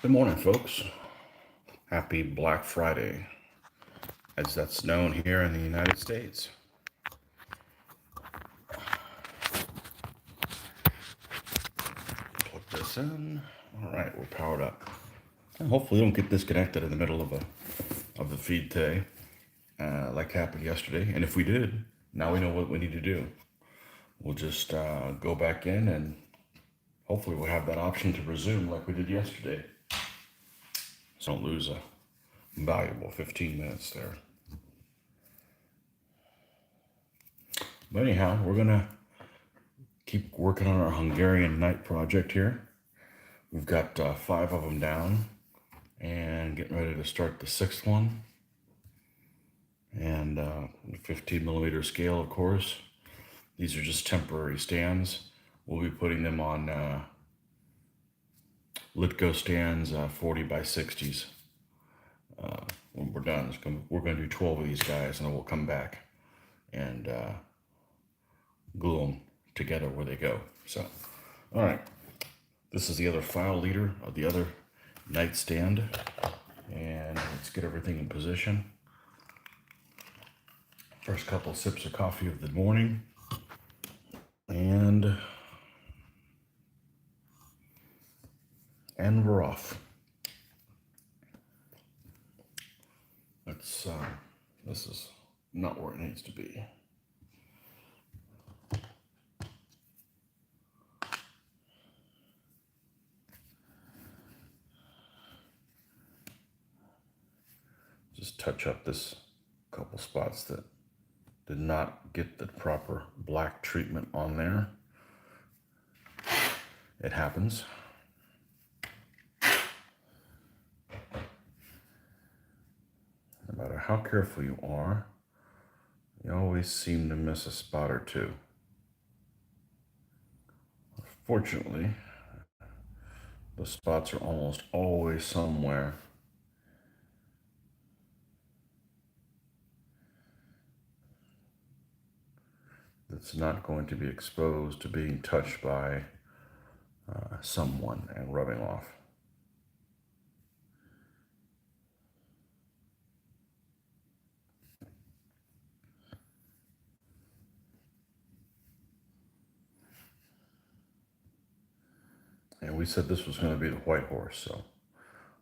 Good morning, folks. Happy Black Friday, as that's known here in the United States. Plug this in. All right, we're powered up. And hopefully, we don't get disconnected in the middle of the feed today, like happened yesterday. And if we did, now we know what we need to do. We'll just go back in, and hopefully, we'll have that option to resume like we did yesterday. So don't lose a valuable 15 minutes there. But anyhow, we're gonna keep working on our Hungarian night project here. We've got 5 of them down and getting ready to start the 6th one. And 15 millimeter scale, of course. These are just temporary stands. We'll be putting them on Litgo stands, 40 by 60s. When we're done, we're going to do 12 of these guys, and then we'll come back and glue them together where they go. So, all right. This is the other file leader of the other nightstand. And let's get everything in position. First couple sips of coffee of the morning. And we're off. This is not where it needs to be. Just touch up this couple spots that did not get the proper black treatment on there. It happens. No matter how careful you are, you always seem to miss a spot or two. Fortunately, the spots are almost always somewhere that's not going to be exposed to being touched by someone and rubbing off. And we said this was going to be the white horse, so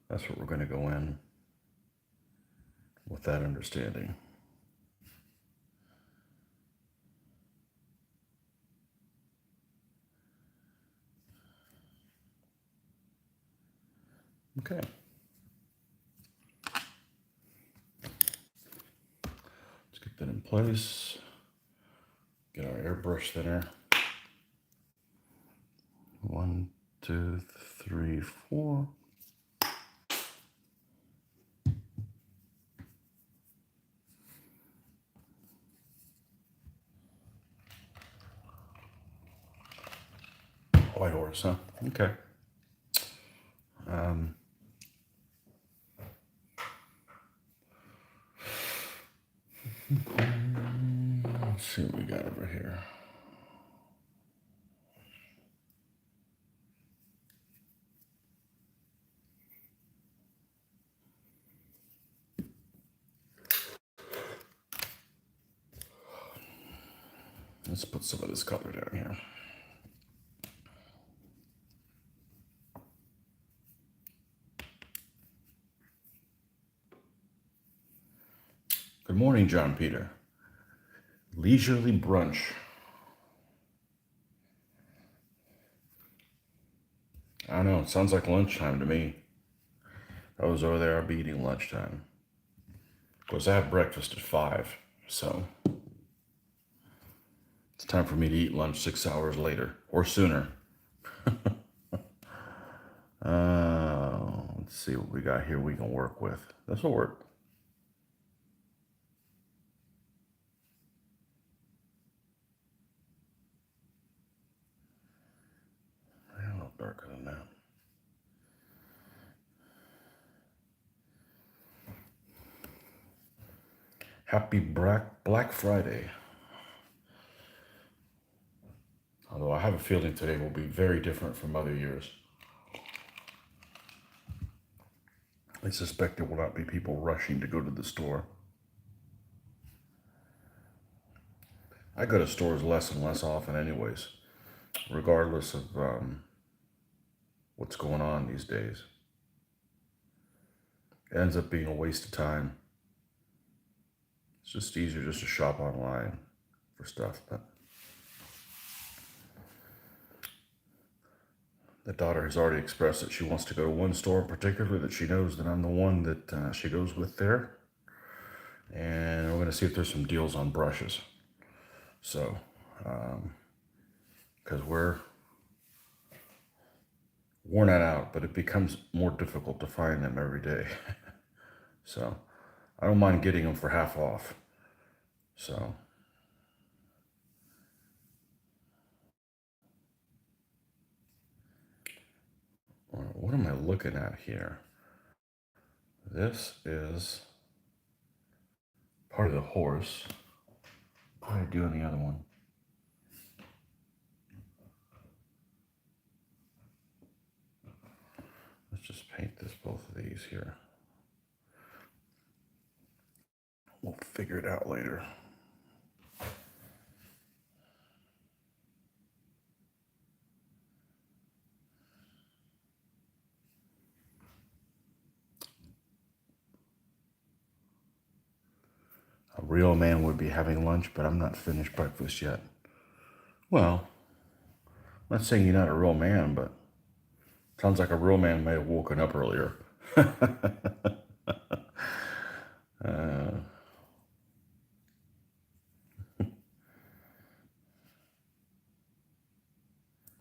that's what we're going to go in with that understanding. Okay. Let's get that in place. Get our airbrush thinner. 1, 2, 3, 4. White horse, huh? Okay. Let's see what we got over here. Let's put some of this color down here. Good morning, John Peter. Leisurely brunch. I don't know, it sounds like lunchtime to me. I was over there, I'll be eating lunchtime. Of course, I have breakfast at 5, so it's time for me to eat lunch 6 hours later, or sooner. Let's see what we got here we can work with. This will work. A little darker than that. Happy Black Friday. Although I have a feeling today will be very different from other years. I suspect there will not be people rushing to go to the store. I go to stores less and less often, anyways, regardless of what's going on these days. It ends up being a waste of time. It's just easier just to shop online for stuff. But the daughter has already expressed that she wants to go to one store in particular that she knows that I'm the one that she goes with there. And we're going to see if there's some deals on brushes. So, because we're worn out, but it becomes more difficult to find them every day. So, I don't mind getting them for half off. So, what am I looking at here? This is part of the horse. What did I do on the other one? Let's just paint both of these here. We'll figure it out later. A real man would be having lunch, but I'm not finished breakfast yet. Well, I'm not saying you're not a real man, but sounds like a real man may have woken up earlier.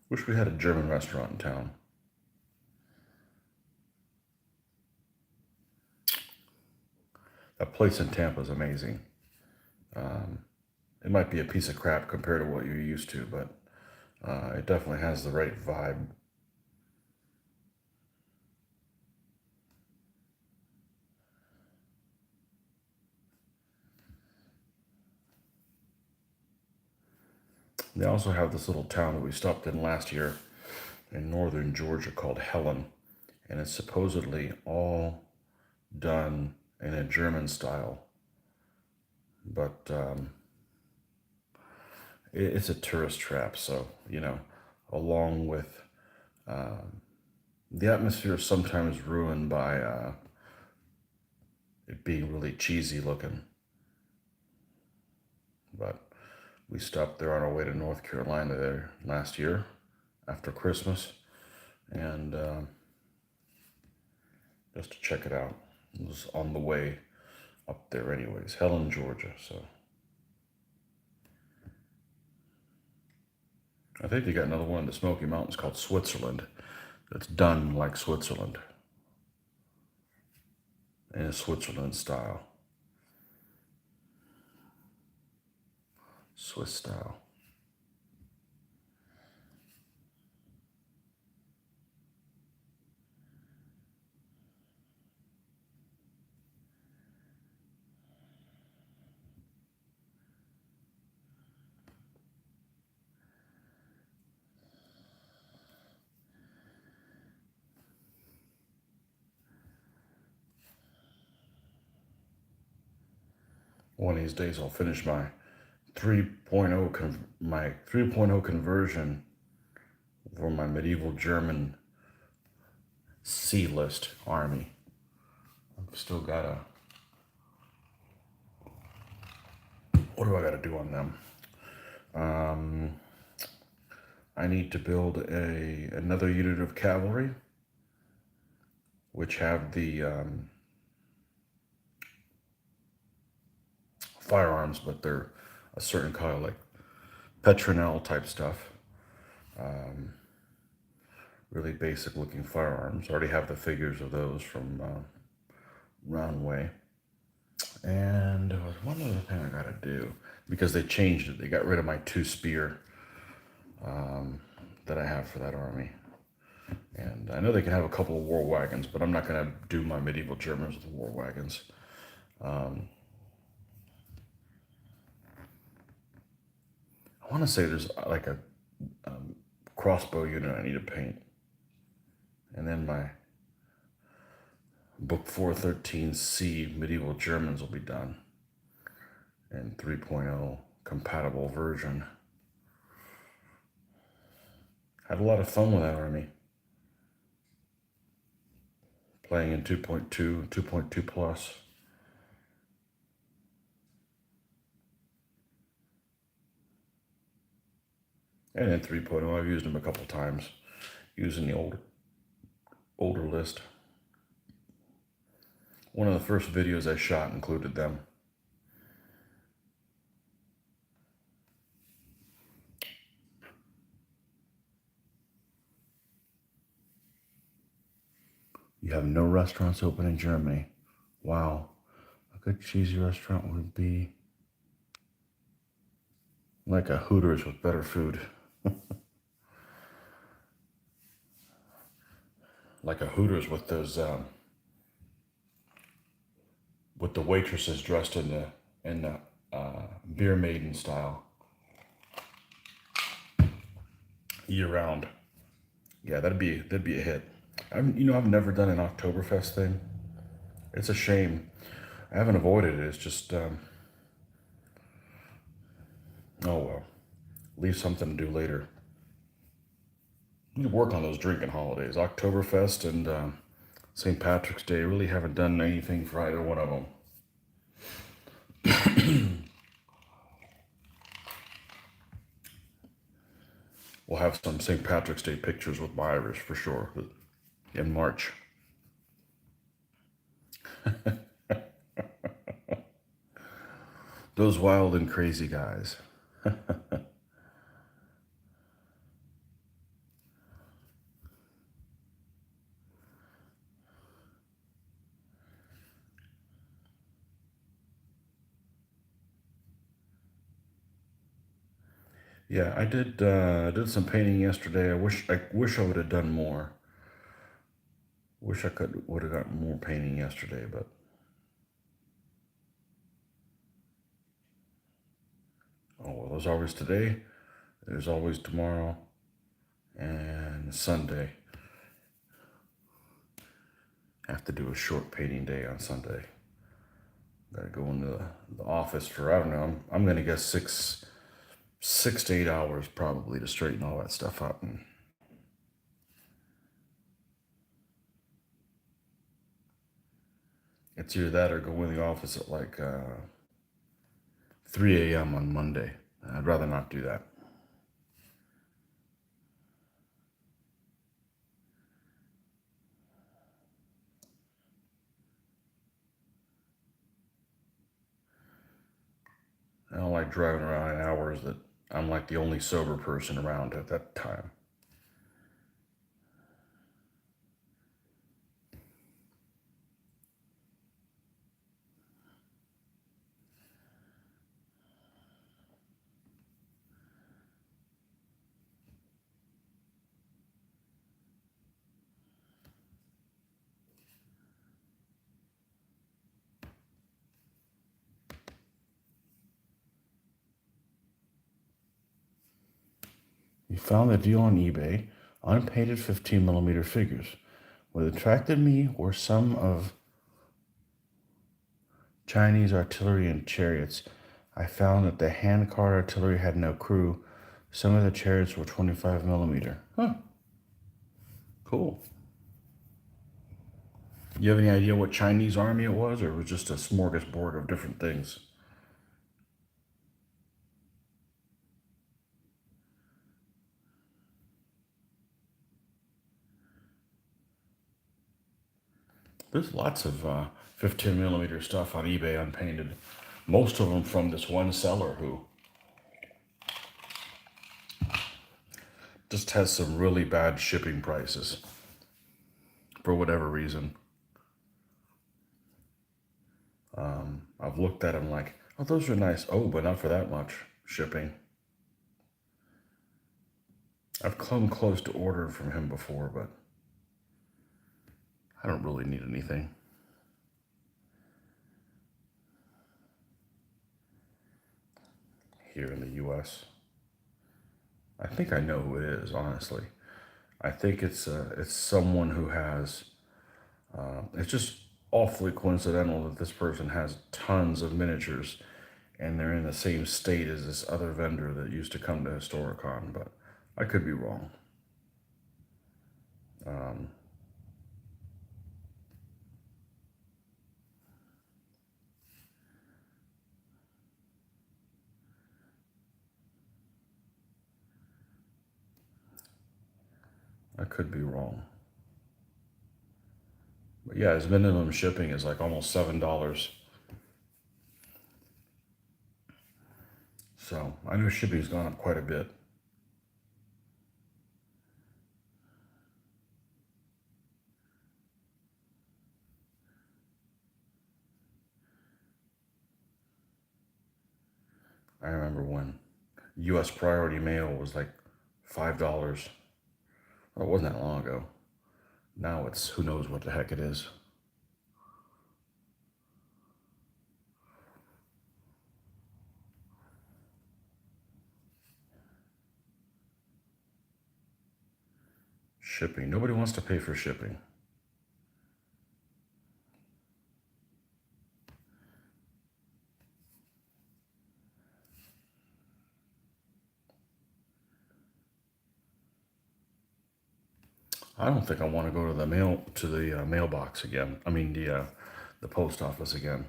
Wish we had a German restaurant in town. That place in Tampa is amazing. It might be a piece of crap compared to what you're used to, but it definitely has the right vibe. They also have this little town that we stopped in last year in northern Georgia called Helen, and it's supposedly all done in a German style, but it's a tourist trap. So, along with the atmosphere is sometimes ruined by it being really cheesy looking. But we stopped there on our way to North Carolina there last year after Christmas, and just to check it out. It was on the way up there, anyways. Helen, Georgia. So I think they got another one in the Smoky Mountains called Switzerland. That's done like Switzerland, in a Switzerland style, Swiss style. One of these days I'll finish my 3.0 conversion for my medieval German C list army. I've still got what do I got to do on them? I need to build another unit of cavalry, which have the firearms, but they're a certain color, like Petronel type stuff. Really basic looking firearms. I already have the figures of those from Roundway. And there was one other thing I gotta do, because they changed it. They got rid of my 2-spear that I have for that army. And I know they can have a couple of war wagons, but I'm not gonna do my medieval Germans with war wagons. I want to say there's like a crossbow unit I need to paint, and then Book 413C, Medieval Germans, will be done in 3.0 compatible version. Had a lot of fun with that army. Playing in 2.2, 2.2 plus. And in 3.0, I've used them a couple times, using the older list. One of the first videos I shot included them. You have no restaurants open in Germany. Wow. A good cheesy restaurant would be like a Hooters with better food. Like a Hooters with those, with the waitresses dressed in the beer maiden style, year round. Yeah, that'd be a hit. I've never done an Oktoberfest thing. It's a shame. I haven't avoided it. It's just, oh well, leave something to do later. You need to work on those drinking holidays. Oktoberfest and St. Patrick's Day. Really haven't done anything for either one of them. We'll have some St. Patrick's Day pictures with my Irish for sure in March. Those wild and crazy guys. Yeah, I did some painting yesterday. I wish I would have done more. Wish I would have gotten more painting yesterday, but oh well. There's always today. There's always tomorrow and Sunday. I have to do a short painting day on Sunday. Got to go into the office for, I don't know. I'm gonna guess 6 to 8 hours probably to straighten all that stuff up. And it's either that or go in the office at like 3 a.m. on Monday. I'd rather not do that. I don't like driving around in hours that I'm like the only sober person around at that time. We found a deal on eBay, unpainted 15mm figures. What attracted me were some of Chinese artillery and chariots. I found that the handcar artillery had no crew. Some of the chariots were 25mm. Huh, cool. You have any idea what Chinese army it was, or it was just a smorgasbord of different things? There's lots of 15mm stuff on eBay unpainted. Most of them from this one seller who just has some really bad shipping prices for whatever reason. I've looked at them like, oh, those are nice. Oh, but not for that much shipping. I've come close to ordering from him before, but I don't really need anything here in the US. I think I know who it is, honestly. I think it's someone who has, it's just awfully coincidental that this person has tons of miniatures and they're in the same state as this other vendor that used to come to Historicon, but I could be wrong. Um, I could be wrong. But yeah, his minimum shipping is like almost $7. So I know shipping's gone up quite a bit. I remember when US priority mail was like $5. Well, it wasn't that long ago. Now it's who knows what the heck it is. Shipping. Nobody wants to pay for shipping. I don't think I want to go to the mailbox again. I mean the post office again.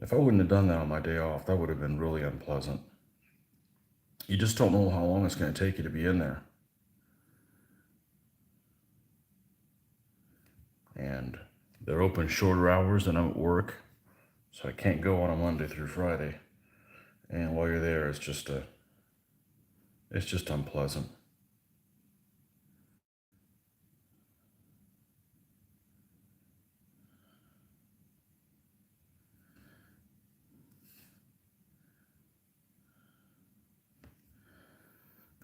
If I wouldn't have done that on my day off, that would have been really unpleasant. You just don't know how long it's going to take you to be in there. And they're open shorter hours than I'm at work, so I can't go on a Monday through Friday. And while you're there, it's just unpleasant.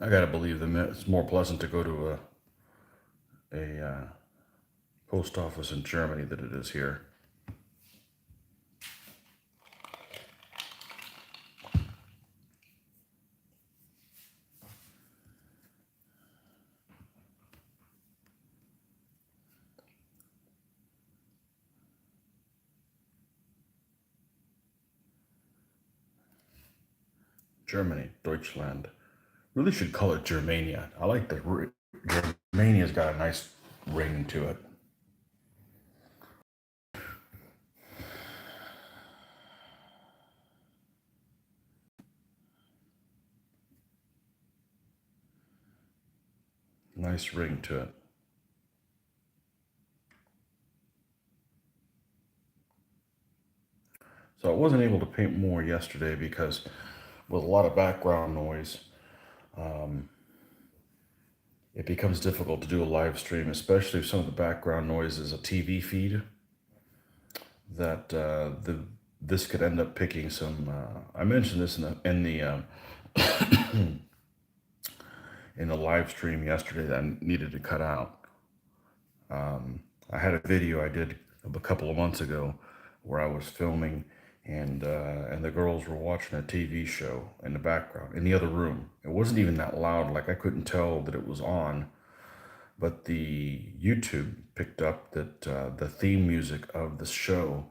I gotta believe them. It's more pleasant to go to a post office in Germany than it is here. Germany, Deutschland. Really should call it Germania. I like Germania's got a nice ring to it. Nice ring to it. So I wasn't able to paint more yesterday because with a lot of background noise, it becomes difficult to do a live stream, especially if some of the background noise is a TV feed that this could end up picking some. I mentioned this in the live stream yesterday that I needed to cut out. I had a video I did a couple of months ago where I was filming and the girls were watching a TV show in the background in the other room. It wasn't even that loud, like I couldn't tell that it was on, but the YouTube picked up that the theme music of the show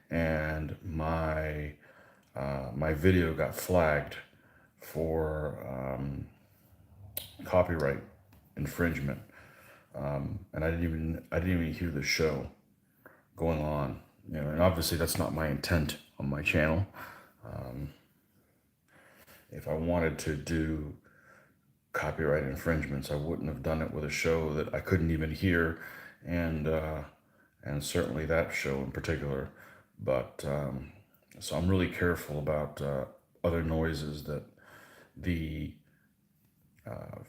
and my video got flagged for copyright infringement, and I didn't even hear the show going on. You know, and obviously that's not my intent on my channel. If I wanted to do copyright infringements, I wouldn't have done it with a show that I couldn't even hear, and certainly that show in particular. But so I'm really careful about other noises that the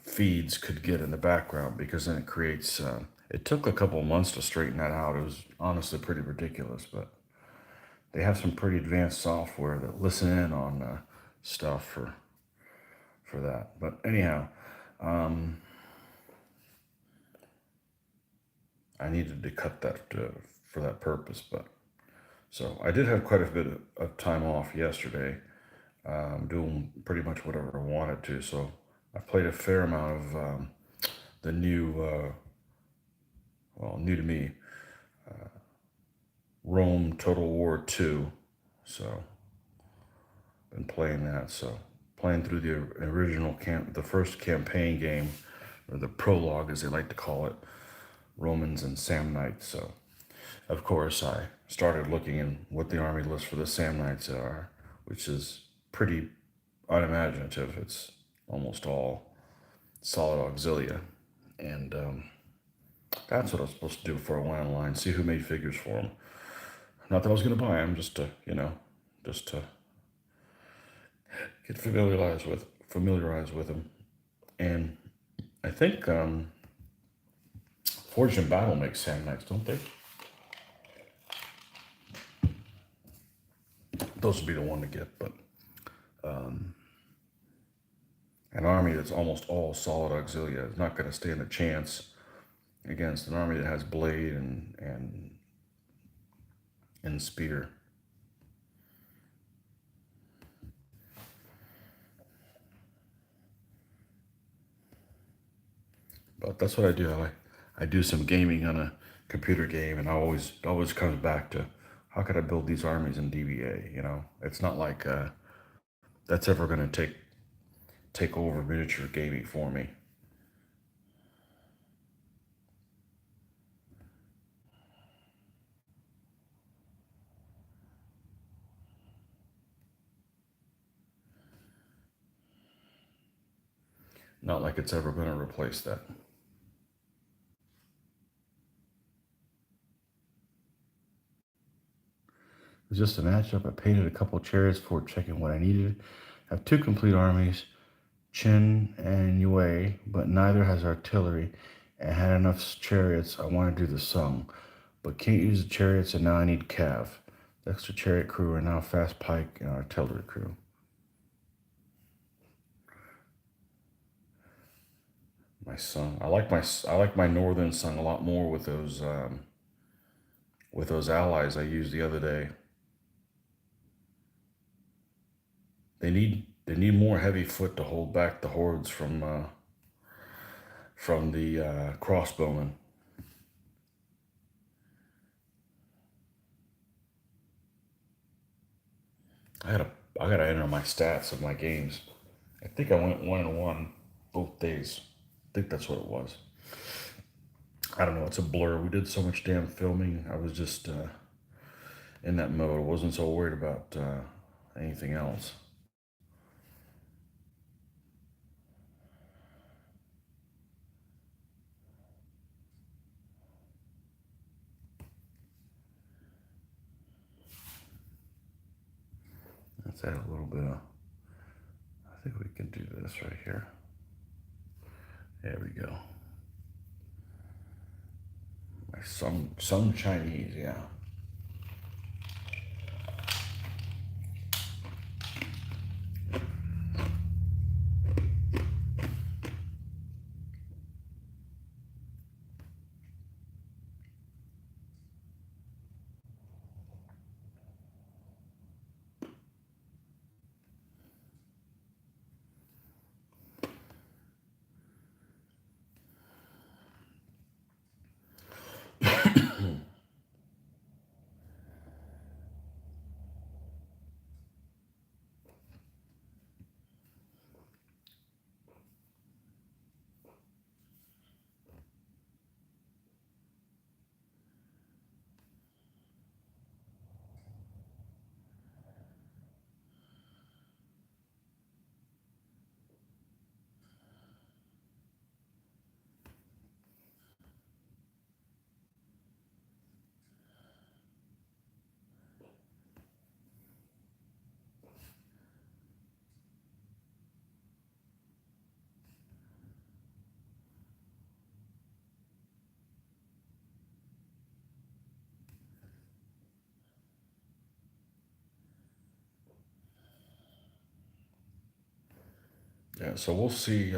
feeds could get in the background because then it creates. It took a couple of months to straighten that out. It was honestly pretty ridiculous, but they have some pretty advanced software that listen in on stuff for that. But anyhow, I needed to cut that for that purpose. But so I did have quite a bit of time off yesterday, doing pretty much whatever I wanted to. So I played a fair amount of the new, well, new to me, Rome Total War 2. So, been playing that. So, playing through the original the first campaign game, or the prologue as they like to call it, Romans and Samnites. So, of course, I started looking in what the army list for the Samnites are, which is pretty unimaginative. It's almost all solid auxilia. And that's what I was supposed to do before I went online, see who made figures for them. Not that I was going to buy them, just to, just to get familiarized with them. And I think Forged in Battle makes Samnites, don't they? Those would be the one to get, but an army that's almost all solid auxilia is not going to stand a chance against an army that has blade and spear. But that's what I do. I do some gaming on a computer game, and I always comes back to how could I build these armies in DBA? It's not like that's ever going to take over miniature gaming for me. Not like it's ever going to replace that. It was just a matchup. I painted a couple chariots for checking what I needed. I have two complete armies, Chin and Yue, but neither has artillery and had enough chariots. I want to do the Sung, but can't use the chariots, and now I need Cav. The extra chariot crew are now fast pike and artillery crew. My Sung, I like my northern Sung a lot more with those allies I used the other day. They need more heavy foot to hold back the hordes from the crossbowmen. I gotta I gotta enter my stats of my games. I think I went 1-1 both days. I think that's what it was. I don't know. It's a blur. We did so much damn filming. I was just in that mode. I wasn't so worried about anything else. Let's add a little bit of. I think we can do this right here. There we go. Some Chinese, yeah. Yeah. So we'll see.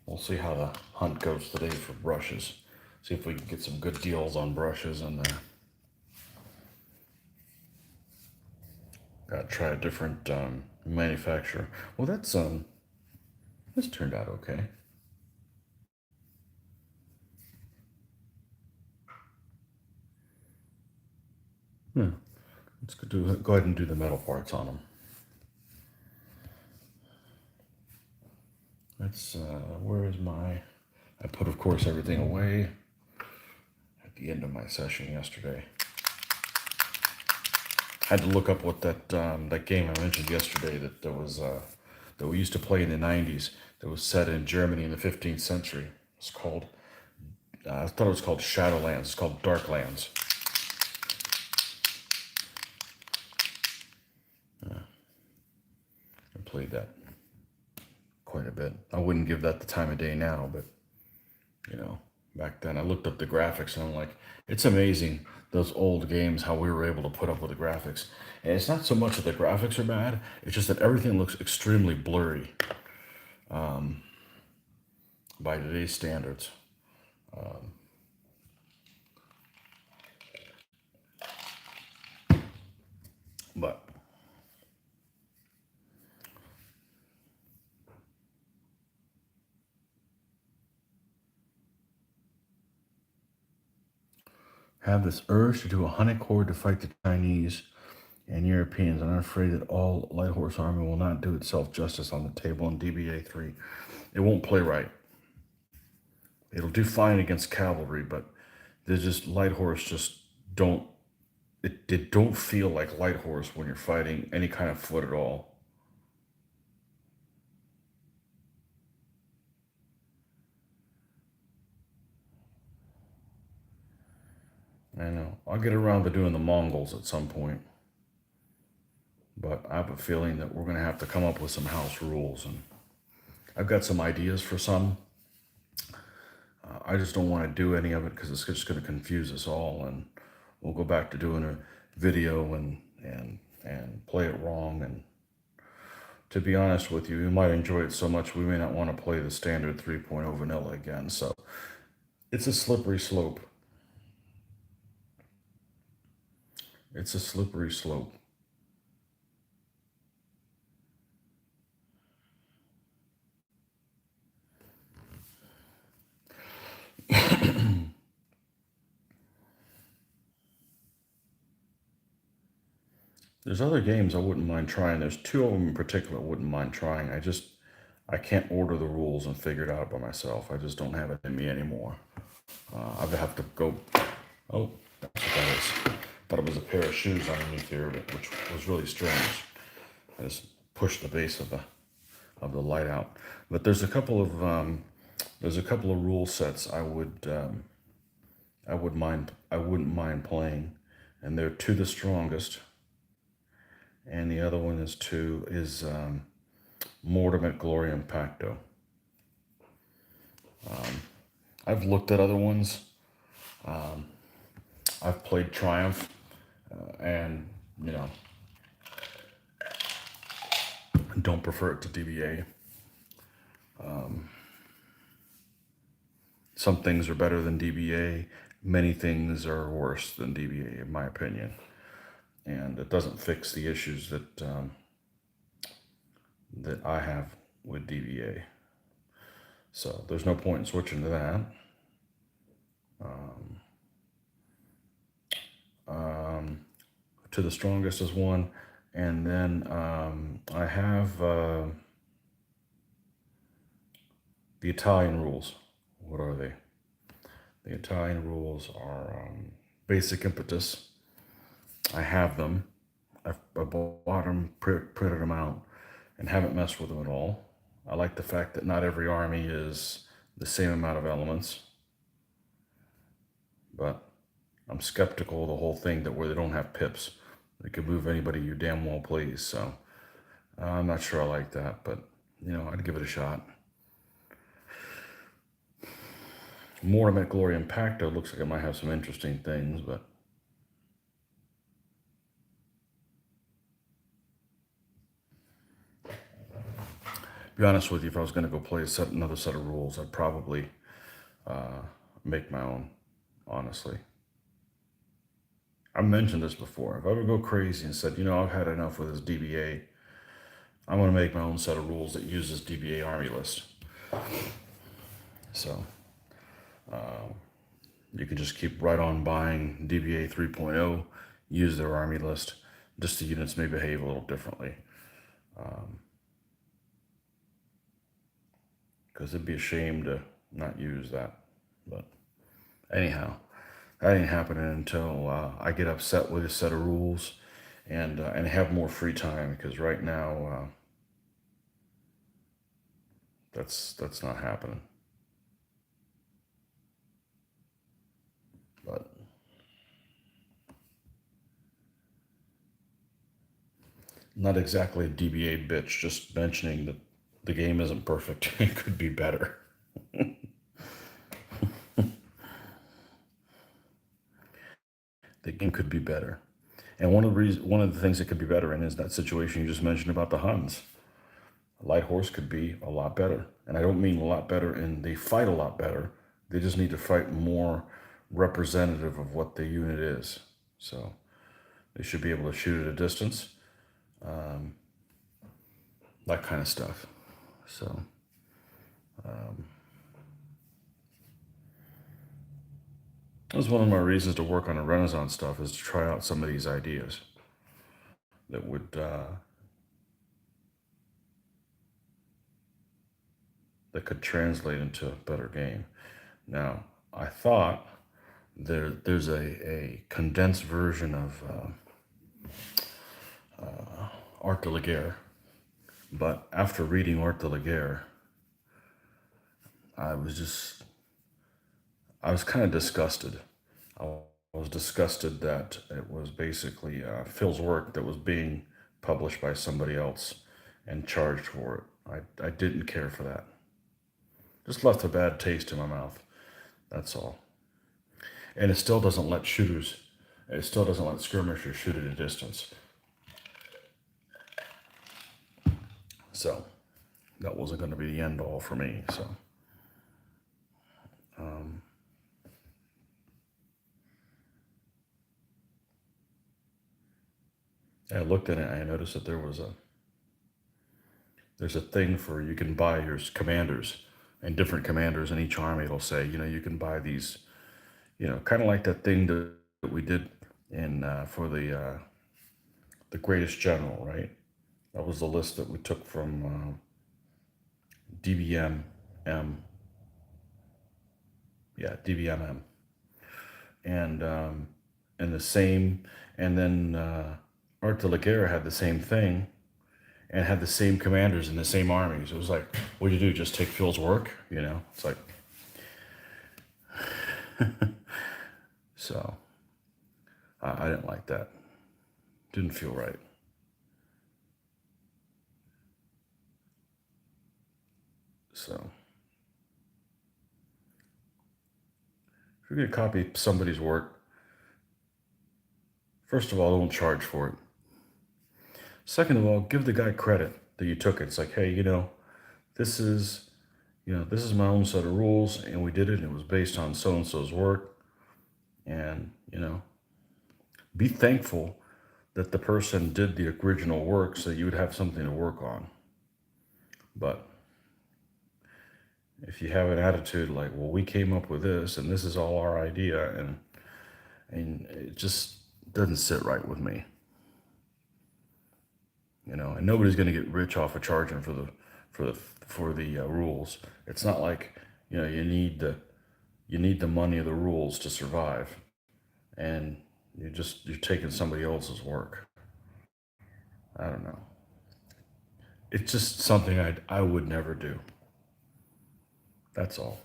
We'll see how the hunt goes today for brushes. See if we can get some good deals on brushes, and gotta try a different manufacturer. Well, this turned out okay. Yeah, let's go ahead and do the metal parts on them. Let's, where is my, I put, of course, everything away at the end of my session yesterday. I had to look up what that game I mentioned yesterday that we used to play in the 90s that was set in Germany in the 15th century. It's called, I thought it was called Shadowlands. It's called Darklands. I played that quite a bit. I wouldn't give that the time of day now, but back then I looked up the graphics and I'm like, it's amazing those old games how we were able to put up with the graphics. And it's not so much that the graphics are bad; it's just that everything looks extremely blurry by today's standards. But have this urge to do a honey cord to fight the Chinese and Europeans, and I'm afraid that all light horse army will not do itself justice on the table in DBA 3. It won't play right. It'll do fine against cavalry, but there's just light horse just don't it don't feel like light horse when you're fighting any kind of foot at all. I know. I'll get around to doing the Mongols at some point, but I have a feeling that we're going to have to come up with some house rules, and I've got some ideas for some. I just don't want to do any of it because it's just going to confuse us all, and we'll go back to doing a video and play it wrong. And to be honest with you, we might enjoy it so much we may not want to play the standard 3.0 vanilla again. So it's a slippery slope. It's a slippery slope. There's other games I wouldn't mind trying. There's two of them in particular I wouldn't mind trying. I can't order the rules and figure it out by myself. I just don't have it in me anymore. I would have to go. Oh, that's what that is. Thought it was a pair of shoes underneath here, which was really strange. I just pushed the base of the light out. But there's a couple of rule sets I wouldn't mind playing, and they're to the strongest, and the other one is Mortem et Gloriam Pacto. I've looked at other ones. I've played Triumph, and don't prefer it to DBA. Some things are better than DBA. Many things are worse than DBA, in my opinion. And it doesn't fix the issues that I have with DBA. So there's no point in switching to that. To the strongest is one, and then I have the Italian rules. What are they? The Italian rules are basic impetus. I have them. I bought them, printed them out, and haven't messed with them at all. I like the fact that not every army is the same amount of elements, but I'm skeptical of the whole thing that where they don't have pips. They could move anybody you damn well please. So I'm not sure I like that, but I'd give it a shot. Mortem et Gloriam Pacto looks like it might have some interesting things, but to be honest with you, if I was going to go play another set of rules, I'd probably make my own, honestly. I've mentioned this before. If I would go crazy and said, I've had enough with this DBA, I'm going to make my own set of rules that uses DBA army list. So you can just keep right on buying DBA 3.0. use their army list. Just the units may behave a little differently. Because it'd be a shame to not use that. But anyhow, that ain't happening until I get upset with a set of rules and have more free time. Because right now, that's not happening. But not exactly a DBA bitch. Just mentioning that the game isn't perfect. It could be better. The game could be better. And one of the things that could be better in is that situation you just mentioned about the Huns. A light horse could be a lot better. And I don't mean a lot better in they fight a lot better. They just need to fight more representative of what the unit is. So they should be able to shoot at a distance, that kind of stuff. So that was one of my reasons to work on the Renaissance stuff, is to try out some of these ideas that would that could translate into a better game. Now, I thought there's a condensed version of Art de la Guerre, but after reading Art de la Guerre, I was kind of disgusted. I was disgusted that it was basically Phil's work that was being published by somebody else and charged for it. I didn't care for that. Just left a bad taste in my mouth. That's all. And it still doesn't let skirmishers shoot at a distance. So that wasn't going to be the end all for me. So I looked at it and I noticed that there's a thing for you can buy your commanders, and different commanders in each army. It'll say, you can buy these, kind of like that thing that we did in for the greatest general, right? That was the list that we took from DBMM. Yeah, DBMM. And the same, and then Art de la Guerre had the same thing, and had the same commanders in the same armies. It was like, what do you do? Just take Phil's work? It's like, so I didn't like that. Didn't feel right. So if you're going to copy somebody's work, first of all, don't charge for it. Second of all, give the guy credit that you took it. It's like, hey, this is, this is my own set of rules, and we did it, and it was based on so and so's work, and be thankful that the person did the original work so you would have something to work on. But if you have an attitude like, well, we came up with this, and this is all our idea, and it just doesn't sit right with me. And nobody's going to get rich off of charging for the rules. It's not like you need the money of the rules to survive, and you're taking somebody else's work. I don't know. It's just something I would never do. That's all.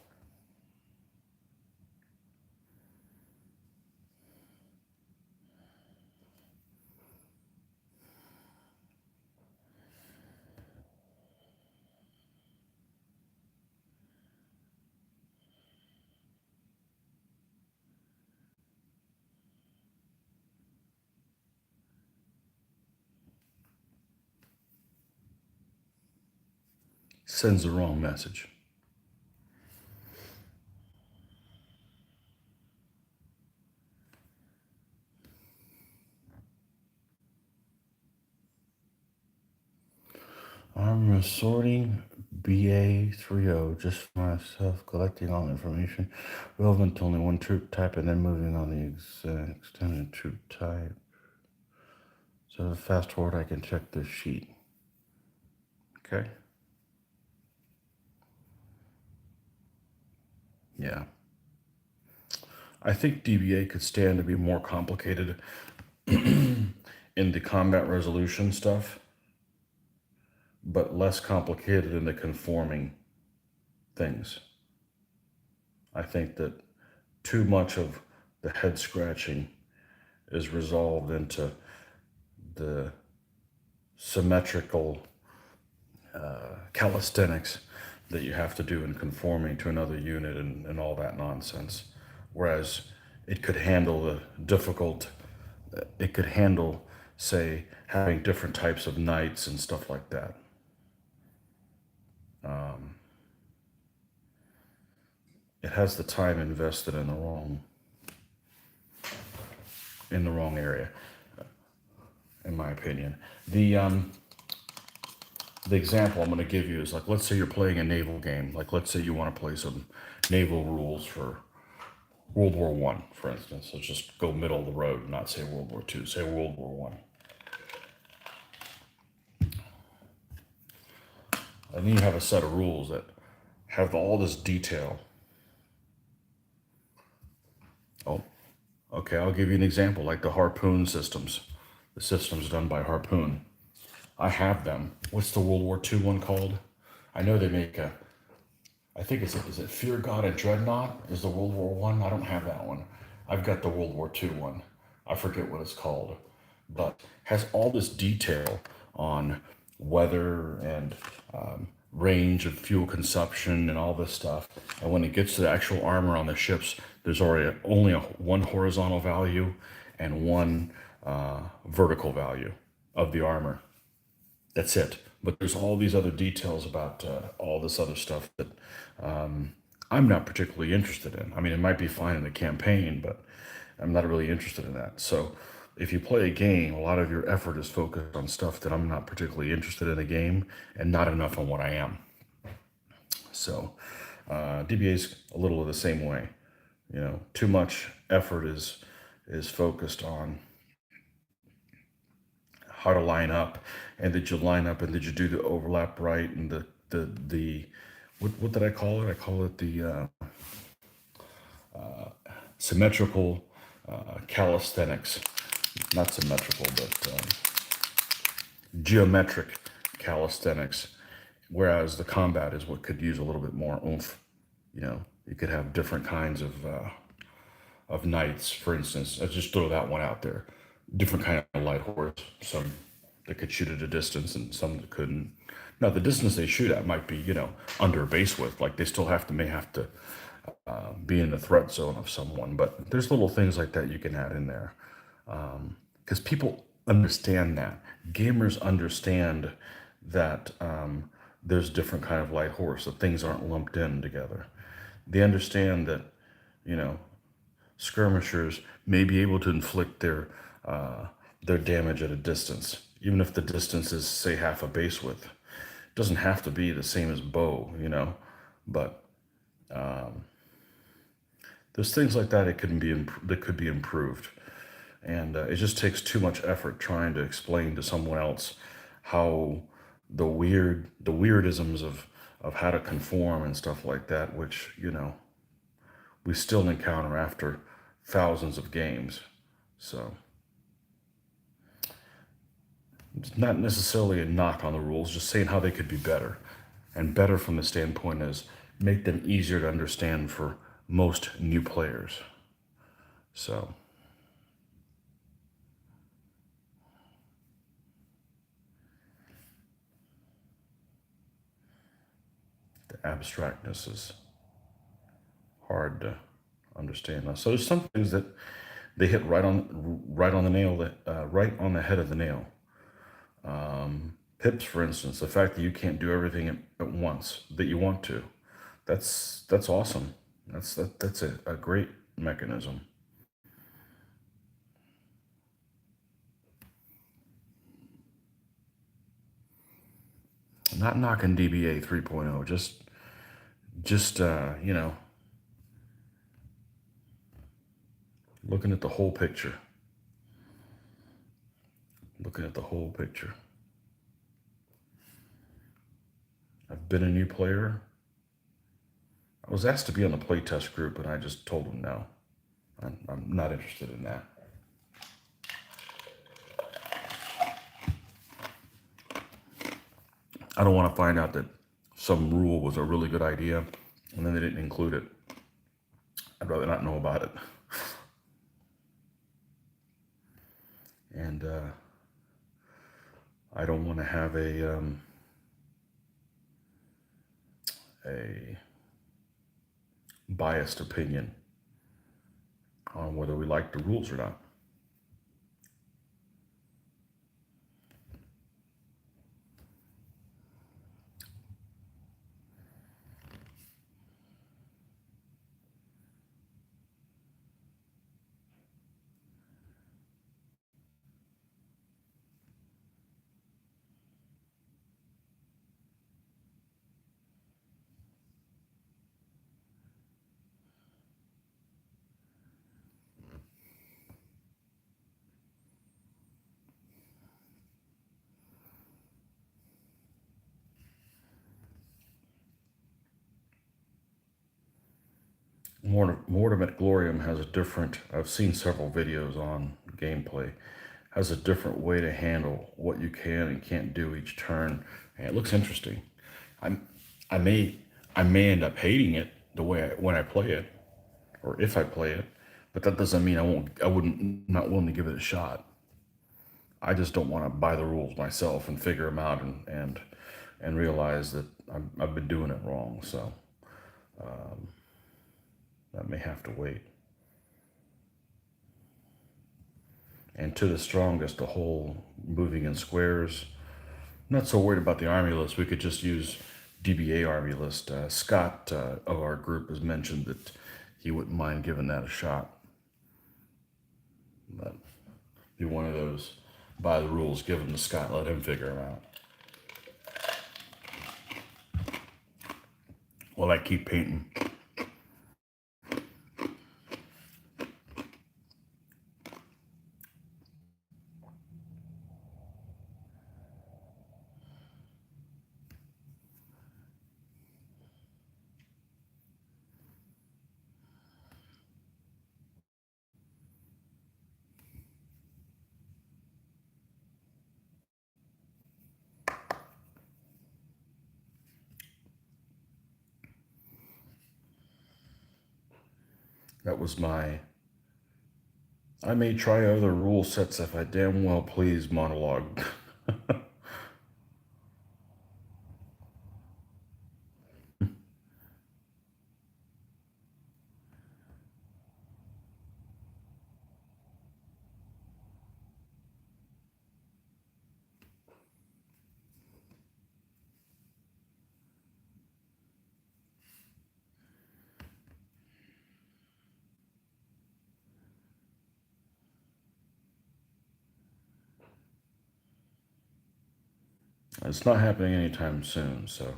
Sends the wrong message. I'm sorting BA30 just for myself, collecting all the information relevant to only one troop type, and then moving on the extended troop type. So fast forward, I can check this sheet. Okay. Yeah. I think DBA could stand to be more complicated in the combat resolution stuff, but less complicated in the conforming things. I think that too much of the head scratching is resolved into the symmetrical calisthenics that you have to do in conforming to another unit and all that nonsense. Whereas it could handle the difficult, it could handle, say, having different types of knights and stuff like that. It has the time invested in the wrong area, in my opinion. The example I'm going to give you is like, let's say you're playing a naval game. Like, let's say you want to play some naval rules for World War One, for instance. Let's just go middle of the road, not say World War Two. Say World War One. And then you have a set of rules that have all this detail. Oh, okay. I'll give you an example, like the Harpoon systems, the systems done by Harpoon. I have them. What's the World War Two one called? I know they make a. I think is it Fear God and Dreadnought is the World War One. I don't have that one. I've got the World War Two one. I forget what it's called, but has all this detail on weather and range of fuel consumption and all this stuff. And when it gets to the actual armor on the ships, there's already only one horizontal value and one vertical value of the armor. That's it. But there's all these other details about all this other stuff that I'm not particularly interested in. I mean, it might be fine in the campaign, but I'm not really interested in that. So if you play a game, a lot of your effort is focused on stuff that I'm not particularly interested in the game and not enough on what I am. So DBA is a little of the same way. You know, too much effort is focused on how to line up, and did you line up, and did you do the overlap right, and the what did I call it? I call it the symmetrical calisthenics, not symmetrical, but geometric calisthenics. Whereas the combat is what could use a little bit more oomph. You know, you could have different kinds of knights, for instance. Let's just throw that one out there. Different kind of light horse. Some that could shoot at a distance, and some that couldn't. Now, the distance they shoot at might be, you know, under a base width. Like they still may have to be in the threat zone of someone. But there's little things like that you can add in there because people understand that. Gamers understand that there's different kind of light horse. That things aren't lumped in together. They understand that, you know, skirmishers may be able to inflict their damage at a distance, even if the distance is, say, half a base width. It doesn't have to be the same as bow, you know, but there's things like that that could be improved, and it just takes too much effort trying to explain to someone else how the weirdisms of how to conform and stuff like that, which, you know, we still encounter after thousands of games. So it's not necessarily a knock on the rules, just saying how they could be better. And better from the standpoint is make them easier to understand for most new players. So the abstractness is hard to understand. So there's some things that they hit right on the nail, that right on the head of the nail. Pips, for instance, the fact that you can't do everything at once that you want to, that's awesome. That's a great mechanism. Not knocking DBA 3.0, just you know, looking at the whole picture. Looking at the whole picture. I've been a new player. I was asked to be on the playtest group, and I just told them no. I'm not interested in that. I don't want to find out that some rule was a really good idea and then they didn't include it. I'd rather not know about it. And I don't want to have a biased opinion on whether we like the rules or not. Mortem at Glorium has a different, I've seen several videos on gameplay, has a different way to handle what you can and can't do each turn. And it looks interesting. I'm, I may, I may end up hating it the way when I play it, or if I play it, but that doesn't mean I wouldn't, not willing to give it a shot. I just don't want to buy the rules myself and figure them out and realize that I've been doing it wrong. So that may have to wait. And to the strongest, the whole moving in squares. I'm not so worried about the army list. We could just use DBA army list. Scott of our group has mentioned that he wouldn't mind giving that a shot. But be one of those by the rules, give them to Scott, let him figure them out. While I keep painting. That was my I may try other rule sets if I damn well please monologue. It's not happening anytime soon, so.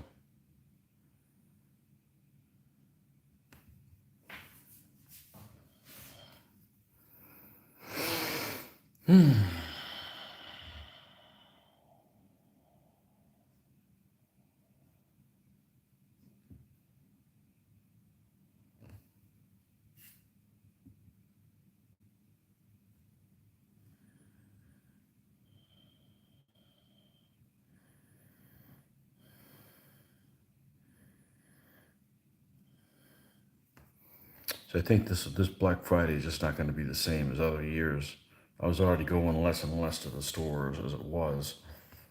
So I think this Black Friday is just not going to be the same as other years. I was already going less and less to the stores as it was,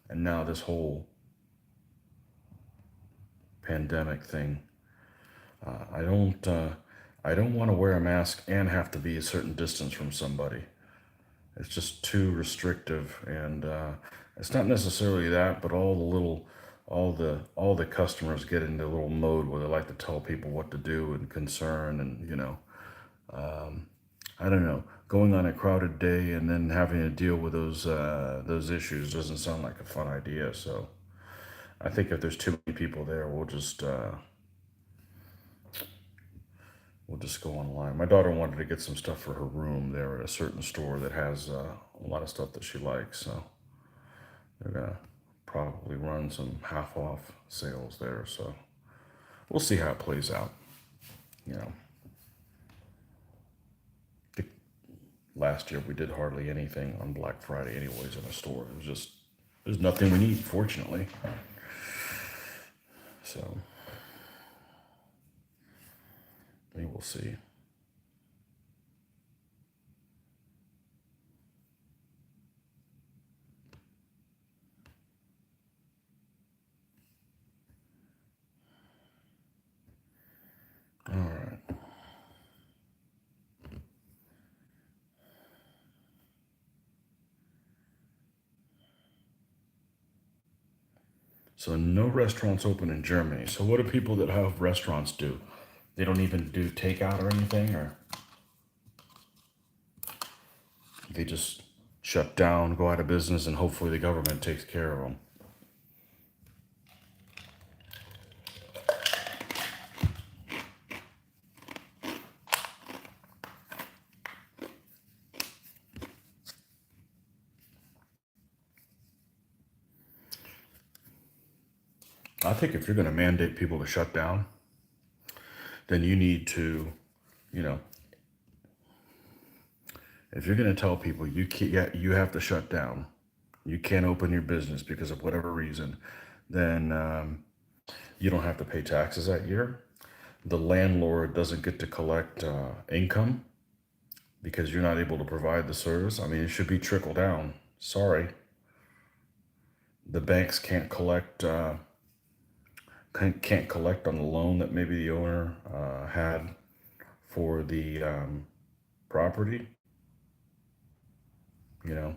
and now this whole pandemic thing. I don't. I don't want to wear a mask and have to be a certain distance from somebody. It's just too restrictive, and it's not necessarily that, but all the customers get into a little mode where they like to tell people what to do and concern, and I don't know, going on a crowded day and then having to deal with those issues doesn't sound like a fun idea. So I think if there's too many people there, we'll just go online. My daughter wanted to get some stuff for her room there at a certain store that has a lot of stuff that she likes. So They're gonna probably run some half off sales there, so we'll see how it plays out. You know, the- last year we did hardly anything on Black Friday, anyways, in the store. It was just there's nothing we need, fortunately. So we will see. All right. So no restaurants open in Germany. So what do people that have restaurants do? They don't even do takeout or anything, or they just shut down, go out of business, and hopefully the government takes care of them. I think if you're going to mandate people to shut down, then you need to, you know, if you're going to tell people you have to shut down, you can't open your business because of whatever reason, then you don't have to pay taxes that year. The landlord doesn't get to collect income because you're not able to provide the service. I mean, it should be trickle down. Sorry, the banks can't collect on the loan that maybe the owner had for the property. You know,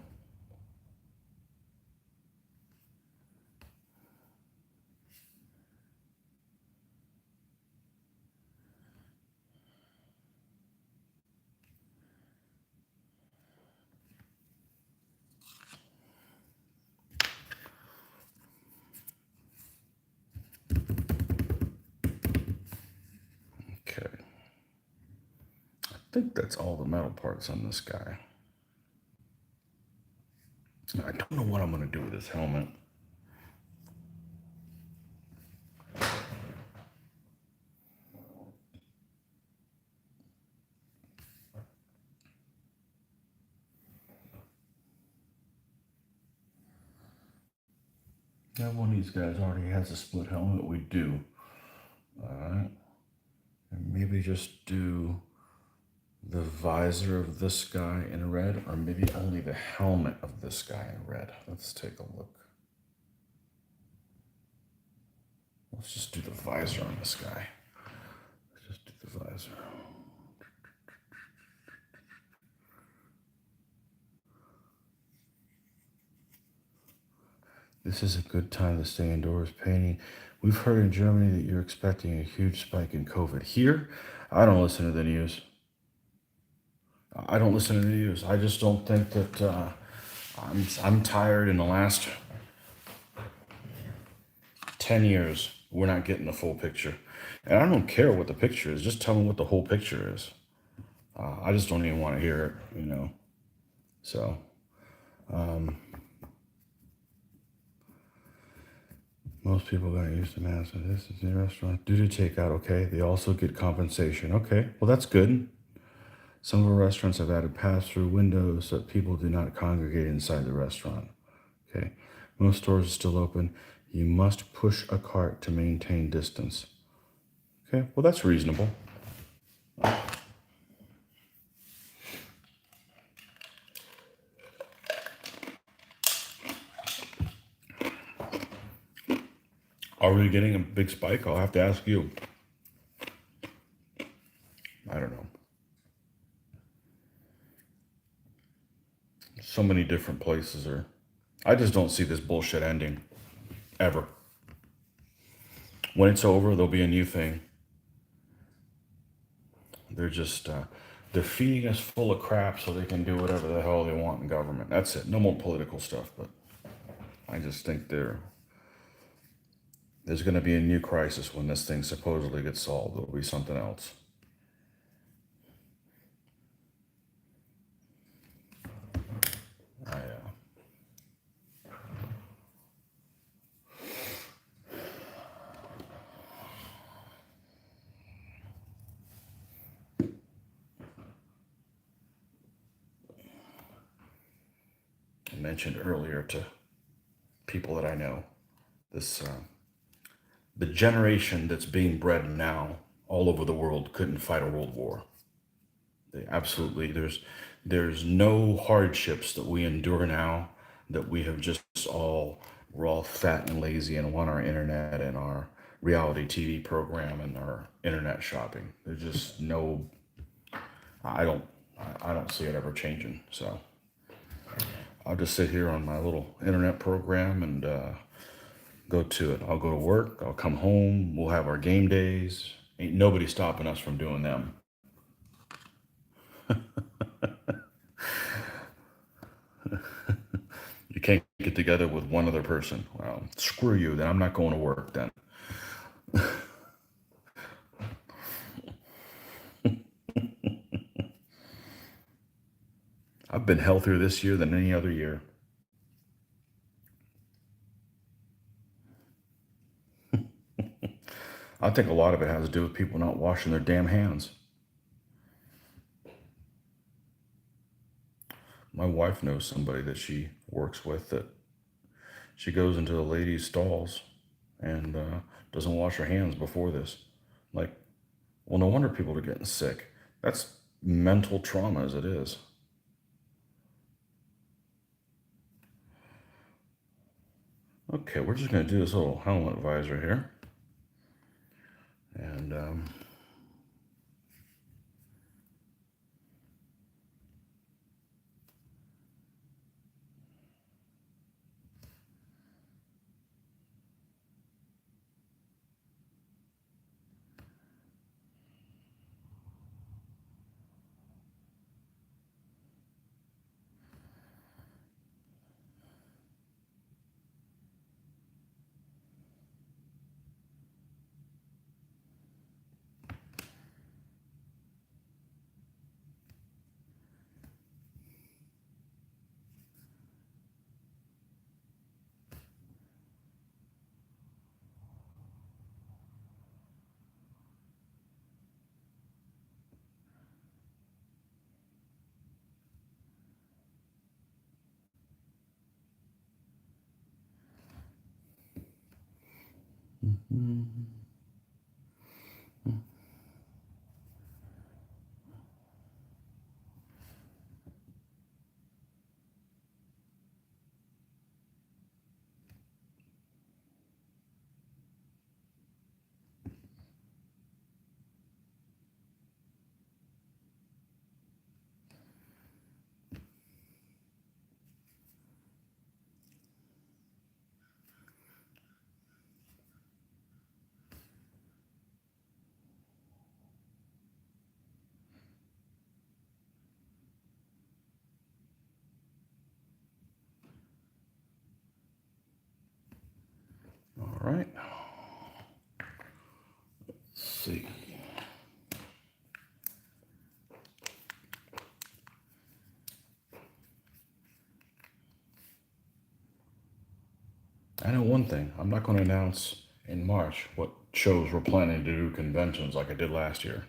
okay. I think that's all the metal parts on this guy. I don't know what I'm gonna do with this helmet. Yeah, one of these guys already has a split helmet. We do. All right. And maybe just do the visor of this guy in red, or maybe only the helmet of this guy in red. Let's take a look. Let's just do the visor on this guy. Let's just do the visor. This is a good time to stay indoors painting. We've heard in Germany that you're expecting a huge spike in COVID. Here, I don't listen to the news. I don't listen to the news. I just don't think that I'm tired. In the last 10 years, we're not getting the full picture. And I don't care what the picture is. Just tell me what the whole picture is. I just don't even want to hear it, you know. So, most people got used to masks. This is the restaurant. Due to takeout, okay. They also get compensation. Okay, well, that's good. Some of our restaurants have added pass-through windows so that people do not congregate inside the restaurant. Okay, most stores are still open. You must push a cart to maintain distance. Okay, well, that's reasonable. Are we getting a big spike? I'll have to ask you. I don't know. So many different places are. I just don't see this bullshit ending ever. When it's over, there'll be a new thing. They're just they're feeding us full of crap so they can do whatever the hell they want in government. That's it. No more political stuff. But I just think there's going to be a new crisis when this thing supposedly gets solved. There'll be something else. I mentioned earlier to people that I know, this the generation that's being bred now all over the world couldn't fight a world war. They absolutely there's no hardships that we endure now that we have just all we're all fat and lazy and want our internet and our reality TV program and our internet shopping. There's just no I don't I don't see it ever changing. So I'll just sit here on my little internet program and go to it. I'll go to work. I'll come home. We'll have our game days. Ain't nobody stopping us from doing them. You can't get together with one other person. Well, screw you. Then I'm not going to work then. I've been healthier this year than any other year. I think a lot of it has to do with people not washing their damn hands. My wife knows somebody that she works with that she goes into the ladies' stalls and doesn't wash her hands before this. Like, well, no wonder people are getting sick. That's mental trauma as it is. Okay, we're just going to do this little helmet visor here. And all right. Let's see. I know one thing. I'm not going to announce in March what shows we're planning to do conventions like I did last year.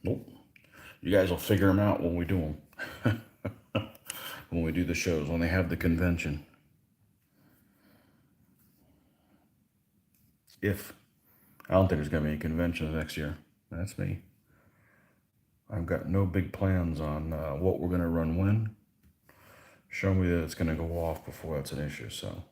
Nope. You guys will figure them out when we do them. When we do the shows, when they have the convention. If I don't think there's going to be any conventions next year. That's me. I've got no big plans on what we're going to run when. Show me that it's going to go off before that's an issue. So.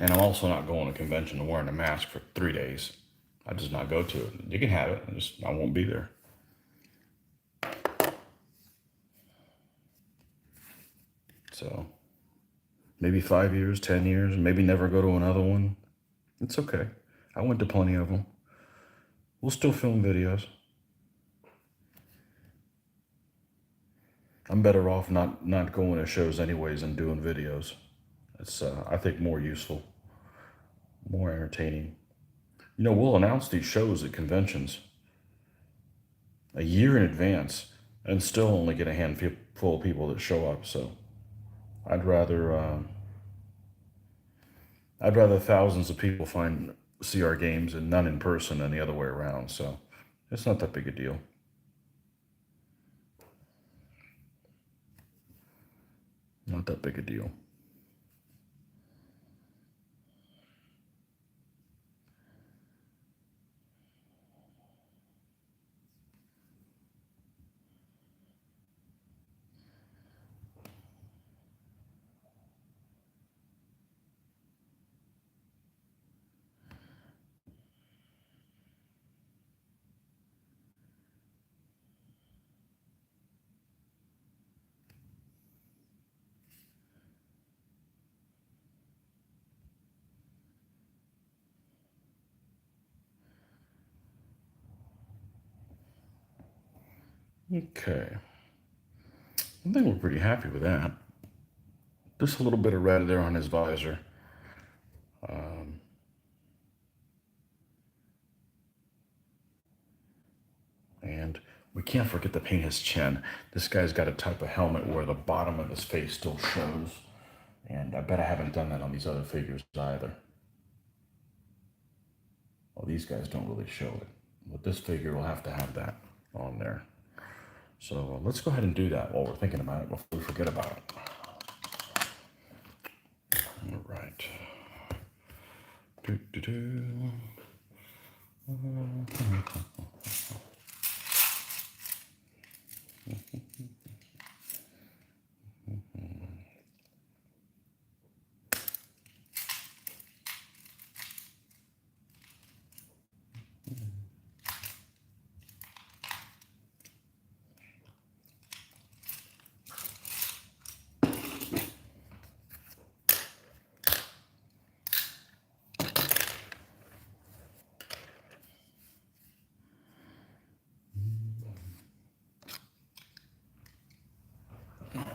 And I'm also not going to a convention and wearing a mask for 3 days. I just not go to it. You can have it. I won't be there. So maybe 5 years, 10 years, maybe never go to another one. It's okay. I went to plenty of them. We'll still film videos. I'm better off not going to shows anyways and doing videos. It's I think more useful, more entertaining. We'll announce these shows at conventions. a year in advance and still only get a handful of people that show up. So I'd rather thousands of people see our games and none in person than the other way around. So it's not that big a deal. Not that big a deal. Okay. I think we're pretty happy with that. Just a little bit of red there on his visor. And we can't forget to paint his chin. This guy's got a type of helmet where the bottom of his face still shows. And I bet I haven't done that on these other figures either. Well, these guys don't really show it. But this figure will have to have that on there. So let's go ahead and do that while we're thinking about it before we forget about it. All right.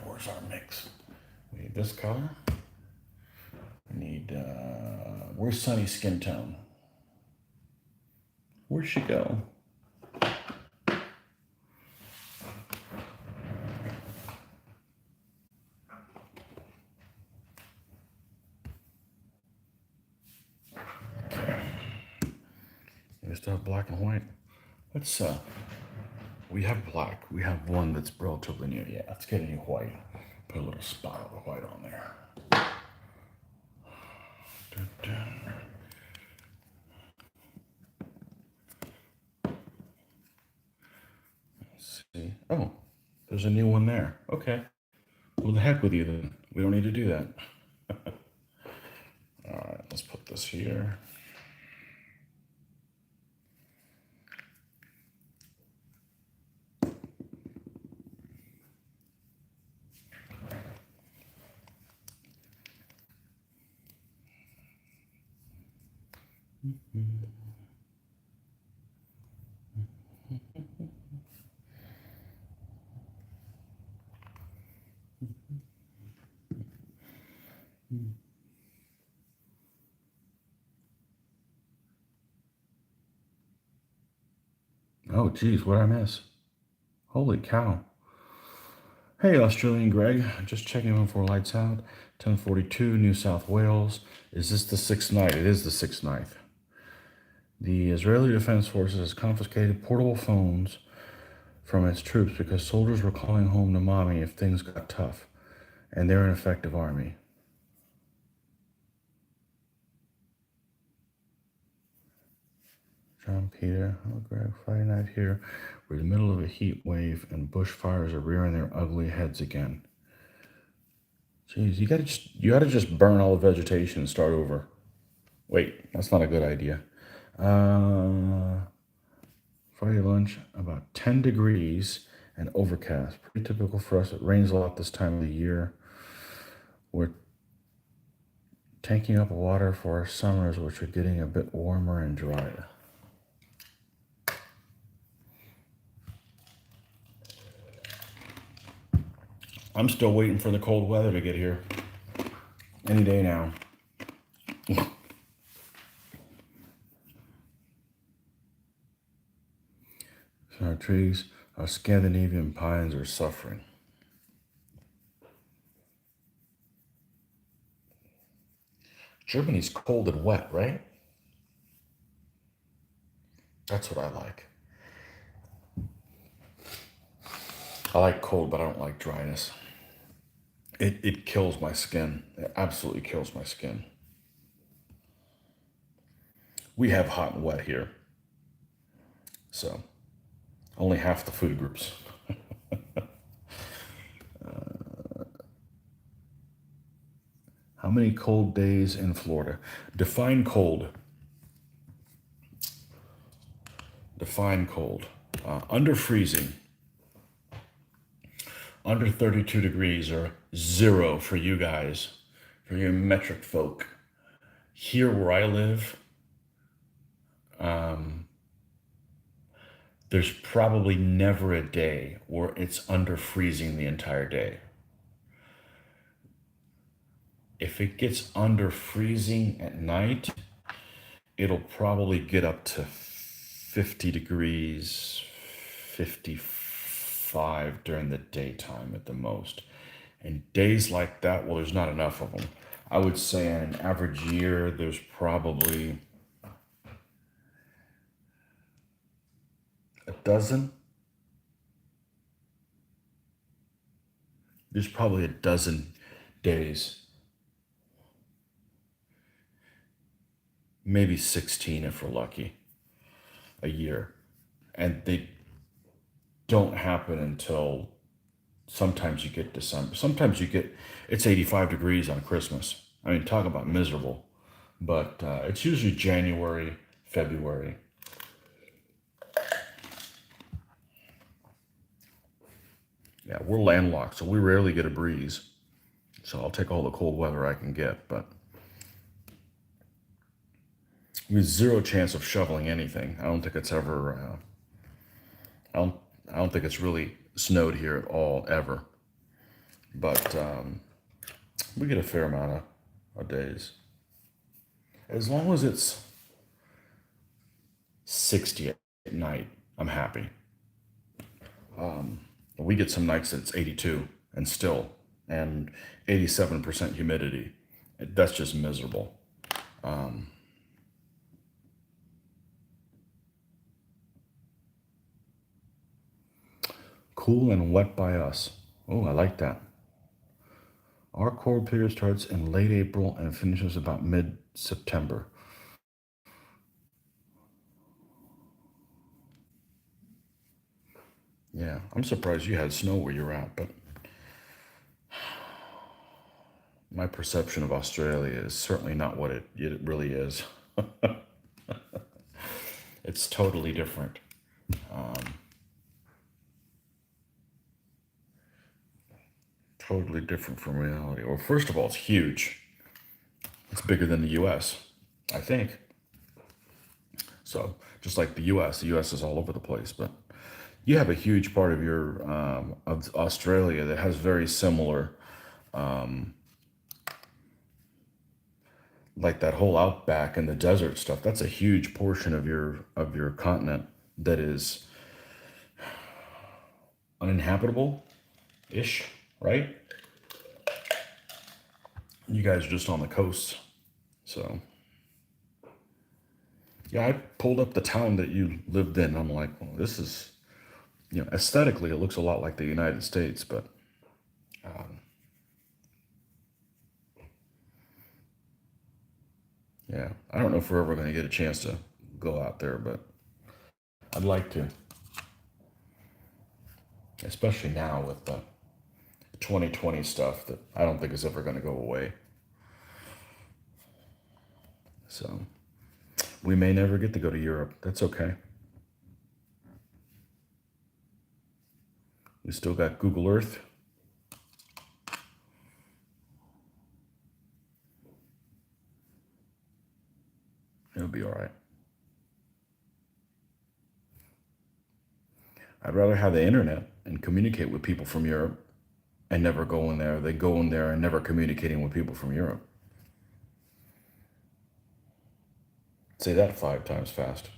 Where's our mix? We need this color. We need, where's Sunny's skin tone? Where'd she go? Okay. We still have black and white. Let's, we have black. We have one that's relatively new. Yeah, let's get a new white. Put a little spot of white on there. Let's see. Oh, there's a new one there. Okay. Well, the heck with you then. We don't need to do that. All right, let's put this here. Oh, geez, what did I miss? Holy cow. Hey, Australian Greg, just checking in before lights out. 10:42, New South Wales. Is this the sixth night? It is the sixth night. The Israeli Defense Forces has confiscated portable phones from its troops because soldiers were calling home to mommy if things got tough, and they're an effective army. John Peter, oh Greg, Friday night here. We're in the middle of a heat wave and bushfires are rearing their ugly heads again. Jeez, you gotta just burn all the vegetation and start over. Wait, that's not a good idea. Friday lunch, about 10 degrees and overcast. Pretty typical for us. It rains a lot this time of the year. We're tanking up water for our summers, which are getting a bit warmer and drier. I'm still waiting for the cold weather to get here. Any day now. So trees. Our Scandinavian pines are suffering. Germany's cold and wet, right? That's what I like. I like cold, but I don't like dryness. It kills my skin. It absolutely kills my skin. We have hot and wet here, so only half the food groups. How many cold days in Florida? Define cold. Define cold. Under freezing, under 32 degrees, or zero for you guys, for you metric folk. Here where I live, there's probably never a day where it's under freezing the entire day. If it gets under freezing at night, it'll probably get up to 50 degrees, 55 during the daytime at the most. And days like that, well, there's not enough of them. I would say in an average year, there's probably a dozen. There's probably a dozen days, maybe 16 if we're lucky, a year. And they don't happen until sometimes you get December. Sometimes you get, it's 85 degrees on Christmas. I mean, talk about miserable. But it's usually January, February. Yeah, we're landlocked, so we rarely get a breeze. So I'll take all the cold weather I can get, but with zero chance of shoveling anything. I don't think it's ever. I don't. I don't think it's really snowed here at all ever. But we get a fair amount of days. As long as it's 60 at night, I'm happy. We get some nights that it's 82 and still, and 87% humidity. That's just miserable. Cool and wet by us. Oh, I like that. Our cold period starts in late April and finishes about mid-September. Yeah, I'm surprised you had snow where you're at, but my perception of Australia is certainly not what it really is. It's totally different. Totally different from reality. Well, first of all, it's huge. It's bigger than the US, I think. So, just like the US is all over the place, but you have a huge part of your of Australia that has very similar, like that whole outback and the desert stuff. That's a huge portion of your continent that is uninhabitable ish, right? You guys are just on the coast. So, yeah, I pulled up the town that you lived in. I'm like, well, this is, aesthetically, it looks a lot like the United States, but yeah, I don't know if we're ever going to get a chance to go out there, but I'd like to, especially now with the 2020 stuff that I don't think is ever going to go away. So we may never get to go to Europe. That's okay. We still got Google Earth. It'll be all right. I'd rather have the internet and communicate with people from Europe and never go in there. They go in there and never communicating with people from Europe. Say that 5 times fast.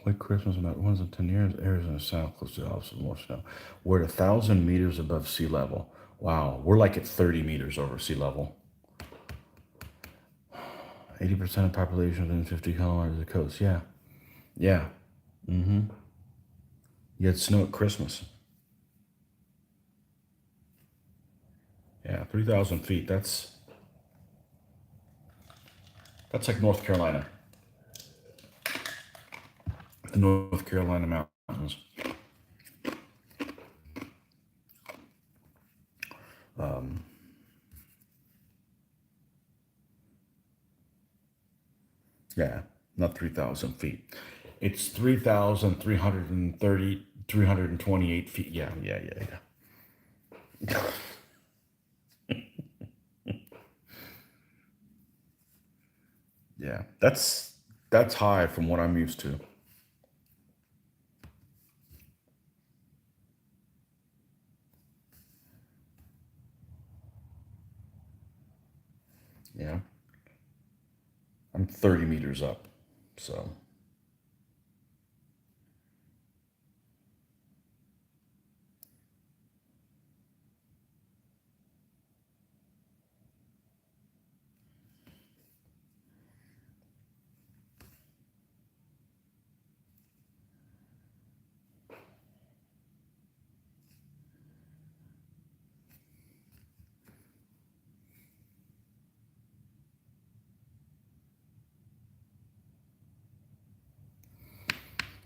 White Christmas about once in 10 years. Arizona South close to the opposite more snow. We're at 1,000 meters above sea level. Wow, we're like at 30 meters over sea level. 80% of population within 50 kilometers of the coast. Yeah, yeah. You had snow at Christmas. Yeah, 3,000 feet. That's like North Carolina, the North Carolina mountains. Yeah, not 3,000 feet. It's 3,330, 328 feet. Yeah, yeah, yeah, yeah. Yeah, that's high from what I'm used to. Yeah, I'm 30 meters up. So,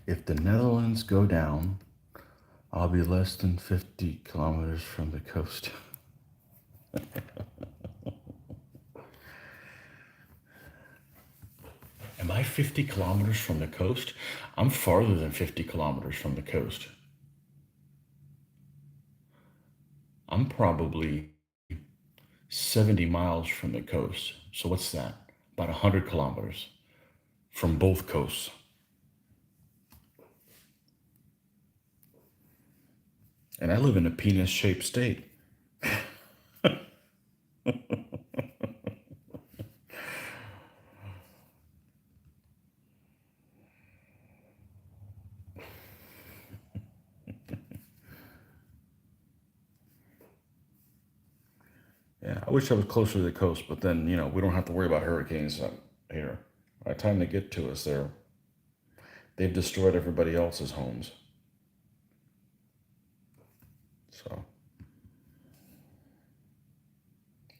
if the Netherlands go down, I'll be less than 50 kilometers from the coast. Am I 50 kilometers from the coast? I'm farther than 50 kilometers from the coast. I'm probably 70 miles from the coast. So what's that? About 100 kilometers from both coasts. And I live in a penis shaped state. Yeah, I wish I was closer to the coast, but then, we don't have to worry about hurricanes here. By the time they get to us, they've destroyed everybody else's homes. So,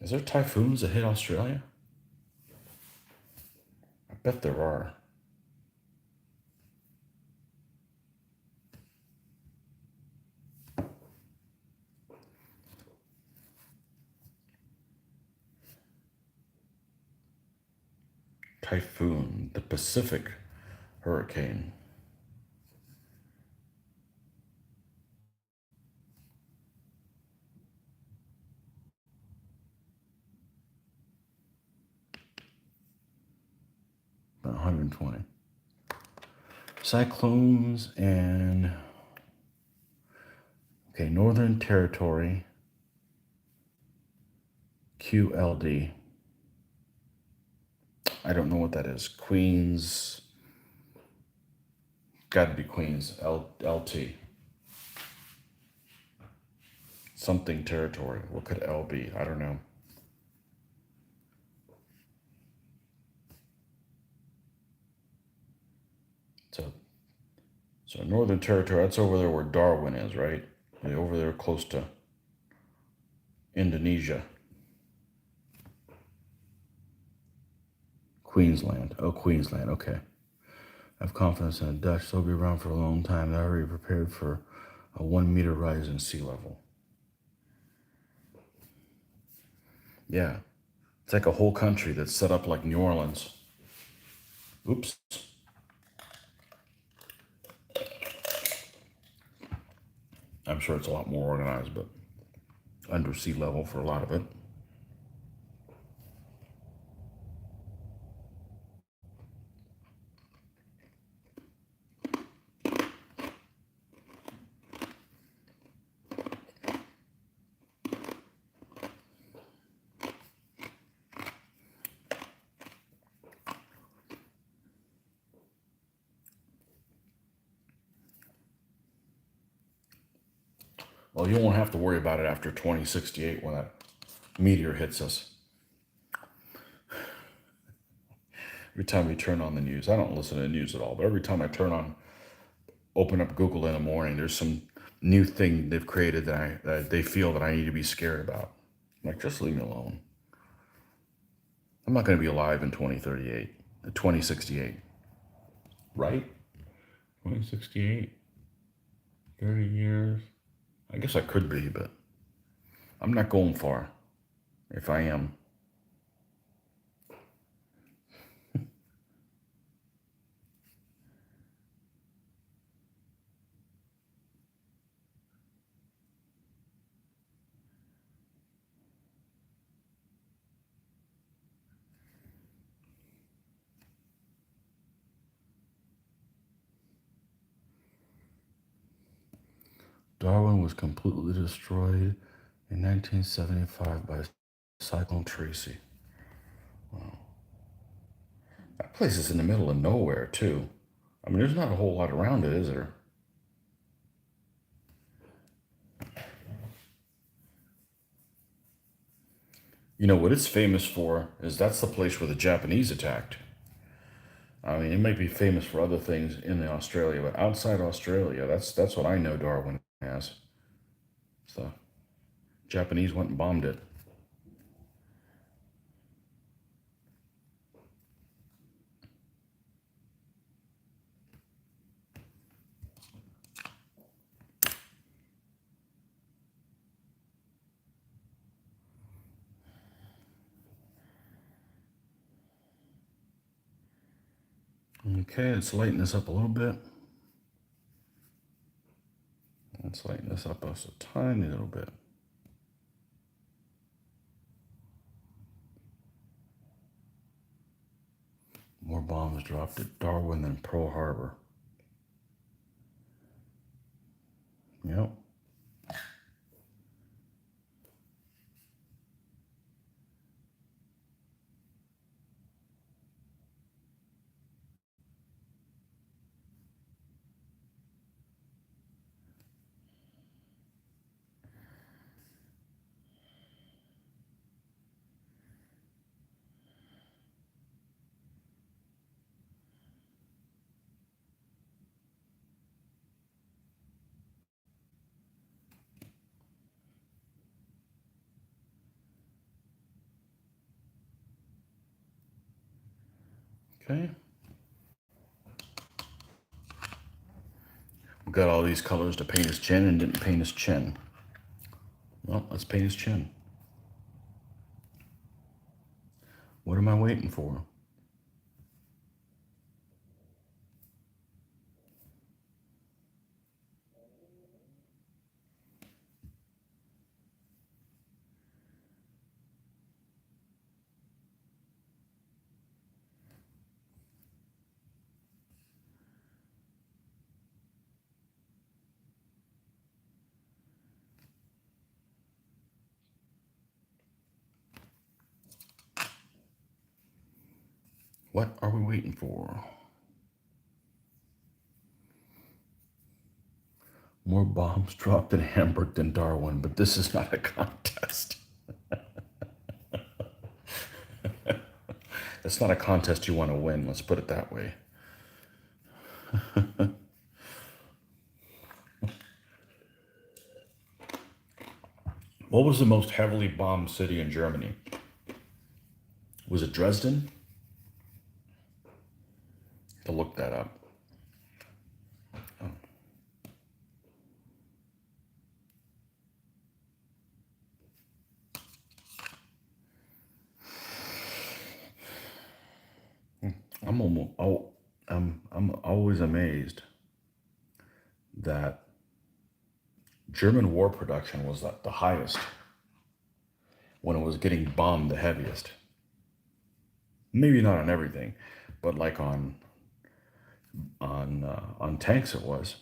is there typhoons that hit Australia? I bet there are. Typhoon, the Pacific hurricane. About 120. Cyclones and, okay, Northern Territory, QLD. I don't know what that is. Queens, got to be Queens, LT. Something territory. What could L be? I don't know. So, so Northern Territory, that's over there where Darwin is, right? Over there close to Indonesia. Queensland. Oh, Queensland. Okay. I have confidence in the Dutch. They'll be around for a long time. They're already prepared for a 1 meter rise in sea level. Yeah. It's like a whole country that's set up like New Orleans. Oops. I'm sure it's a lot more organized, but under sea level for a lot of it. Well, you won't have to worry about it after 2068 when that meteor hits us. Every time we turn on the news, I don't listen to the news at all, but every time I open up Google in the morning, there's some new thing they've created that they feel that I need to be scared about. I'm like, just leave me alone. I'm not going to be alive in 2038, 2068, right? 2068, 30 years. I guess I could be, but I'm not going far. If I am. Darwin was completely destroyed in 1975 by Cyclone Tracy. Wow. That place is in the middle of nowhere, too. I mean, there's not a whole lot around it, is there? You know, what it's famous for is that's the place where the Japanese attacked. I mean, it might be famous for other things in Australia, but outside Australia, that's what I know Darwin as. So, Japanese went and bombed it. Okay, let's lighten this up a little bit. Let's lighten this up just a tiny little bit. More bombs dropped at Darwin than Pearl Harbor. Yep. Okay. We got all these colors to paint his chin and didn't paint his chin. Well, let's paint his chin. What am I waiting for? What are we waiting for? More bombs dropped in Hamburg than Darwin, but this is not a contest. It's not a contest you want to win, let's put it that way. What was the most heavily bombed city in Germany? Was it Dresden? To look that up. I'm almost, oh, I'm always amazed that German war production was the highest when it was getting bombed the heaviest. Maybe not on everything, but like on tanks it was.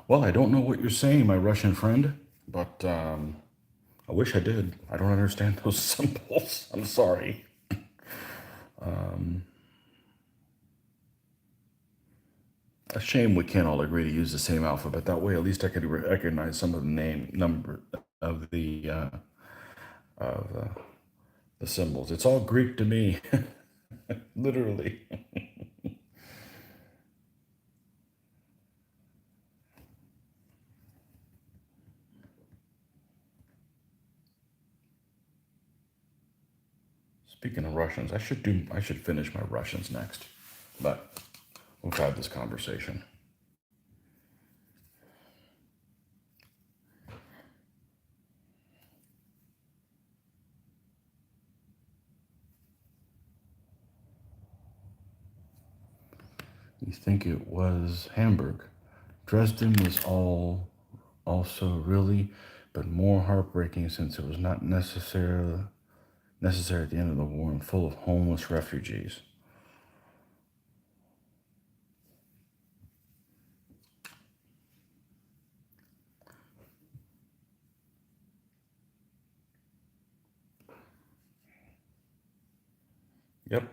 Well, I don't know what you're saying, my Russian friend, but I wish I did. I don't understand those symbols. I'm sorry. A shame we can't all agree to use the same alphabet. That way, at least I could recognize some of the name number of of the symbols. It's all Greek to me, literally. Speaking of Russians, I should finish my Russians next, but we'll have this conversation. You think it was Hamburg? Dresden was also really, but more heartbreaking since it was not necessary at the end of the war and full of homeless refugees. Yep.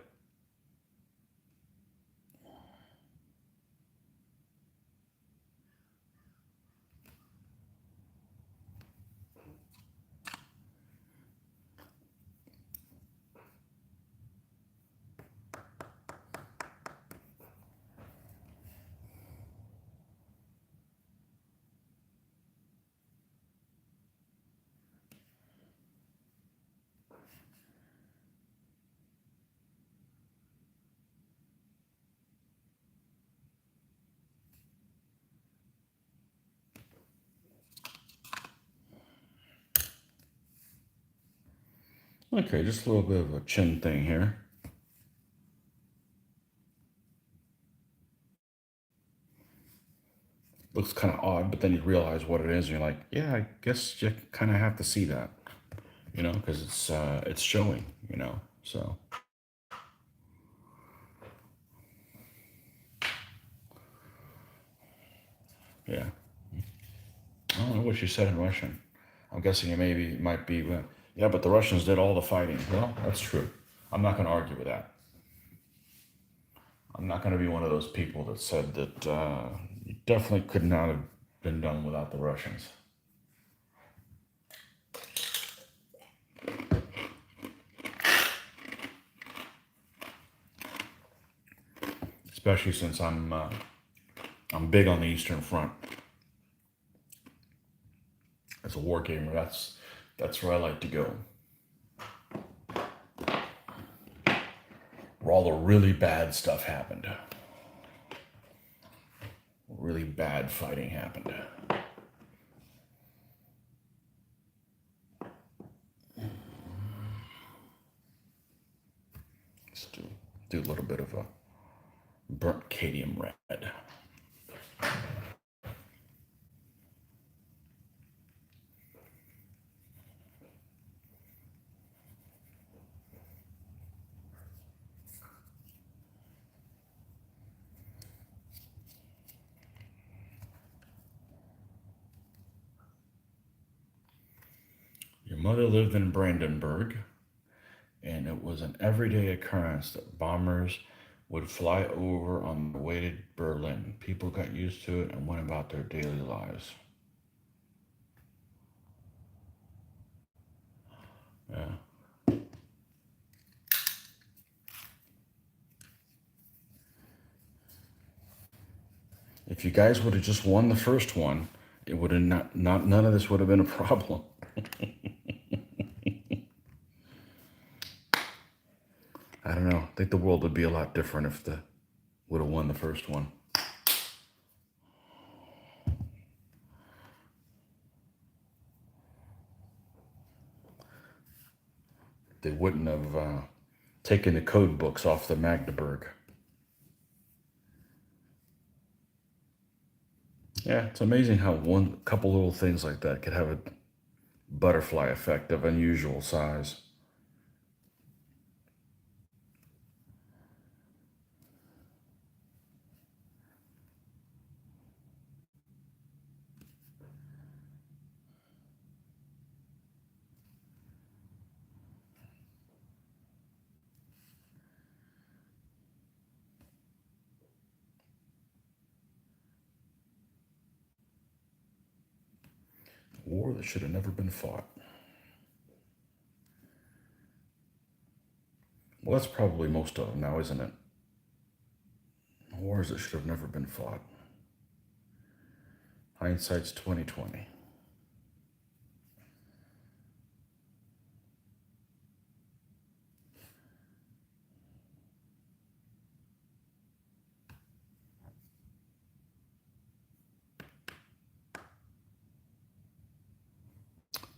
Okay, just a little bit of a chin thing here. Looks kind of odd, but then you realize what it is, and you're like, yeah, I guess you kind of have to see that, because it's showing, So yeah, I don't know what you said in Russian. I'm guessing it maybe might be, yeah, but the Russians did all the fighting. Well, that's true. I'm not going to argue with that. I'm not going to be one of those people that said that it definitely could not have been done without the Russians. Especially since I'm big on the Eastern Front as a war gamer. That's where I like to go. Where all the really bad stuff happened. Really bad fighting happened. Let's do a little bit of a burnt cadmium red. Your mother lived in Brandenburg, and it was an everyday occurrence that bombers would fly over on the way to Berlin. People got used to it and went about their daily lives. Yeah. If you guys would have just won the first one, it would have not none of this would have been a problem. I don't know. I think the world would be a lot different if the would have won the first one. They wouldn't have taken the code books off the Magdeburg. Yeah, it's amazing how one couple little things like that could have a butterfly effect of unusual size. War that should have never been fought. Well, that's probably most of them now, isn't it? Wars that should have never been fought. Hindsight's 2020.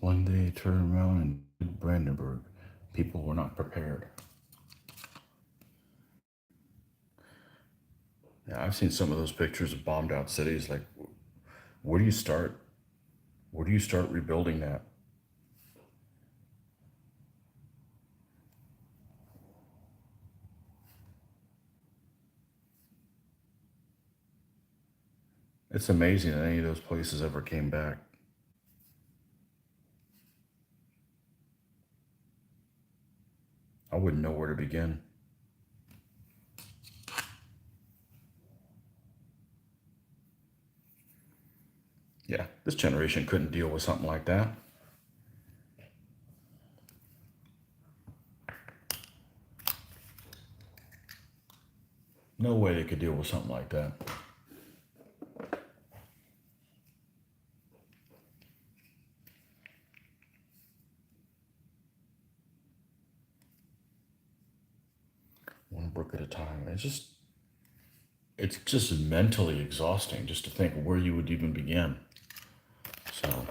One day turned around in Brandenburg. People were not prepared. Yeah, I've seen some of those pictures of bombed out cities. Like, where do you start? Where do you start rebuilding that? It's amazing that any of those places ever came back. I wouldn't know where to begin. Yeah, this generation couldn't deal with something like that. No way they could deal with something like that. One brick at a time. It's just mentally exhausting just to think where you would even begin. So,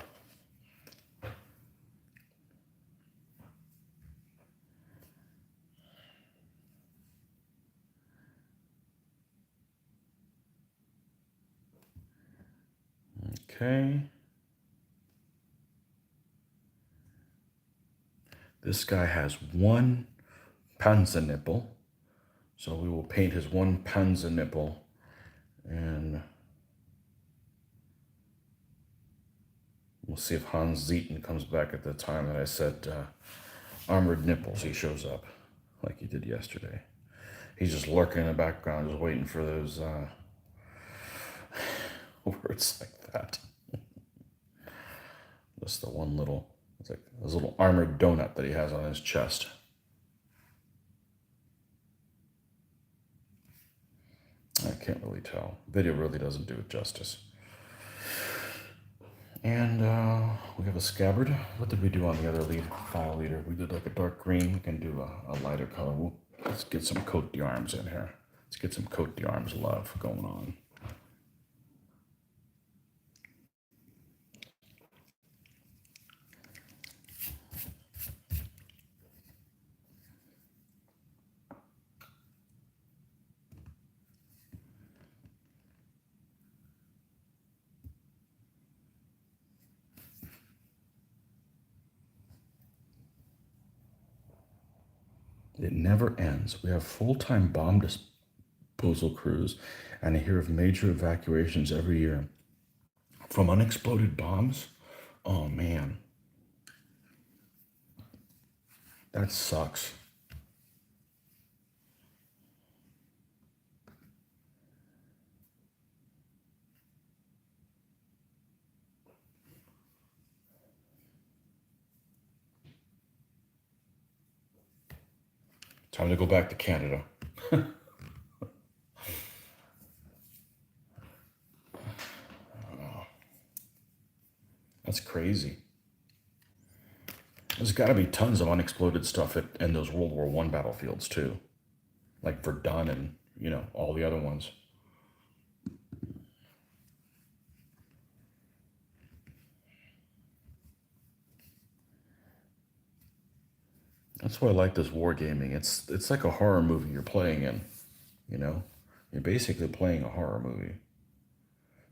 okay. This guy has one panza nipple. So we will paint his one panza nipple, and we'll see if Hans Zetten comes back at the time that I said armored nipples. He shows up like he did yesterday. He's just lurking in the background, just waiting for those words like that. Just the one little, it's like this little armored donut that he has on his chest. I can't really tell. Video really doesn't do it justice. And we have a scabbard. What did we do on the other file leader? We did like a dark green. We can do a lighter color. Let's get some coat d'armes in here. Let's get some coat d'armes love going on. It never ends. We have full-time bomb disposal crews, and I hear of major evacuations every year from unexploded bombs. Oh man, that sucks. Time to go back to Canada. That's crazy. There's got to be tons of unexploded stuff in those World War I battlefields too, like Verdun and all the other ones. That's why I like this wargaming. It's like a horror movie you're playing in. You know, you're basically playing a horror movie.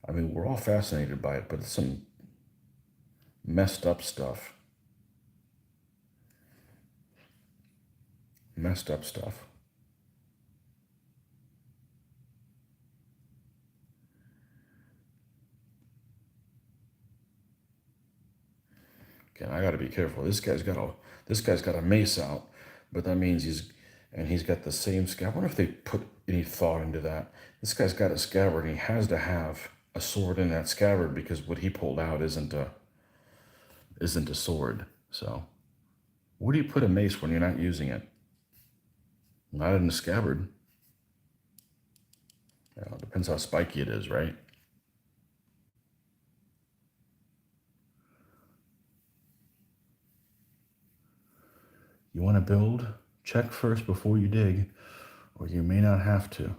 I mean, we're all fascinated by it, but it's some messed up stuff. Messed up stuff. Again, I got to be careful. This guy's got a mace out, but that means he's got the same scabbard. I wonder if they put any thought into that. This guy's got a scabbard, and he has to have a sword in that scabbard because what he pulled out isn't a isn't a sword. So, where do you put a mace when you're not using it? Not in the scabbard. It depends how spiky it is, right? You want to build? Check first before you dig, or you may not have to.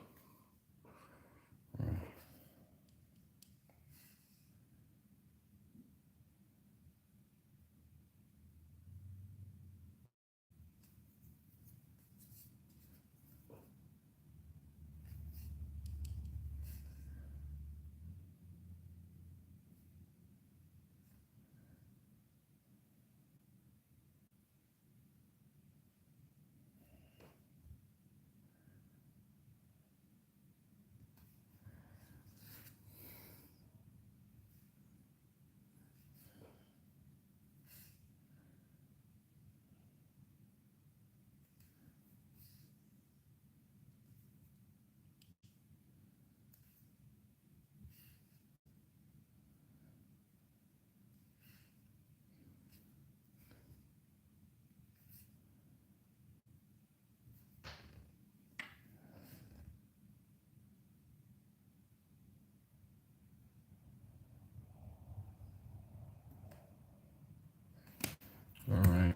All right,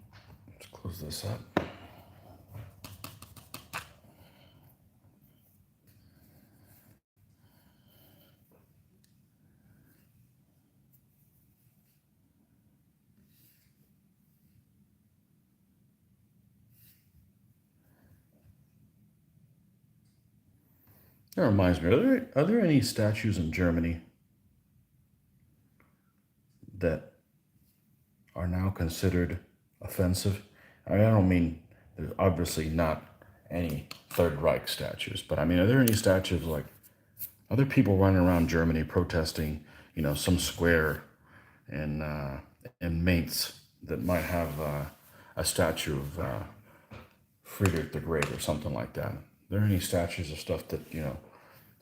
let's close this up. That reminds me, are there any statues in Germany that are now considered offensive? I don't mean there's obviously not any Third Reich statues, but I mean, are there any statues like other people running around Germany protesting, some square in Mainz that might have a statue of Friedrich the Great or something like that? Are there any statues of stuff that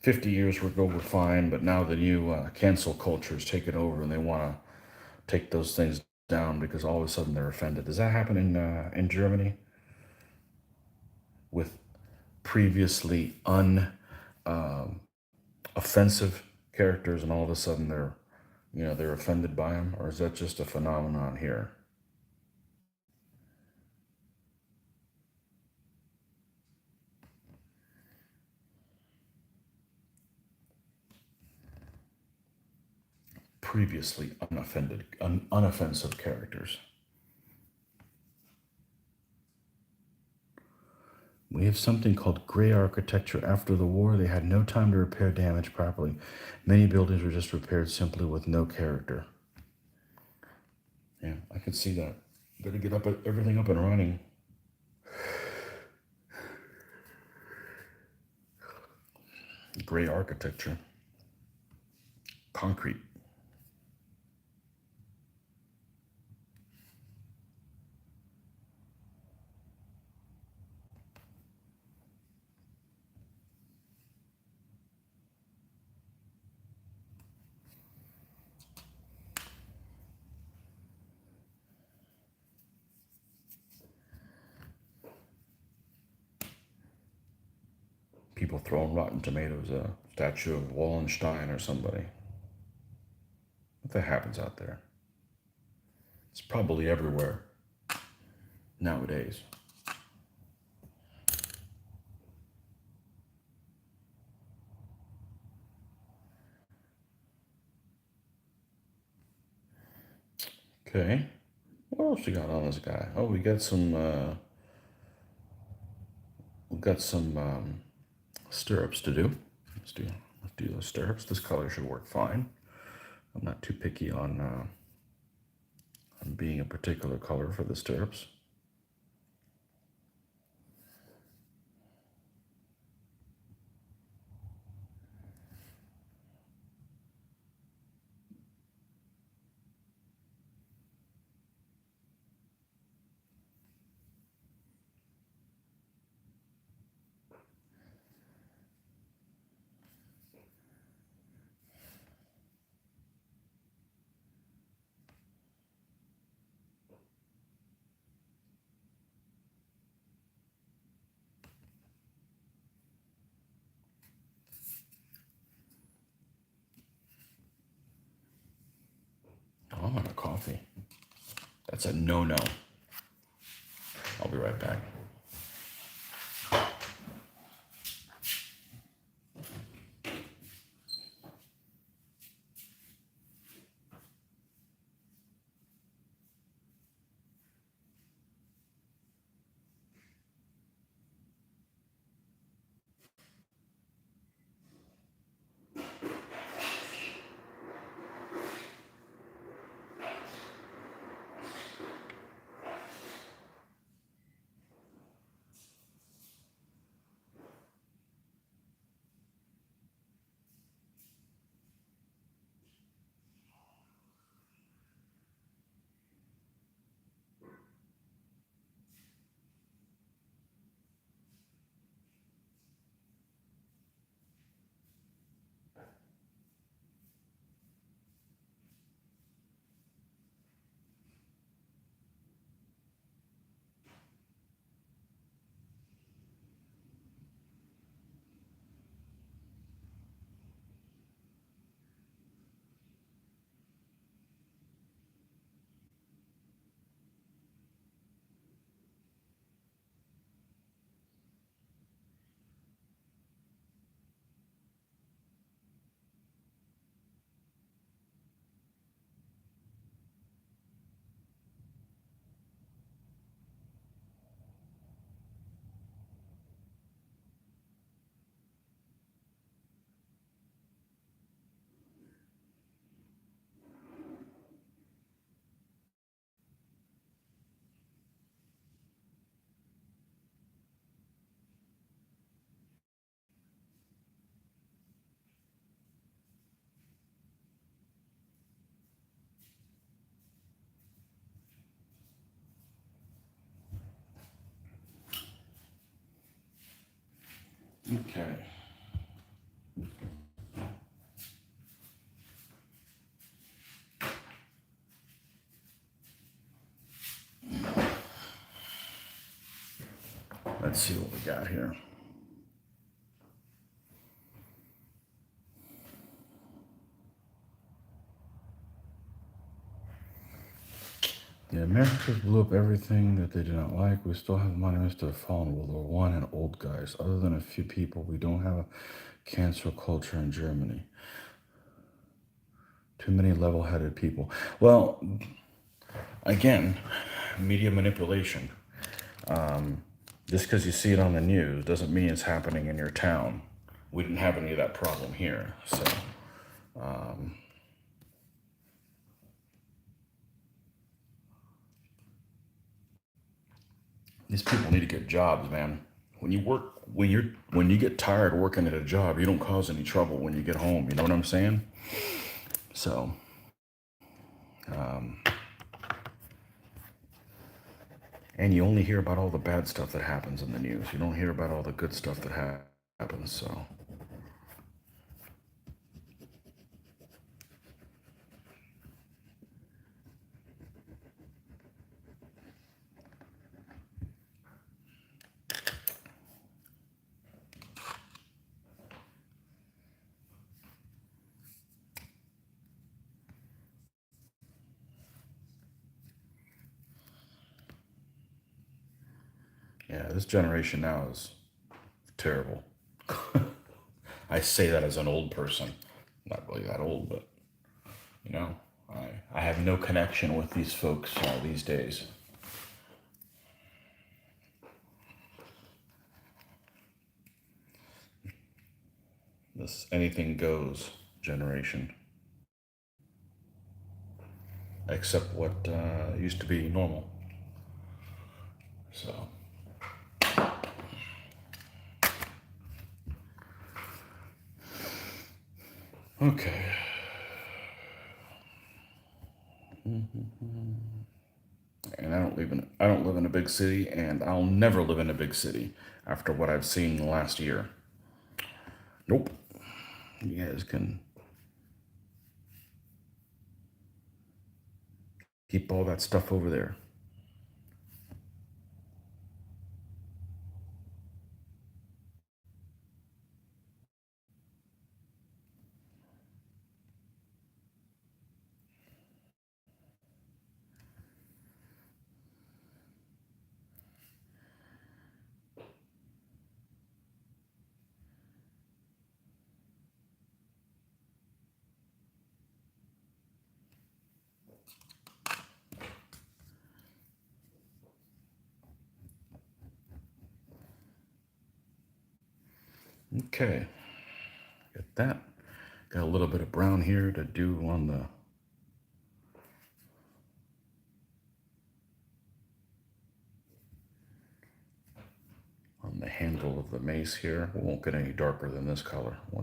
50 years ago were fine, but now the new cancel culture is taking over and they want to take those things down because all of a sudden they're offended? Does that happen in Germany with previously offensive characters, and all of a sudden they're offended by them, or is that just a phenomenon here? Previously unoffensive characters. We have something called gray architecture. After the war, they had no time to repair damage properly. Many buildings were just repaired simply with no character. Yeah, I can see that. Better get everything up and running. Gray architecture. Concrete. People throwing rotten tomatoes, a statue of Wallenstein or somebody. What the happens out there? It's probably everywhere nowadays. Okay. What else we got on this guy? Oh, we got some stirrups to do. Let's do those stirrups. This color should work fine. I'm not too picky on being a particular color for the stirrups. coffee. That's a no-no. I'll be right back. Okay. Let's see what we got here. The Americans blew up everything that they do not like. We still have monuments to the fallen World War I and old guys. Other than a few people, we don't have a cancel culture in Germany. Too many level-headed people. Well, again, media manipulation. Just because you see it on the news doesn't mean it's happening in your town. We didn't have any of that problem here. So, these people need to get jobs, man. When you get tired working at a job, you don't cause any trouble when you get home. You know what I'm saying? So, and you only hear about all the bad stuff that happens in the news. You don't hear about all the good stuff that happens. So, yeah, this generation now is terrible. I say that as an old person. Not really that old, but you know, I have no connection with these folks these days. This anything goes generation, except what used to be normal. So, okay. And I don't live in a big city, and I'll never live in a big city after what I've seen in the last year. Nope. You guys can keep all that stuff over there. Okay, get that. Got a little bit of brown here to do on the handle of the mace here. We won't get any darker than this color. We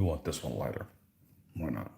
want this one lighter. Why not?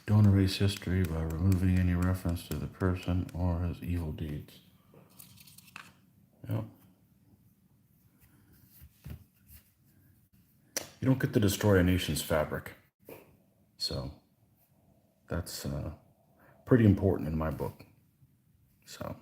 Don't erase history by removing any reference to the person or his evil deeds. Yep. You don't get to destroy a nation's fabric. So that's pretty important in my book. So,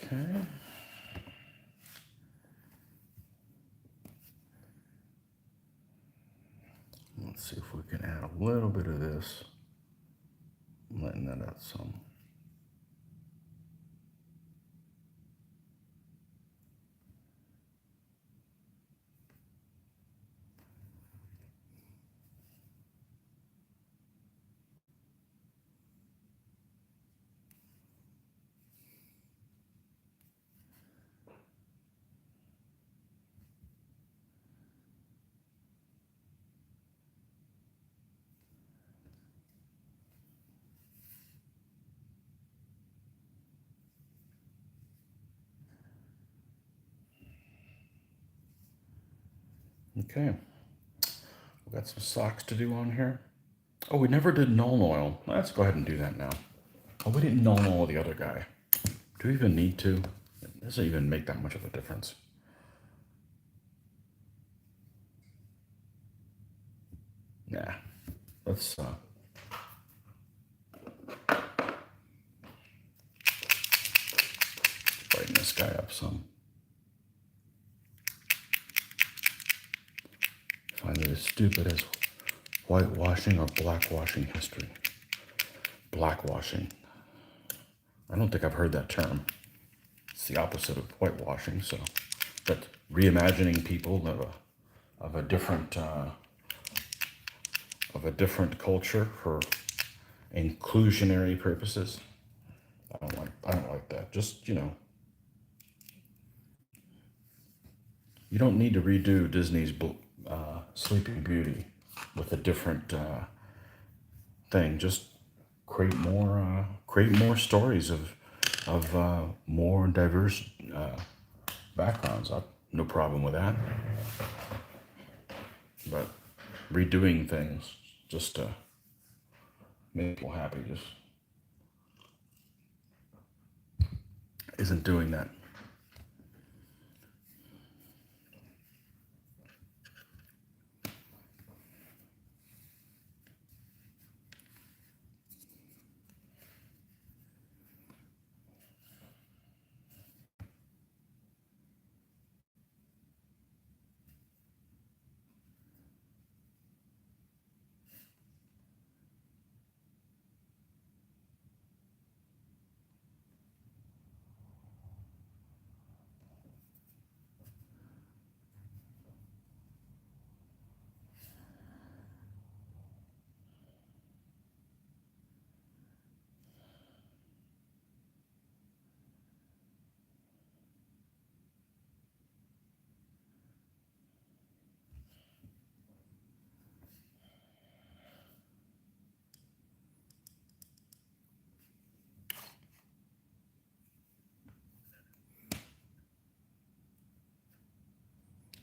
okay. Let's see if we can add a little bit of this. I'm letting that out some. Okay. We've got some socks to do on here. Oh, we never did null oil. Let's go ahead and do that now. Oh, we didn't null oil the other guy. Do we even need to? It doesn't even make that much of a difference. Nah. Let's brighten this guy up some. I find it as stupid as whitewashing or blackwashing history. Blackwashing. I don't think I've heard that term. It's the opposite of whitewashing. So, but reimagining people of a different culture for inclusionary purposes. I don't like that. Just you don't need to redo Disney's Sleeping Beauty with a different thing. Just create more stories of more diverse backgrounds. I've no problem with that. But redoing things just to make people happy just isn't doing that.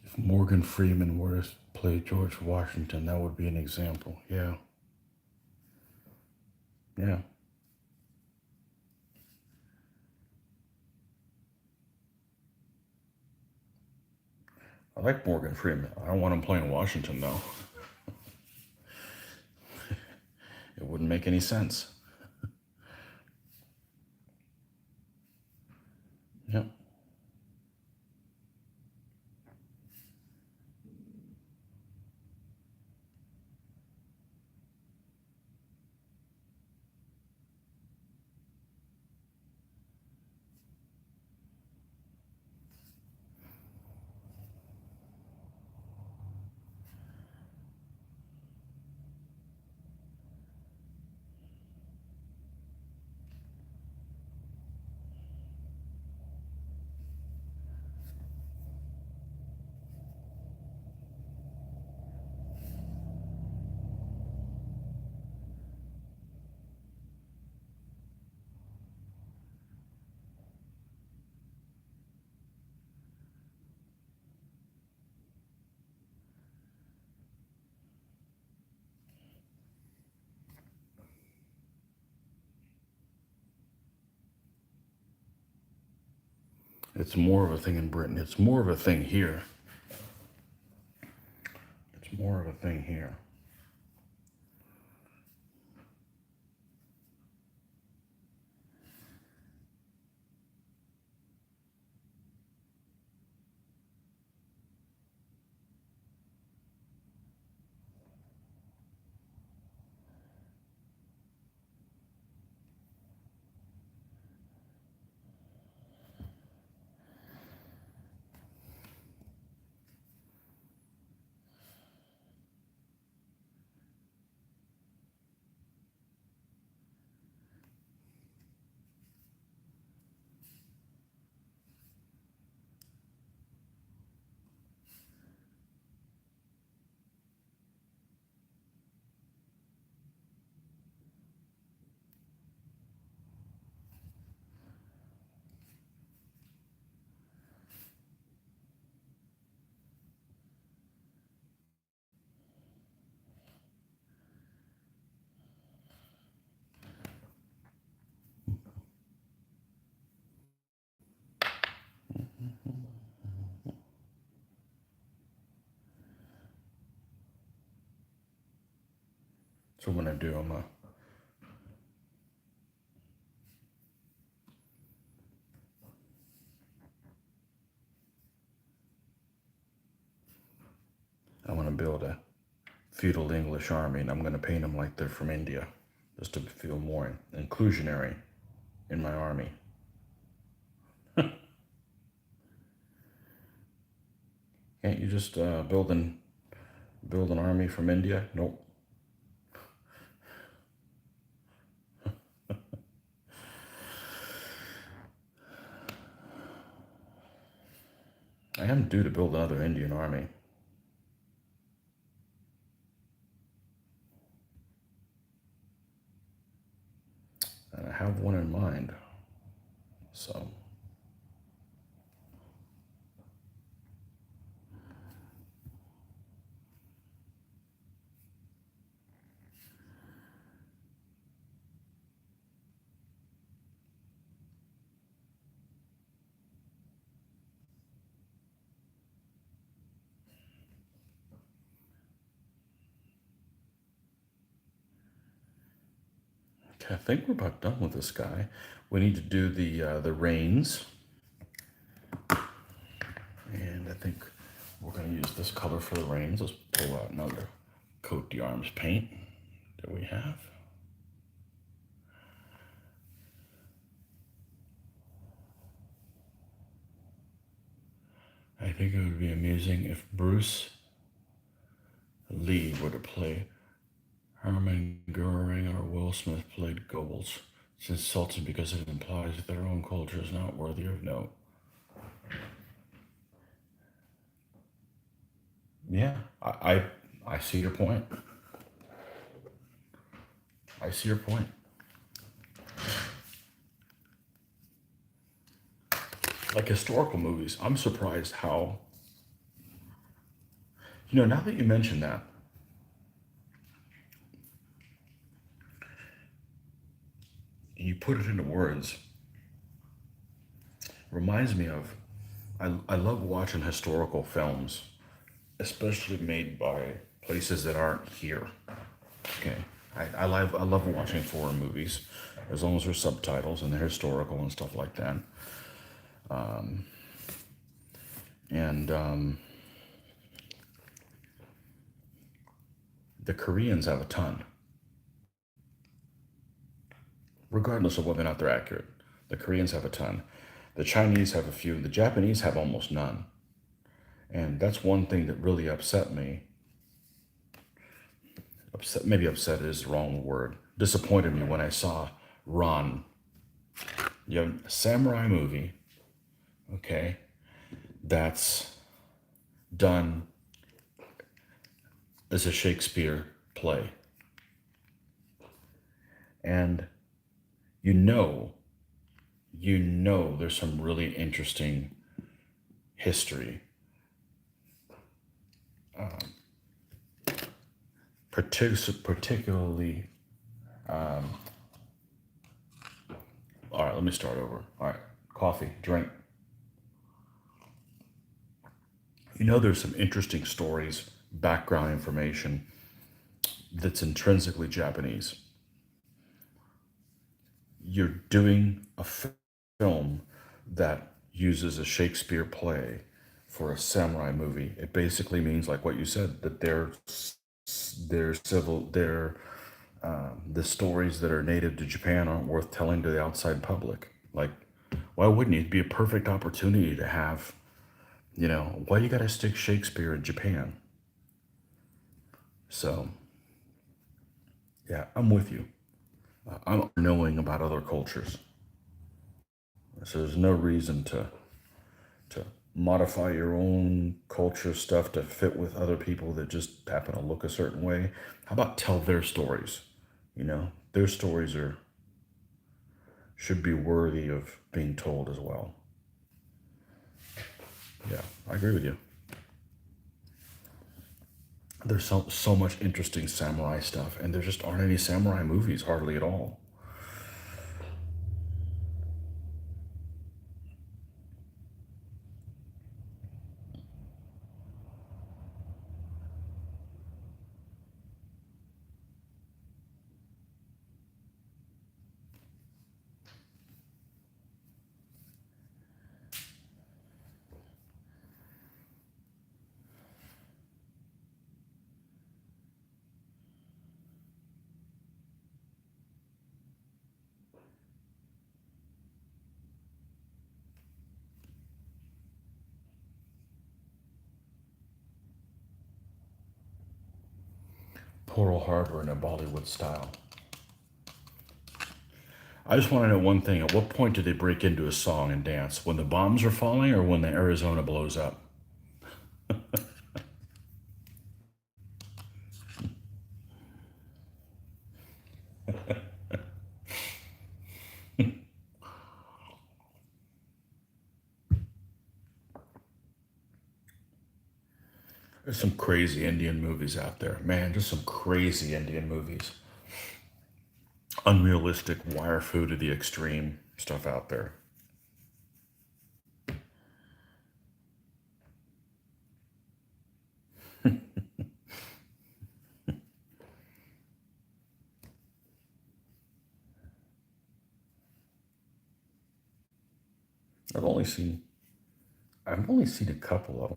If Morgan Freeman were to play George Washington, that would be an example. Yeah. Yeah. I like Morgan Freeman. I don't want him playing Washington, though. It wouldn't make any sense. Yep. It's more of a thing in Britain. It's more of a thing here. It's more of a thing here. So when I do, I want to build a feudal English army, and I'm going to paint them like they're from India, just to feel more inclusionary in my army. Can't you just build an army from India? Nope. I am due to build another Indian army. and I have one in mind. So, okay, I think we're about done with this guy. We need to do the reins, and I think we're going to use this color for the reins. Let's pull out another coat the arms paint that we have. I think it would be amazing if Bruce Lee were to play Herman Goering or Will Smith played Goebbels. It's insulting because it implies that their own culture is not worthy of note. Yeah, I see your point. I see your point. Like historical movies, I'm surprised how, now that you mention that, and you put it into words, reminds me of, I love watching historical films, especially made by places that aren't here. Okay. I love watching foreign movies as long as there's subtitles and they're historical and stuff like that. And the Koreans have a ton, regardless of whether or not they're accurate. The Koreans have a ton. The Chinese have a few. The Japanese have almost none. And that's one thing that really upset me. Upset, maybe upset is the wrong word. Disappointed me when I saw Ron. You have a samurai movie, okay, that's done as a Shakespeare play. And you know, there's some really interesting history, particularly. All right, let me start over. All right, coffee, drink. There's some interesting stories, background information that's intrinsically Japanese. You're doing a film that uses a Shakespeare play for a samurai movie. It basically means, like what you said, that the stories that are native to Japan aren't worth telling to the outside public. Like, why wouldn't it? It'd be a perfect opportunity to have, why you gotta stick Shakespeare in Japan? So, yeah, I'm with you. I'm knowing about other cultures. So there's no reason to modify your own culture stuff to fit with other people that just happen to look a certain way. How about tell their stories? Their stories should be worthy of being told as well. Yeah, I agree with you. There's so much interesting samurai stuff, and there just aren't any samurai movies hardly at all. Pearl Harbor in a Bollywood style. I just want to know one thing. At what point do they break into a song and dance? When the bombs are falling or when the Arizona blows up? There's some crazy Indian movies out there, man. Just some crazy Indian movies. Unrealistic, wire fu to the extreme stuff out there. I've only seen I've only seen a couple of them.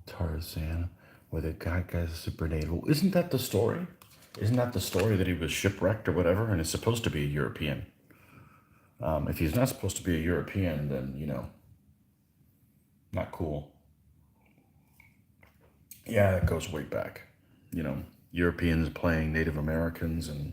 Tarzan, where the guy guy's super naval. Isn't that the story? Isn't that the story that he was shipwrecked or whatever, and is supposed to be a European? If he's not supposed to be a European, then not cool. Yeah, that goes way back. You know, Europeans playing Native Americans and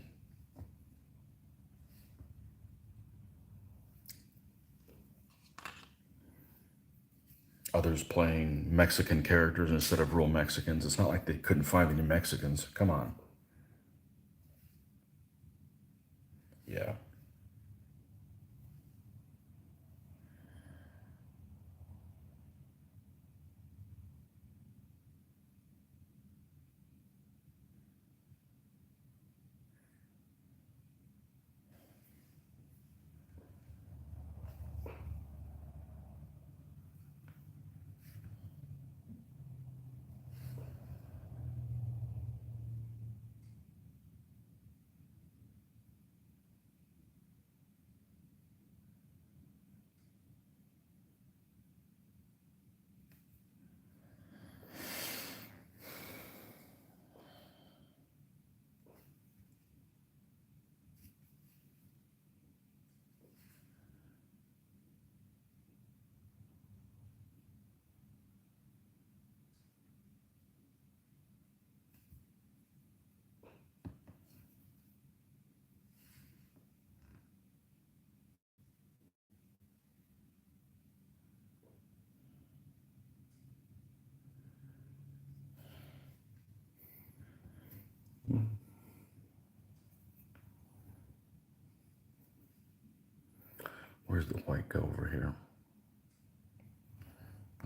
others playing Mexican characters instead of real Mexicans. It's not like they couldn't find any Mexicans. Come on. Yeah. Where's the white go over here?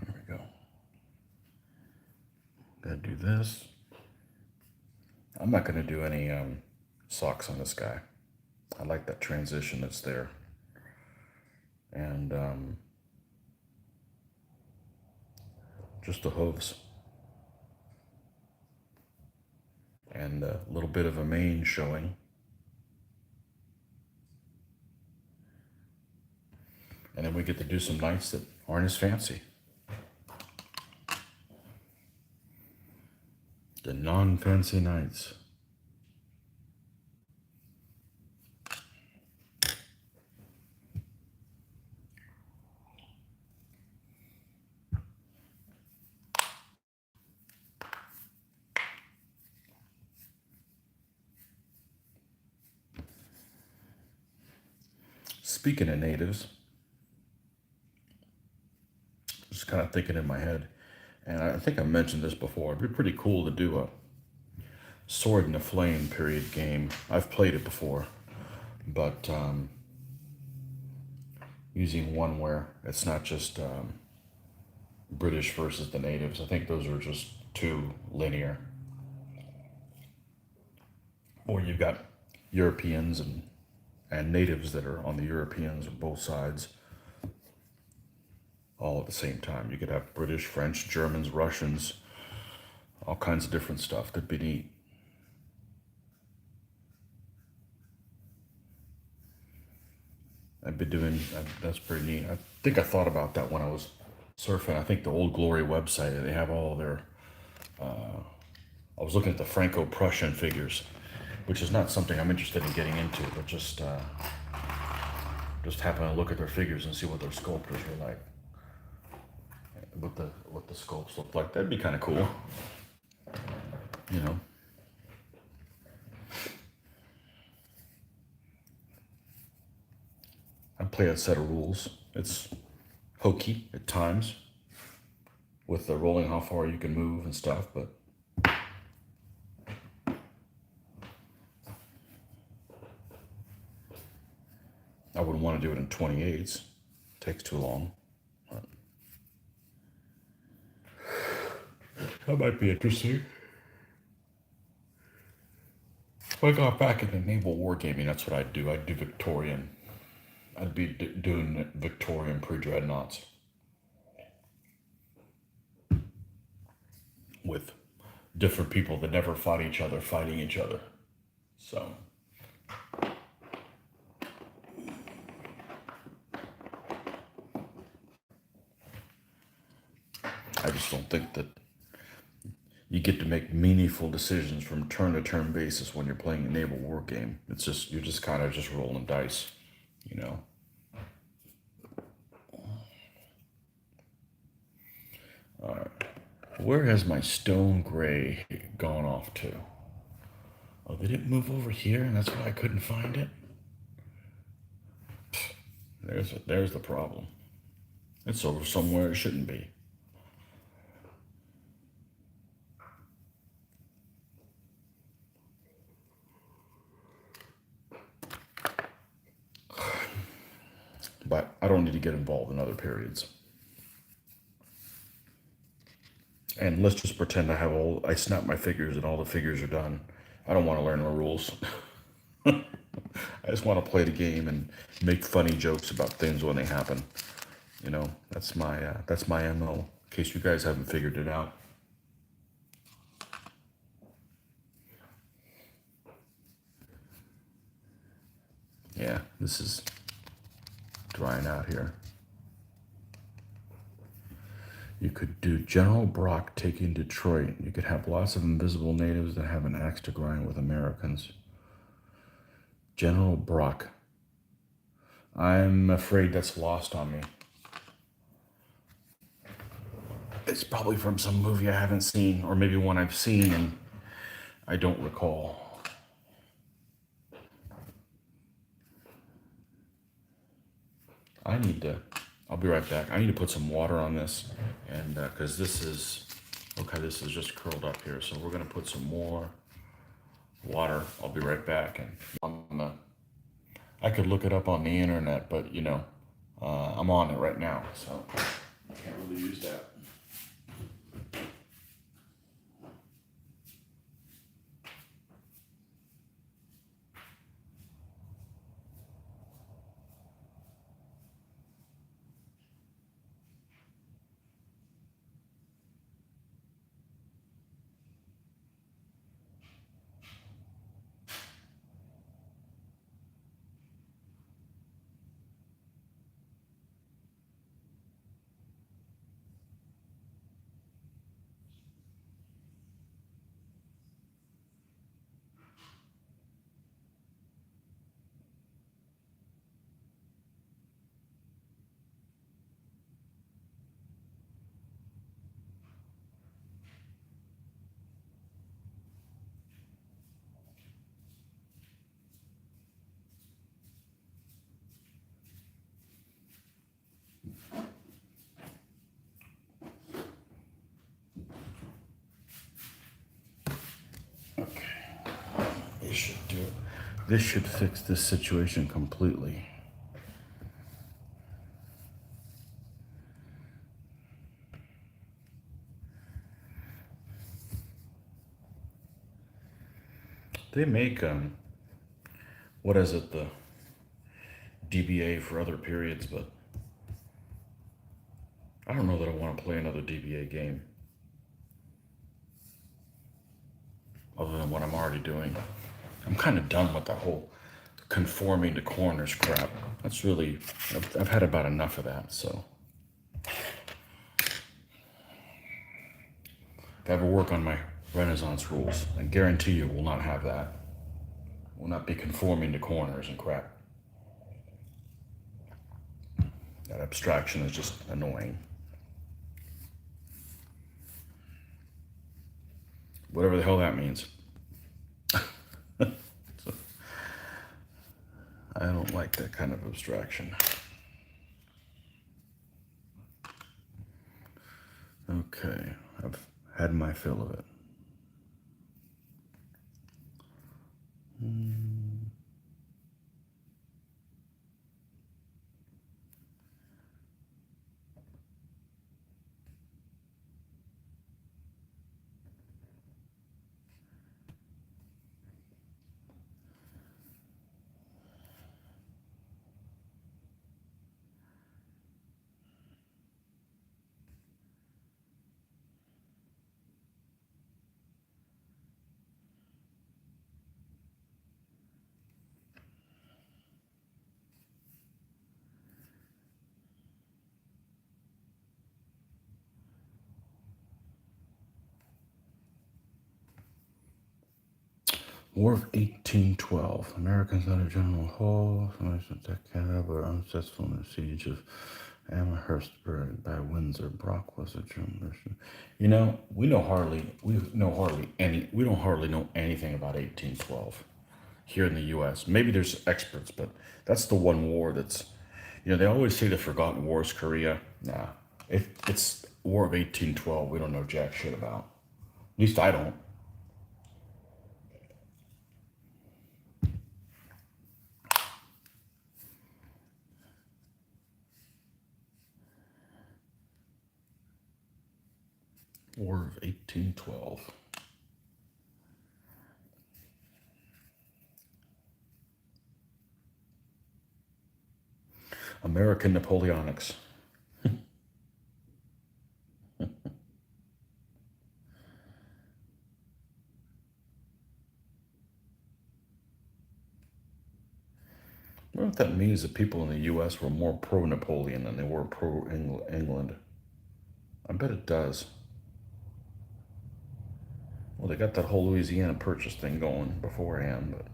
There we go. Gotta do this. I'm not gonna do any socks on this guy. I like that transition that's there. And just the hooves. And a little bit of a mane showing. And then we get to do some knights that aren't as fancy. The non-fancy knights. Speaking of natives, just kind of thinking in my head, and I think I mentioned this before, it'd be pretty cool to do a Sword in the Flame period game. I've played it before, but using one where it's not just British versus the natives. I think those are just too linear. Or you've got Europeans and natives that are on the Europeans on both sides all at the same time. You could have British, French, Germans, Russians, all kinds of different stuff. That'd be neat. I've been doing, that's pretty neat. I think I thought about that when I was surfing. I think the Old Glory website, they have all their, I was looking at the Franco-Prussian figures, which is not something I'm interested in getting into, but just happen to look at their figures and see what their sculptures were like, what the sculpts look like. That'd be kind of cool, you know. I play a set of rules. It's hokey at times with the rolling how far you can move and stuff, but I wouldn't want to do it in 28s. It takes too long. But that might be interesting. If I got back into naval wargaming, that's what I'd do. I'd do Victorian. I'd be doing Victorian pre-dreadnoughts with different people that never fought each other fighting each other. So I just don't think that you get to make meaningful decisions from turn to turn basis when you're playing a naval war game. It's just, you're just kind of just rolling dice, you know. All right. Where has my stone gray gone off to? Oh, they didn't move over here, and that's why I couldn't find it. There's the problem. It's over somewhere it shouldn't be. But I don't need to get involved in other periods. And let's just pretend I snap my figures and all the figures are done. I don't want to learn the rules. I just want to play the game and make funny jokes about things when they happen. You know, that's my MO. In case you guys haven't figured it out. Yeah, this is drying out here. You could do General Brock taking Detroit. You could have lots of invisible natives that have an axe to grind with Americans. General Brock. I'm afraid that's lost on me. It's probably from some movie I haven't seen, or maybe one I've seen and I don't recall. I'll be right back. I need to put some water on this, and because this is just curled up here, so we're gonna put some more water. I'll be right back. And I could look it up on the internet, but you know, I'm on it right now, so I can't really use that. Okay, this should do it. This should fix this situation completely. They make what is it, the DBA for other periods, but I don't know that I want to play another DBA game other than what I'm already doing. I'm kind of done with the whole conforming to corners crap. That's really, I've had about enough of that, so. If I ever work on my Renaissance rules, I guarantee you will not have that. Will not be conforming to corners and crap. That abstraction is just annoying. Whatever the hell that means. I don't like that kind of abstraction. Okay, I've had my fill of it. War of 1812. Americans under General Hull, attacked Canada, but unsuccessful in the siege of Amherstburg by Windsor. Brock was a German. You know, we don't hardly know anything about 1812 here in the U.S. Maybe there's experts, but that's the one war that's, they always say the forgotten war is Korea. Nah, it's War of 1812. We don't know jack shit about. At least I don't. War of 1812. American Napoleonics. I wonder what that means that people in the U.S. were more pro-Napoleon than they were pro-England. I bet it does. Well, they got that whole Louisiana Purchase thing going beforehand, but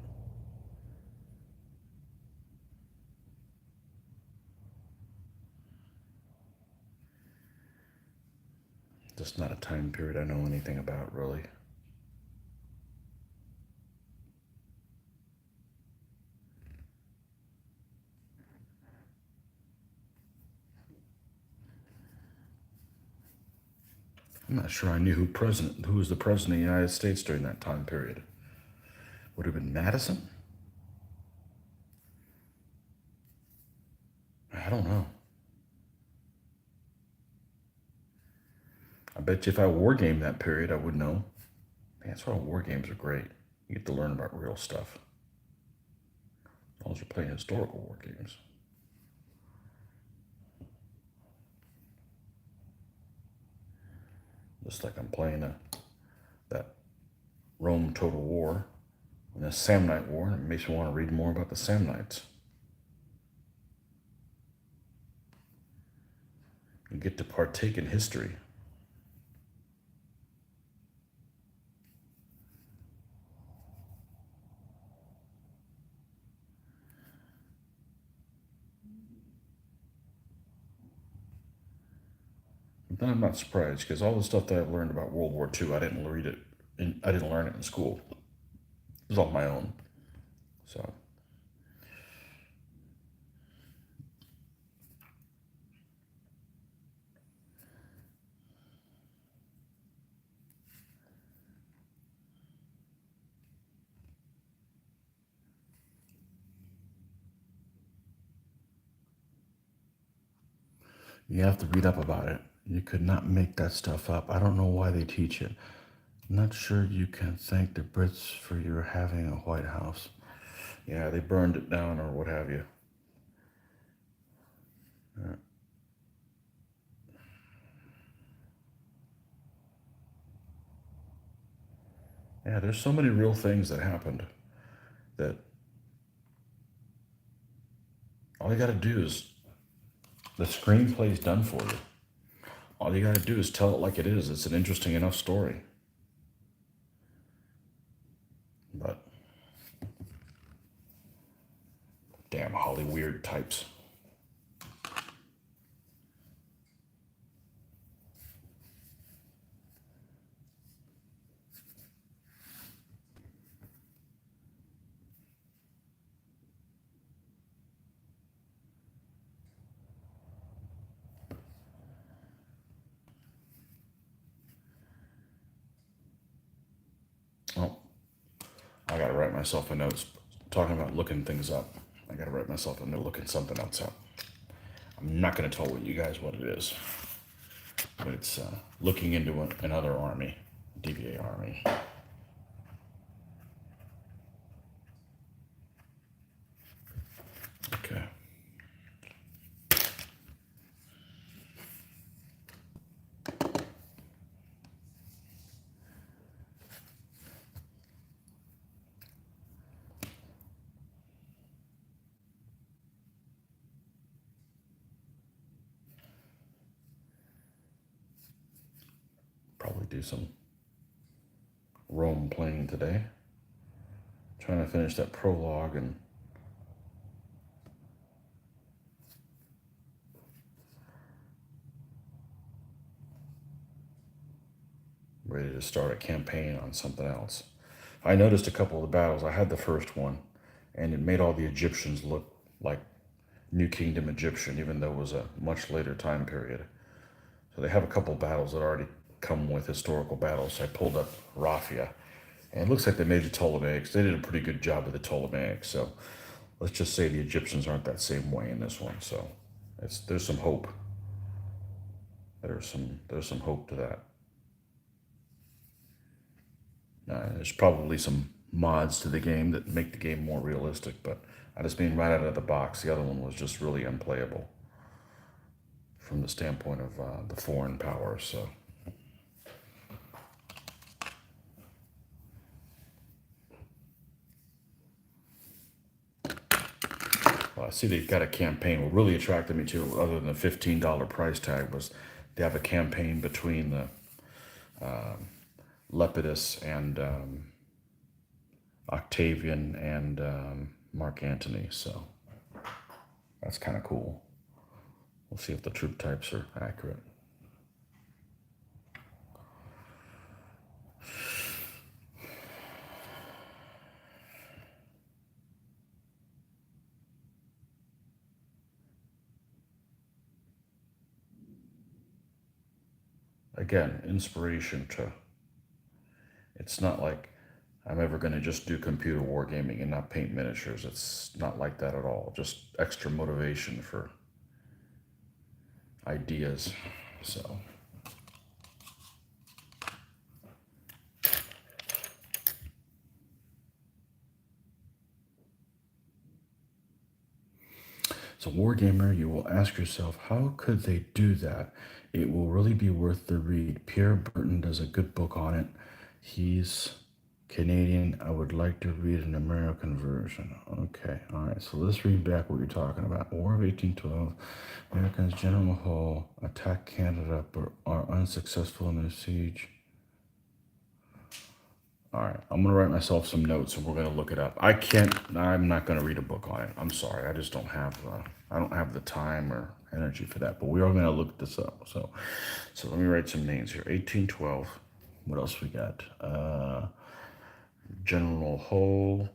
just not a time period I know anything about, really. I'm not sure I knew who was the president of the United States during that time period. Would it have been Madison? I don't know. I bet you if I war game that period, I would know. Man, that's why war games are great. You get to learn about real stuff. As long as you're playing historical war games. Just like I'm playing that Rome Total War and the Samnite War, and it makes me want to read more about the Samnites. You get to partake in history. But then I'm not surprised because all the stuff that I've learned about World War II, I didn't read it, and I didn't learn it in school. It was on my own. So you have to read up about it. You could not make that stuff up. I don't know why they teach it. Not sure you can thank the Brits for your having a White House. Yeah, they burned it down or what have you. Yeah, there's so many real things that happened that all you got to do is the screenplay's done for you. All you got to do is tell it like it is. It's an interesting enough story. But damn Holly weird types. Oh, I gotta write myself a note. Talking about looking things up. I gotta write myself a note looking something else up. I'm not gonna tell you guys what it is, but it's looking into another army, DBA army. Okay. Probably do some Rome playing today. Trying to finish that prologue and ready to start a campaign on something else. I noticed a couple of the battles. I had the first one, and it made all the Egyptians look like New Kingdom Egyptian, even though it was a much later time period. So they have a couple of battles that already come with historical battles. So I pulled up Raphia, and it looks like they made the Ptolemaics. They did a pretty good job with the Ptolemaics. So let's just say the Egyptians aren't that same way in this one. So there's some hope. There's some hope to that. There's probably some mods to the game that make the game more realistic, but I just mean right out of the box. The other one was just really unplayable from the standpoint of the foreign powers. So well, I see they've got a campaign. What really attracted me to, other than the $15 price tag, was they have a campaign between the Lepidus and Octavian and Mark Antony. So that's kind of cool. We'll see if the troop types are accurate. Again, inspiration to, it's not like I'm ever going to just do computer wargaming and not paint miniatures. It's not like that at all. Just extra motivation for ideas. So wargamer, you will ask yourself, how could they do that? It will really be worth the read. Pierre Burton does a good book on it. He's Canadian. I would like to read an American version. Okay, all right. So let's read back what you're talking about. War of 1812. Americans, General Hall, attack Canada but are unsuccessful in their siege. All right, I'm gonna write myself some notes and we're gonna look it up. I'm not gonna read a book on it. I'm sorry, I just don't have, I don't have the time or energy for that. But we are gonna look this up. So let me write some names here. 1812. What else we got? General Hull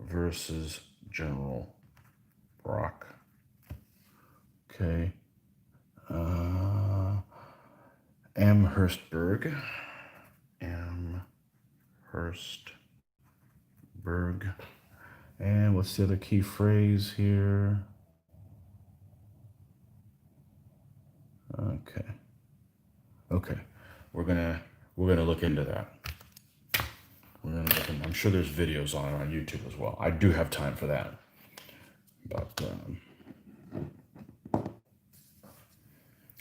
versus General Brock. Okay. Amherstburg. And what's the other key phrase here? Okay. We're gonna look into that. I'm sure there's videos on it on YouTube as well. I do have time for that. But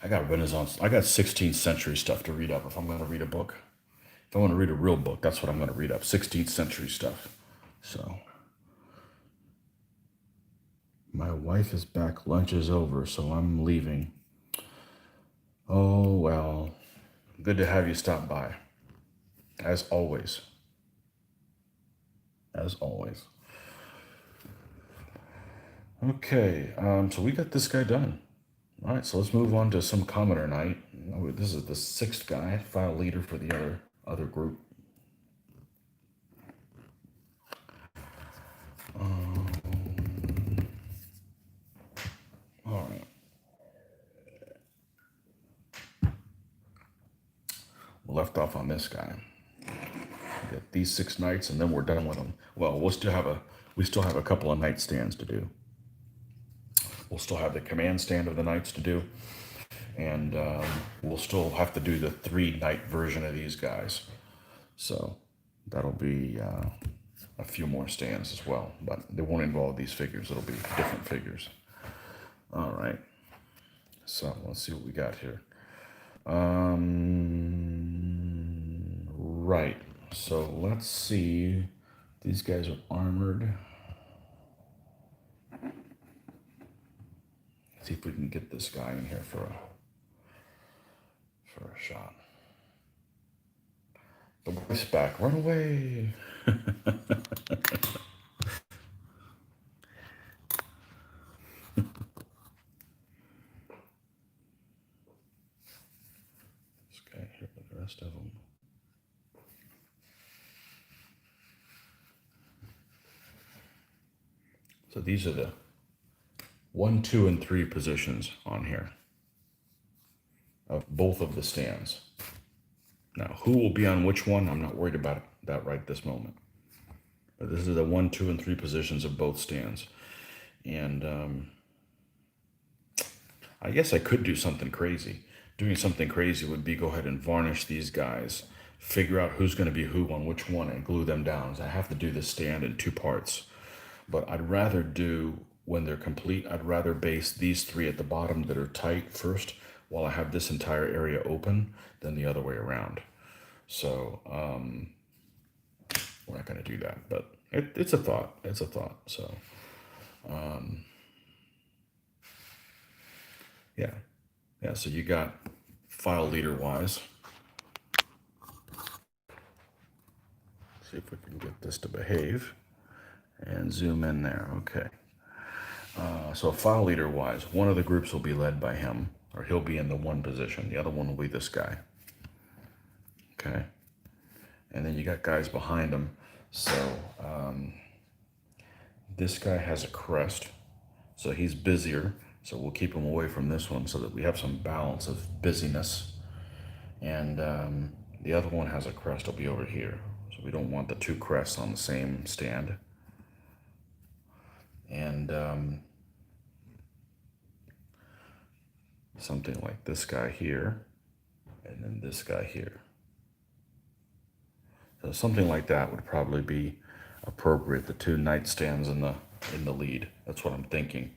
I got Renaissance. I got 16th century stuff to read up if I'm going to read a book. If I want to read a real book, that's what I'm going to read up. 16th century stuff. So my wife is back. Lunch is over, so I'm leaving. Oh, well. Good to have you stop by. As always. Okay, so we got this guy done. All right, so let's move on to some commoner night. This is the 6th guy, file leader for the other group. All right. We left off on this guy. Get these 6 nights, and then we're done with them. Well, we still have a couple of nightstands to do. We'll still have the command stand of the nights to do, and we'll still have to do the 3-night version of these guys. So that'll be a few more stands as well, but they won't involve these figures. It'll be different figures. All right. So let's see what we got here. Right. So let's see. These guys are armored. Let's see if we can get this guy in here for a shot. The wife's back. Run away. This guy here with the rest of them. So these are the 1, 2, and 3 positions on here of both of the stands. Now, who will be on which one? I'm not worried about that right this moment. But this is the 1, 2, and 3 positions of both stands. And I guess I could do something crazy. Doing something crazy would be go ahead and varnish these guys, figure out who's going to be who on which one, and glue them down. So I have to do this stand in 2 parts. But I'd rather do, when they're complete, I'd rather base these 3 at the bottom that are tight first while I have this entire area open than the other way around. So we're not going to do that, but it's a thought. It's a thought. So yeah. So you got file leader wise. See if we can get this to behave and zoom in there. Okay. So file leader wise, one of the groups will be led by him, or he'll be in the 1 position. The other one will be this guy. Okay. And then you got guys behind him. So this guy has a crest, so he's busier. So we'll keep him away from this one so that we have some balance of busyness. And the other one has a crest, will be over here. So we don't want the 2 crests on the same stand. And something like this guy here, and then this guy here. So something like that would probably be appropriate. The 2 nightstands in the lead. That's what I'm thinking.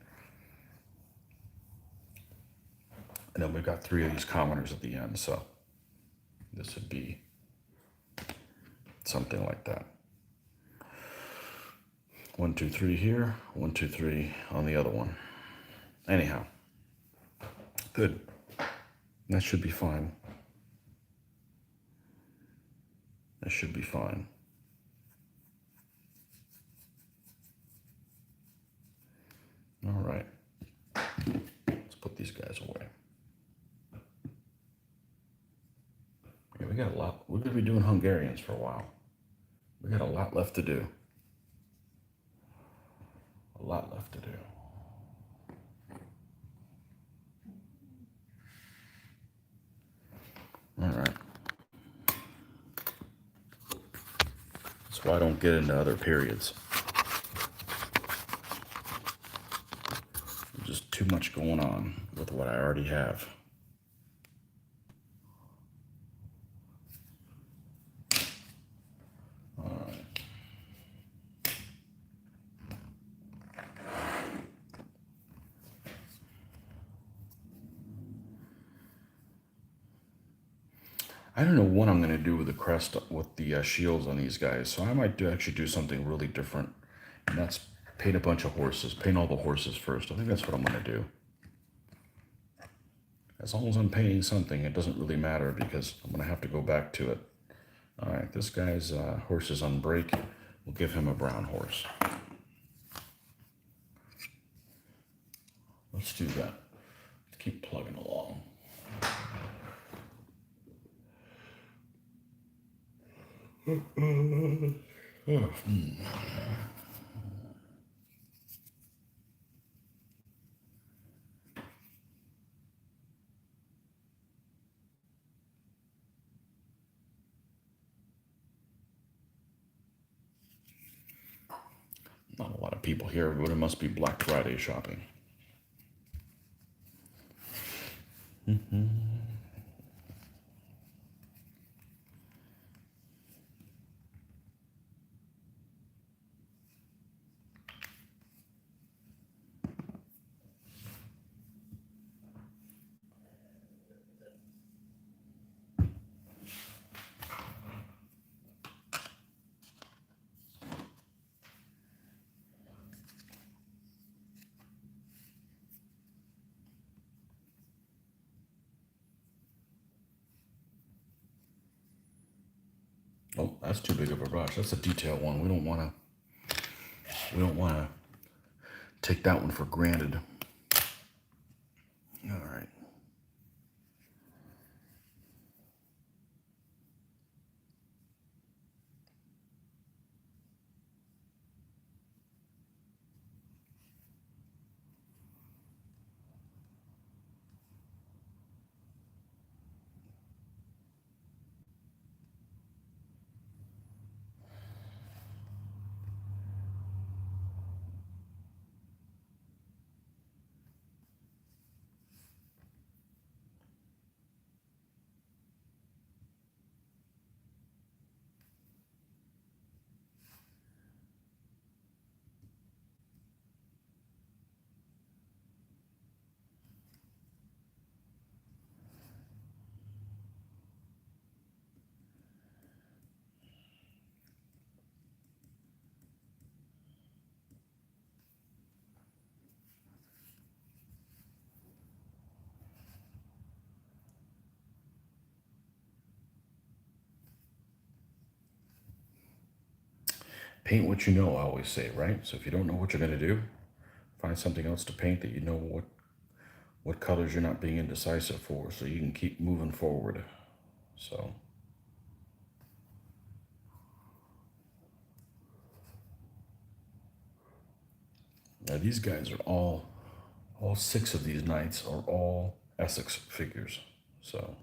And then we've got 3 of these commoners at the end. So this would be something like that. 1, 2, 3 here. 1, 2, 3 on the other one. Anyhow, good. That should be fine. That should be fine. All right. Let's put these guys away. Yeah, we got a lot. We're going to be doing Hungarians for a while. We got a lot left to do. A lot left to do. All right. That's why I don't get into other periods. There's just too much going on with what I already have. I don't know what I'm going to do with the crest, with the shields on these guys. So I might actually do something really different. And that's paint a bunch of horses. Paint all the horses first. I think that's what I'm going to do. As long as I'm painting something, it doesn't really matter because I'm going to have to go back to it. All right, this guy's horse is on break. We'll give him a brown horse. Let's do that. Let's keep plugging along. Not a lot of people here, but it must be Black Friday shopping. Oh, that's too big of a brush. That's a detail one. We don't want to. We don't want to take that one for granted. All right. Paint what you know, I always say, right? So if you don't know what you're going to do, find something else to paint that you know what colors you're not being indecisive for, so you can keep moving forward. So now these guys are all six of these knights are all Essex figures. So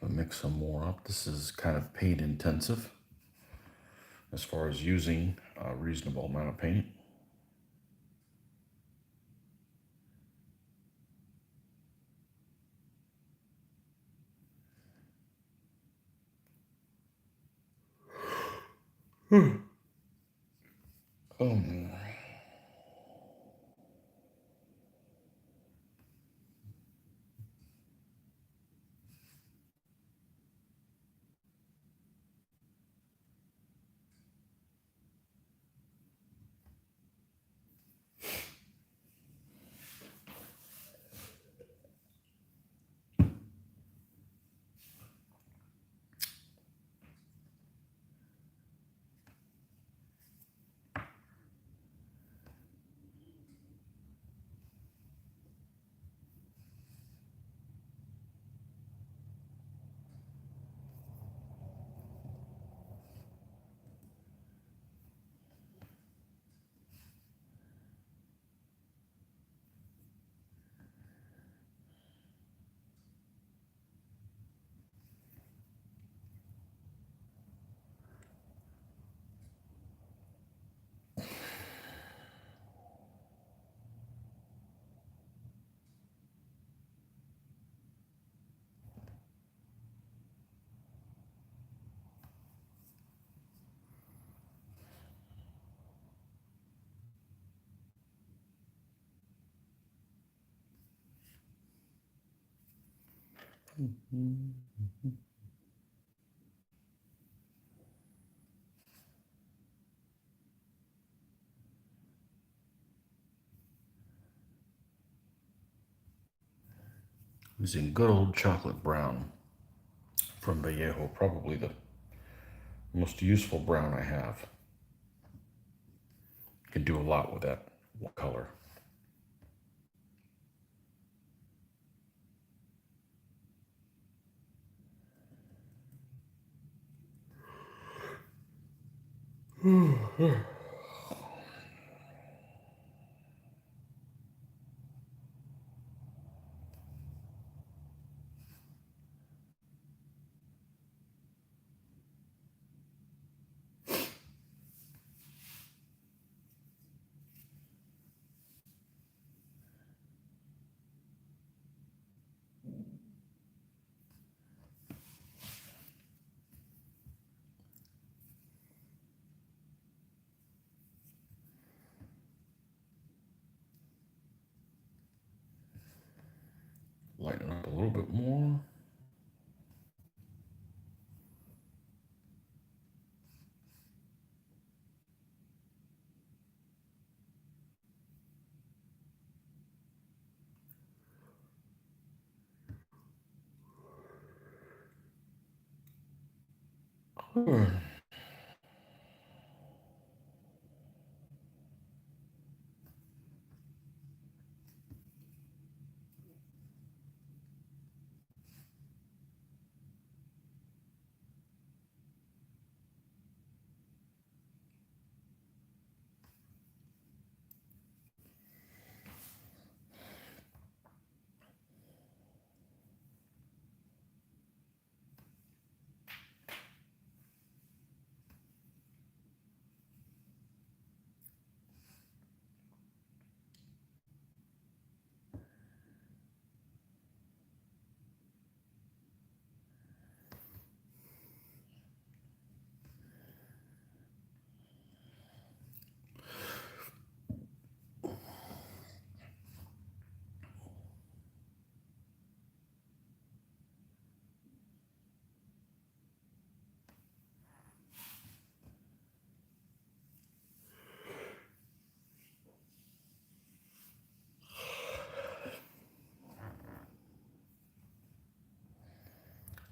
I'll mix some more up. This is kind of paint intensive as far as using a reasonable amount of paint. Oh man. Using good old chocolate brown from Vallejo, probably the most useful brown I have. You can do a lot with that color. Lighten up a little bit more.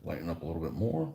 Lighten up a little bit more.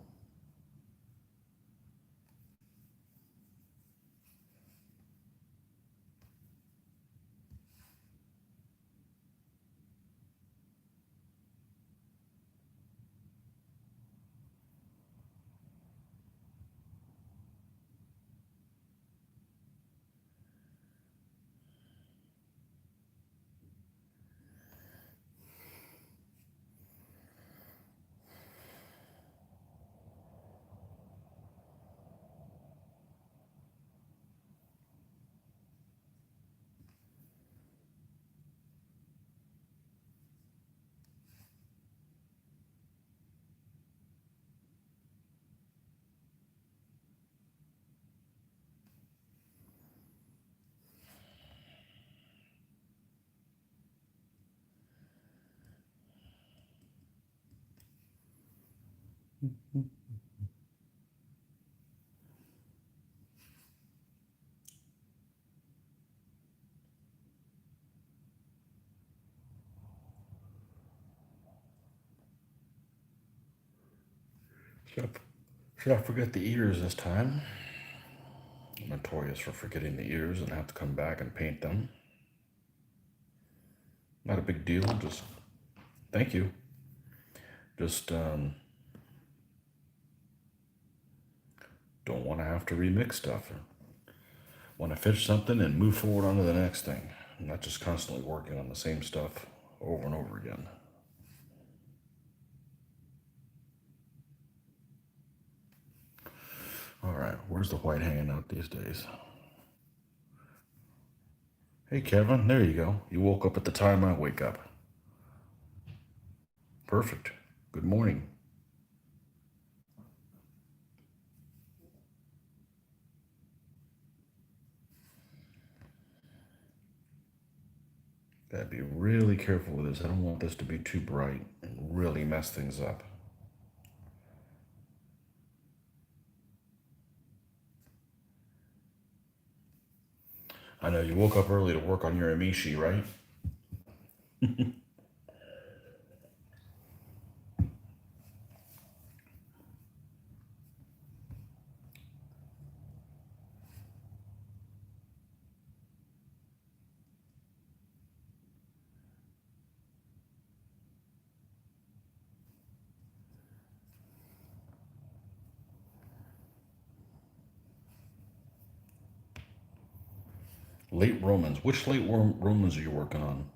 Should I forget the ears this time? I'm notorious for forgetting the ears and have to come back and paint them. Not a big deal, just thank you. Just don't want to have to remix stuff. Want to finish something and move forward on to the next thing. Not just constantly working on the same stuff over and over again. All right, where's the white hanging out these days? Hey, Kevin, there you go. You woke up at the time I wake up. Perfect. Good morning. Gotta be really careful with this. I don't want this to be too bright and really mess things up. I know you woke up early to work on your amishi, right? Late Romans. Which late Romans are you working on?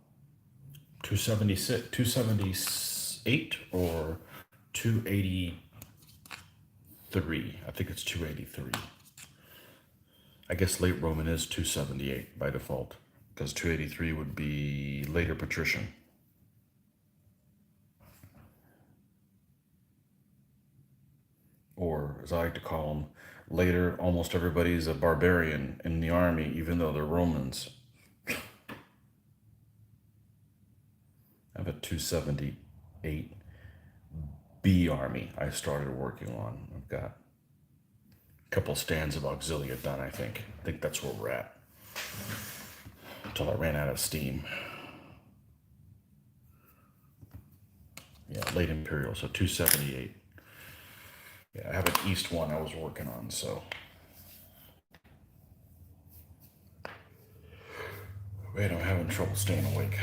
276, 278 or 283? I think it's 283. I guess late Roman is 278 by default, because 283 would be later patrician. Or, as I like to call them, later almost everybody's a barbarian in the army, even though they're Romans. I have a 278 B army I started working on. I've got a couple stands of auxilia done, I think. I think that's where we're at. Until I ran out of steam. Yeah, late Imperial, so 278. Yeah, I have an East one I was working on, so. Wait, I'm having trouble staying awake.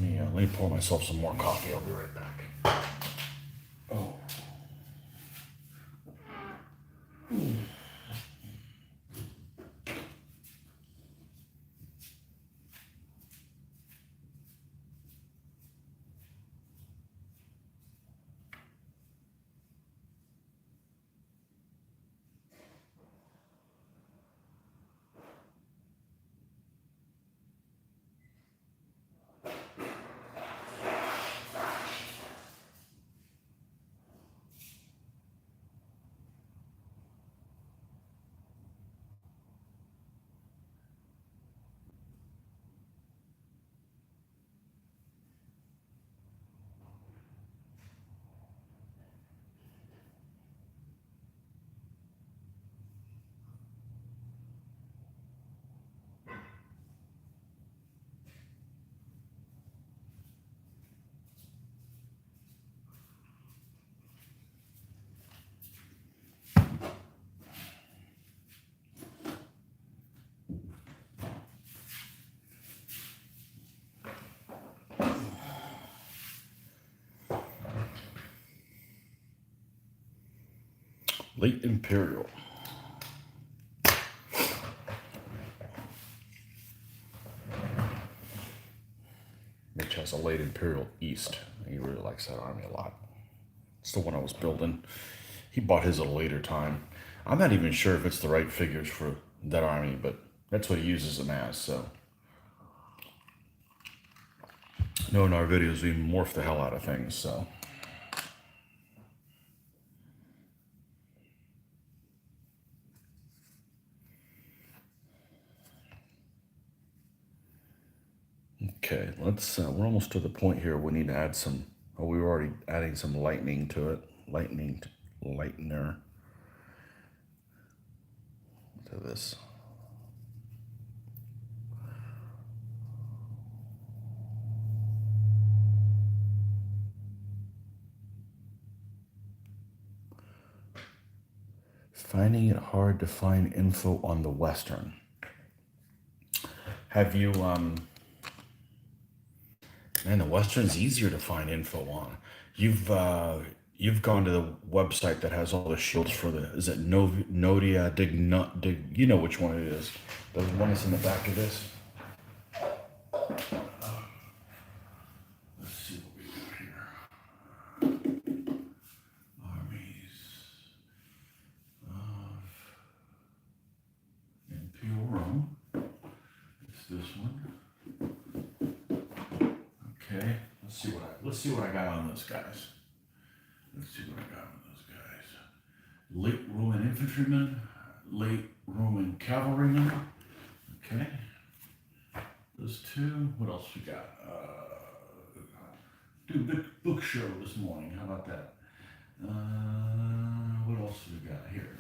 Let me pour myself some more coffee. I'll be right back. Oh. Late Imperial. Mitch has a late Imperial East. He really likes that army a lot. It's the one I was building. He bought his at a later time. I'm not even sure if it's the right figures for that army, but that's what he uses them as, so. No, in our videos, we morph the hell out of things, so. Okay, we're almost to the point here. We need to add some, we were already adding some lightning to it. Lightener to this. Finding it hard to find info on the Western. Have you, man, the Western's easier to find info on. You've gone to the website that has all the shields for is it Nodia Dig, you know which one it is. The one that's in the back of this. Let's see what we got here. Armies of Imperial Rome. It's this one. Okay, let's see what I got on those guys. Let's see what I got on those guys. Late Roman infantrymen, late Roman cavalrymen. Okay, those two. What else we got? Do a big book show this morning. How about that? What else we got here?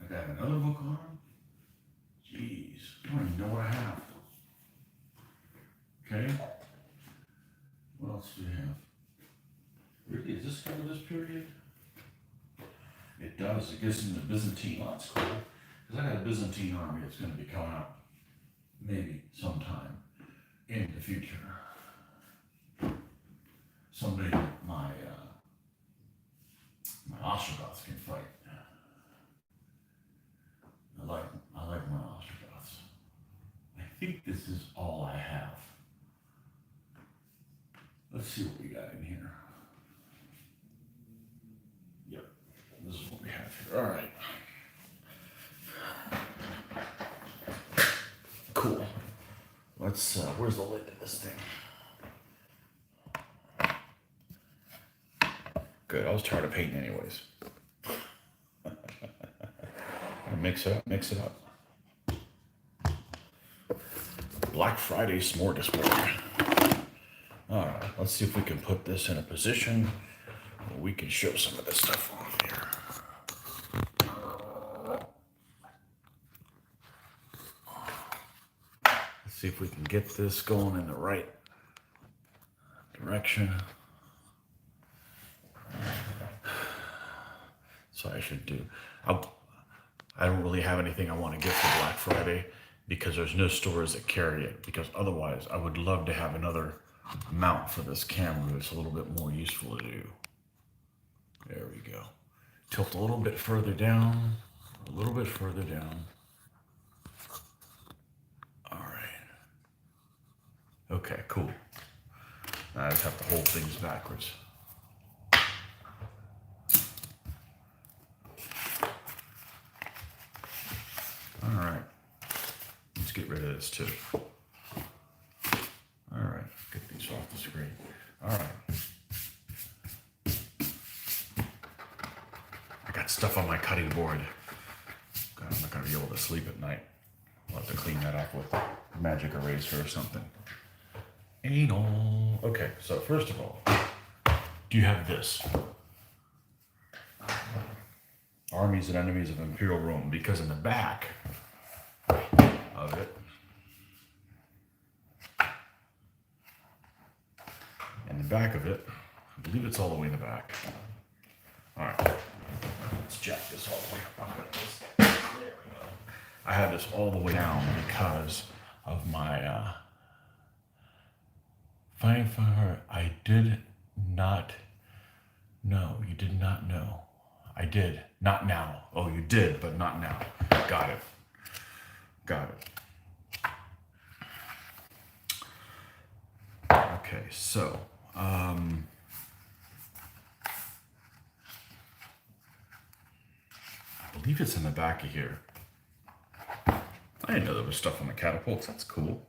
I got another book on them. Jeez, I don't even know what I have. Okay. What else do we have? Really, does this cover this period? It does. It gives them the Byzantine. Oh, that's cool. Because I got a Byzantine army that's going to be coming up maybe sometime in the future. Somebody, my Ostrogoths can fight. I like my Ostrogoths. I think this is all I have. Let's see what we got in here. Yep, this is what we have here. All right. Cool. Let's, where's the lid to this thing? Good, I was tired of painting anyways. Mix it up, mix it up. Black Friday smorgasbord. All right, let's see if we can put this in a position where we can show some of this stuff off here. Let's see if we can get this going in the right direction. So I should do, I don't really have anything I want to get for Black Friday because there's no stores that carry it, because otherwise I would love to have another mount for this camera that's a little bit more useful to do. There we go. Tilt a little bit further down, a little bit further down. All right. Okay, cool. I just have to hold things backwards. All right. Let's get rid of this too. All right, get these off the screen. All right. I got stuff on my cutting board. God, I'm not gonna be able to sleep at night. I'll have to clean that up with a magic eraser or something. Anal. Okay, so first of all, do you have this? Armies and Enemies of Imperial Rome, because in the back of it, I believe it's all the way in the back. All right, let's jack this all the way up. There we go. I have this all the way down because of my Fine Fire. I did not know. You did not know. I did. Not now. Oh, you did, but not now. Got it. Got it. Okay, so, I believe it's in the back of here. I didn't know there was stuff on the catapults. That's cool.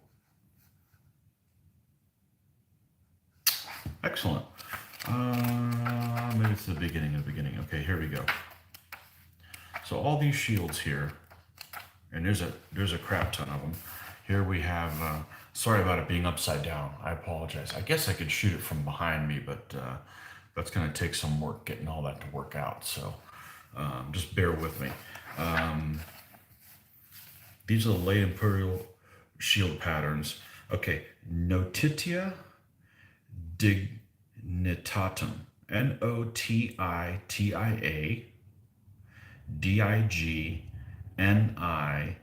Excellent. Maybe it's the beginning of the beginning. Okay, here we go. So all these shields here, and there's a crap ton of them. Here we have, sorry about it being upside down. I apologize. I guess I could shoot it from behind me, but that's going to take some work getting all that to work out. So just bear with me. These are the late Imperial shield patterns. Okay, Notitia Dignitatum. Notitia Dignittatum.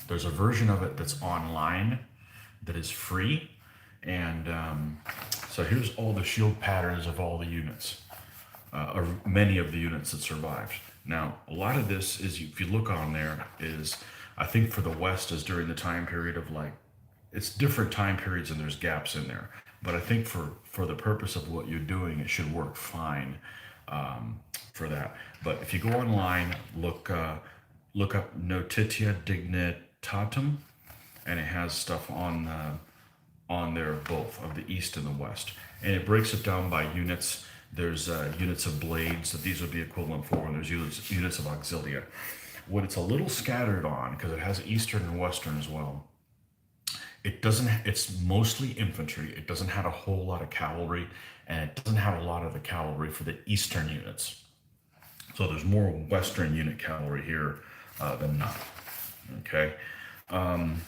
There's a version of it that's online that is free. And so here's all the shield patterns of all the units, or many of the units that survived. Now, a lot of this is, if you look on there, is, I think for the West is during the time period of like, it's different time periods and there's gaps in there. But I think for the purpose of what you're doing, it should work fine for that. But if you go online, look up Notitia Dignitatum, and it has stuff on there both of the East and the West. And it breaks it down by units. There's units of blades that these would be equivalent for, and there's units of auxilia. What it's a little scattered on, because it has Eastern and Western as well, it's mostly infantry. It doesn't have a whole lot of cavalry, and it doesn't have a lot of the cavalry for the Eastern units. So there's more Western unit cavalry here than not. Okay. And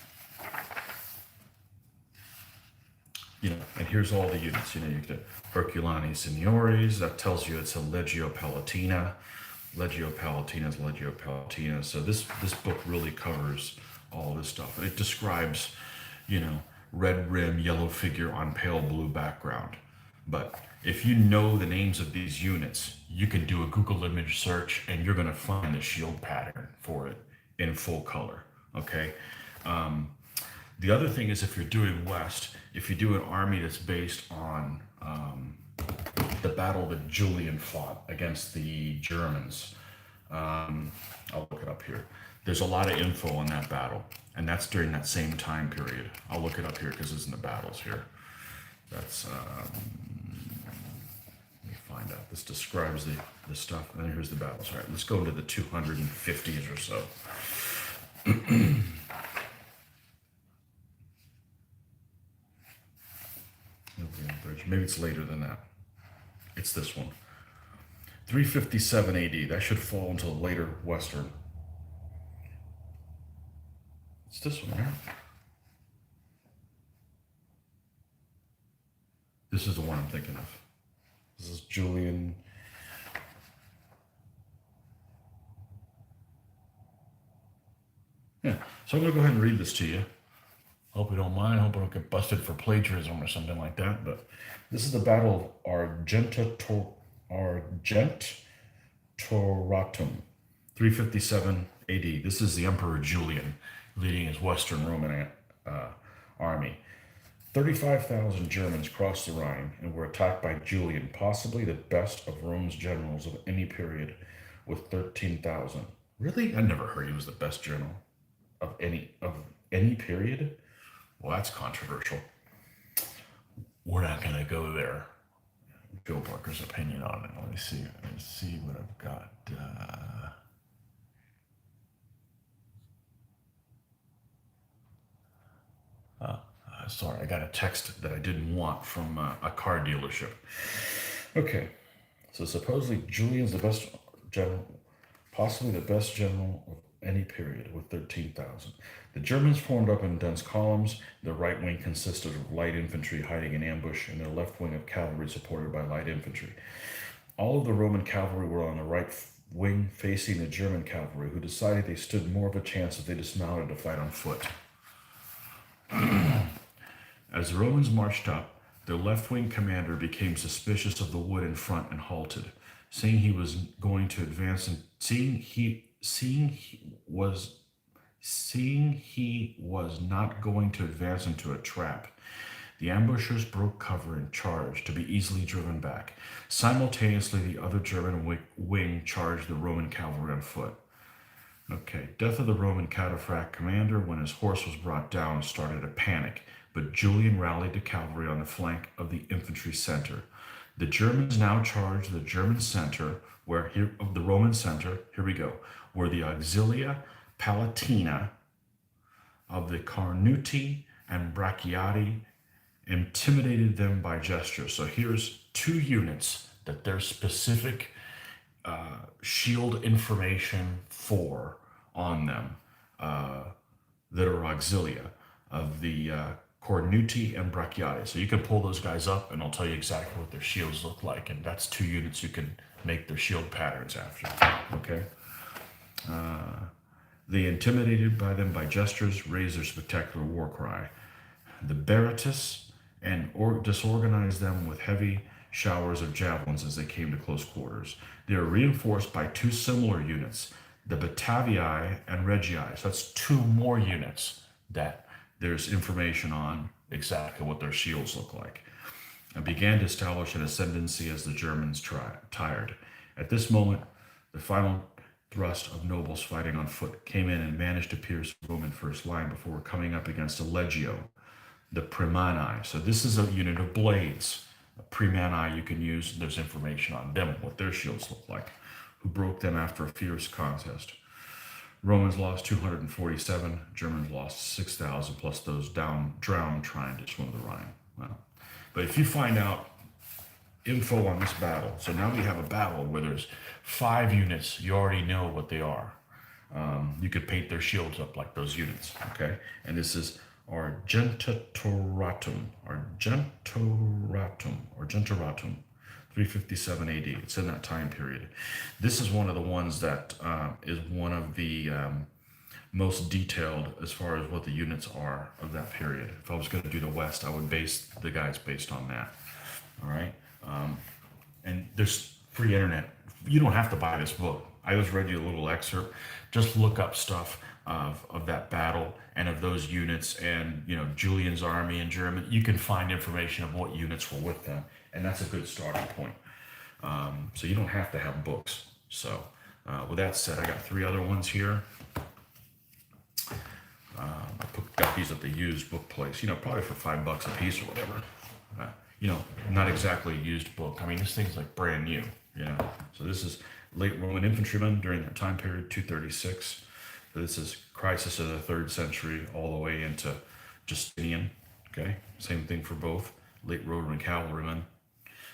here's all the units. You get Herculani Seniores. That tells you it's a Legio Palatina. Legio Palatina is Legio Palatina. So this book really covers all this stuff. And it describes, red rim, yellow figure on pale blue background. But if you know the names of these units, you can do a Google image search and you're going to find the shield pattern for it in full color. Okay. The other thing is if you're doing West, if you do an army that's based on the battle that Julian fought against the Germans, I'll look it up here. There's a lot of info on that battle, and that's during that same time period. I'll look it up here because it's in the battles here. That's, let me find out. This describes the stuff, and then here's the battles. All right, let's go into the 250s or so. Maybe it's later than that. It's this one. 357 AD. That should fall into later Western. It's this one, right? This is the one I'm thinking of. This is Julian. Yeah. So I'm going to go ahead and read this to you. Hope you don't mind. Hope I don't get busted for plagiarism or something like that. But this is the Battle of Argentoratum, 357 AD. This is the Emperor Julian leading his Western Roman army. 35,000 Germans crossed the Rhine and were attacked by Julian, possibly the best of Rome's generals of any period, with 13,000. Really? I never heard he was the best general of any period. Well, that's controversial. We're not going to go there. Joe Parker's opinion on it. Let me see. Let's see what I've got. Sorry, I got a text that I didn't want from a car dealership. Okay, so supposedly Julian's the best general, possibly the best general of any period, with 13,000. The Germans formed up in dense columns. Their right wing consisted of light infantry hiding in ambush, and their left wing of cavalry supported by light infantry. All of the Roman cavalry were on the right wing facing the German cavalry, who decided they stood more of a chance if they dismounted to fight on foot. As the Romans marched up, their left-wing commander became suspicious of the wood in front and halted, seeing he was going to advance and seeing he was not going to advance into a trap. The ambushers broke cover and charged, to be easily driven back. Simultaneously, the other German wing charged the Roman cavalry on foot. Okay, death of the Roman cataphract commander when his horse was brought down started a panic, but Julian rallied the cavalry on the flank of the infantry center. The Germans now charged the German center, the Roman center, here we go, where the Auxilia Palatina of the Carnuti and Bracciati intimidated them by gesture. So here's two units that their specific shield information for on them that are auxilia of the Cornuti and Bracciati. So you can pull those guys up and I'll tell you exactly what their shields look like, and that's two units you can make their shield patterns after. Okay. They intimidated by them by gestures, raised their spectacular war cry. The Berytus and disorganized them with heavy showers of javelins as they came to close quarters. They are reinforced by two similar units, the Batavii and Regii. So that's two more units that there's information on exactly what their shields look like, and began to establish an ascendancy as the Germans tired. At this moment, the final thrust of nobles fighting on foot came in and managed to pierce the Roman first line before coming up against a legio, the Praemani. So this is a unit of blades. Praemani you can use, there's information on them, what their shields look like, who broke them after a fierce contest. Romans lost 247, Germans lost 6,000, plus those drowned trying to swim the Rhine. Well, but if you find out info on this battle, so now we have a battle where there's 5 units, you already know what they are. You could paint their shields up like those units, okay? And this is Argentoratum, 357 AD. It's in that time period. This is one of the ones that is one of the most detailed as far as what the units are of that period. If I was going to do the West, I would base the guys based on that. All right. And there's free internet. You don't have to buy this book. I just read you a little excerpt. Just look up stuff of that battle and of those units and, Julian's army in Germany. You can find information of what units were with them. And that's a good starting point. So you don't have to have books. So with that said, I got 3 other ones here. Got these at the used book place, probably for $5 a piece or whatever. Not exactly a used book. I mean, this thing's like brand new, So this is late Roman infantrymen during that time period, 236. So this is crisis of the 3rd century all the way into Justinian. Okay, same thing for both late Roman cavalrymen.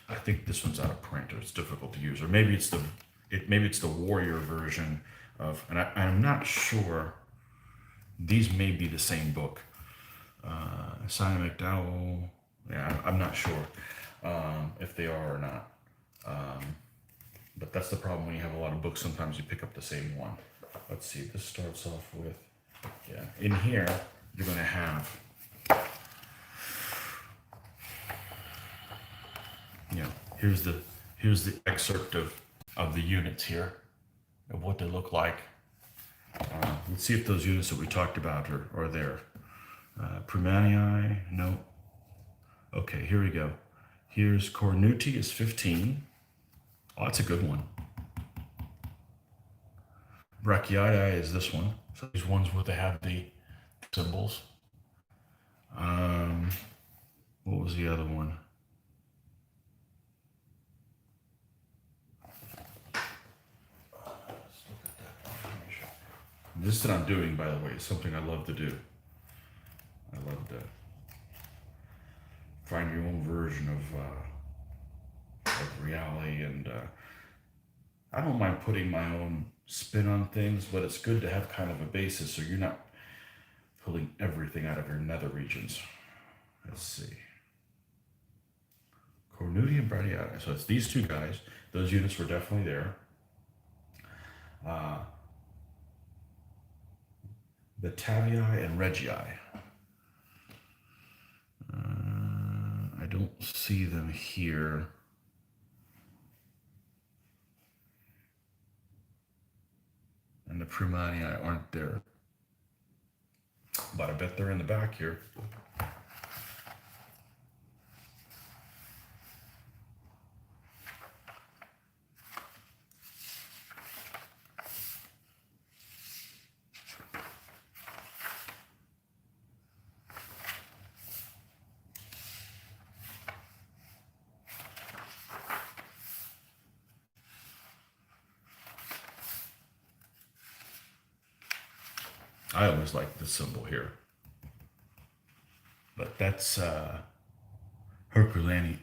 I think this one's out of print, or it's difficult to use, or maybe it's the warrior version of, and I'm not sure. These may be the same book. Simon McDowell. Yeah, I'm not sure if they are or not. But that's the problem when you have a lot of books. Sometimes you pick up the same one. Let's see. This starts off with, in here, you're going to have, here's the excerpt of the units here, of what they look like. Let's see if those units that we talked about are there. Primanii, no. Okay, here we go. Here's Cornuti is 15. Oh, that's a good one. Brachii is this one. So these ones where they have the symbols. What was the other one? This that I'm doing, by the way, is something I love to do. I love to find your own version of reality, and I don't mind putting my own spin on things, but it's good to have kind of a basis so you're not pulling everything out of your nether regions. Let's see. Cornuti and Brachii. So it's these 2 guys. Those units were definitely there. Batavii and Regii. I don't see them here. And the Primanii aren't there. But I bet they're in the back here. I always like the symbol here. But that's Herculanii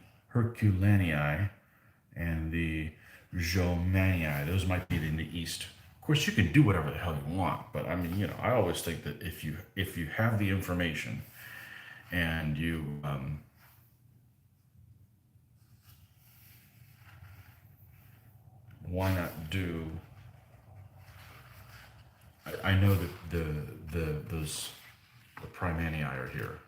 and the Jomanii. Those might be in the east. Of course, you can do whatever the hell you want, but I mean, I always think that if you have the information and you why not do? I know that the Primanii are here.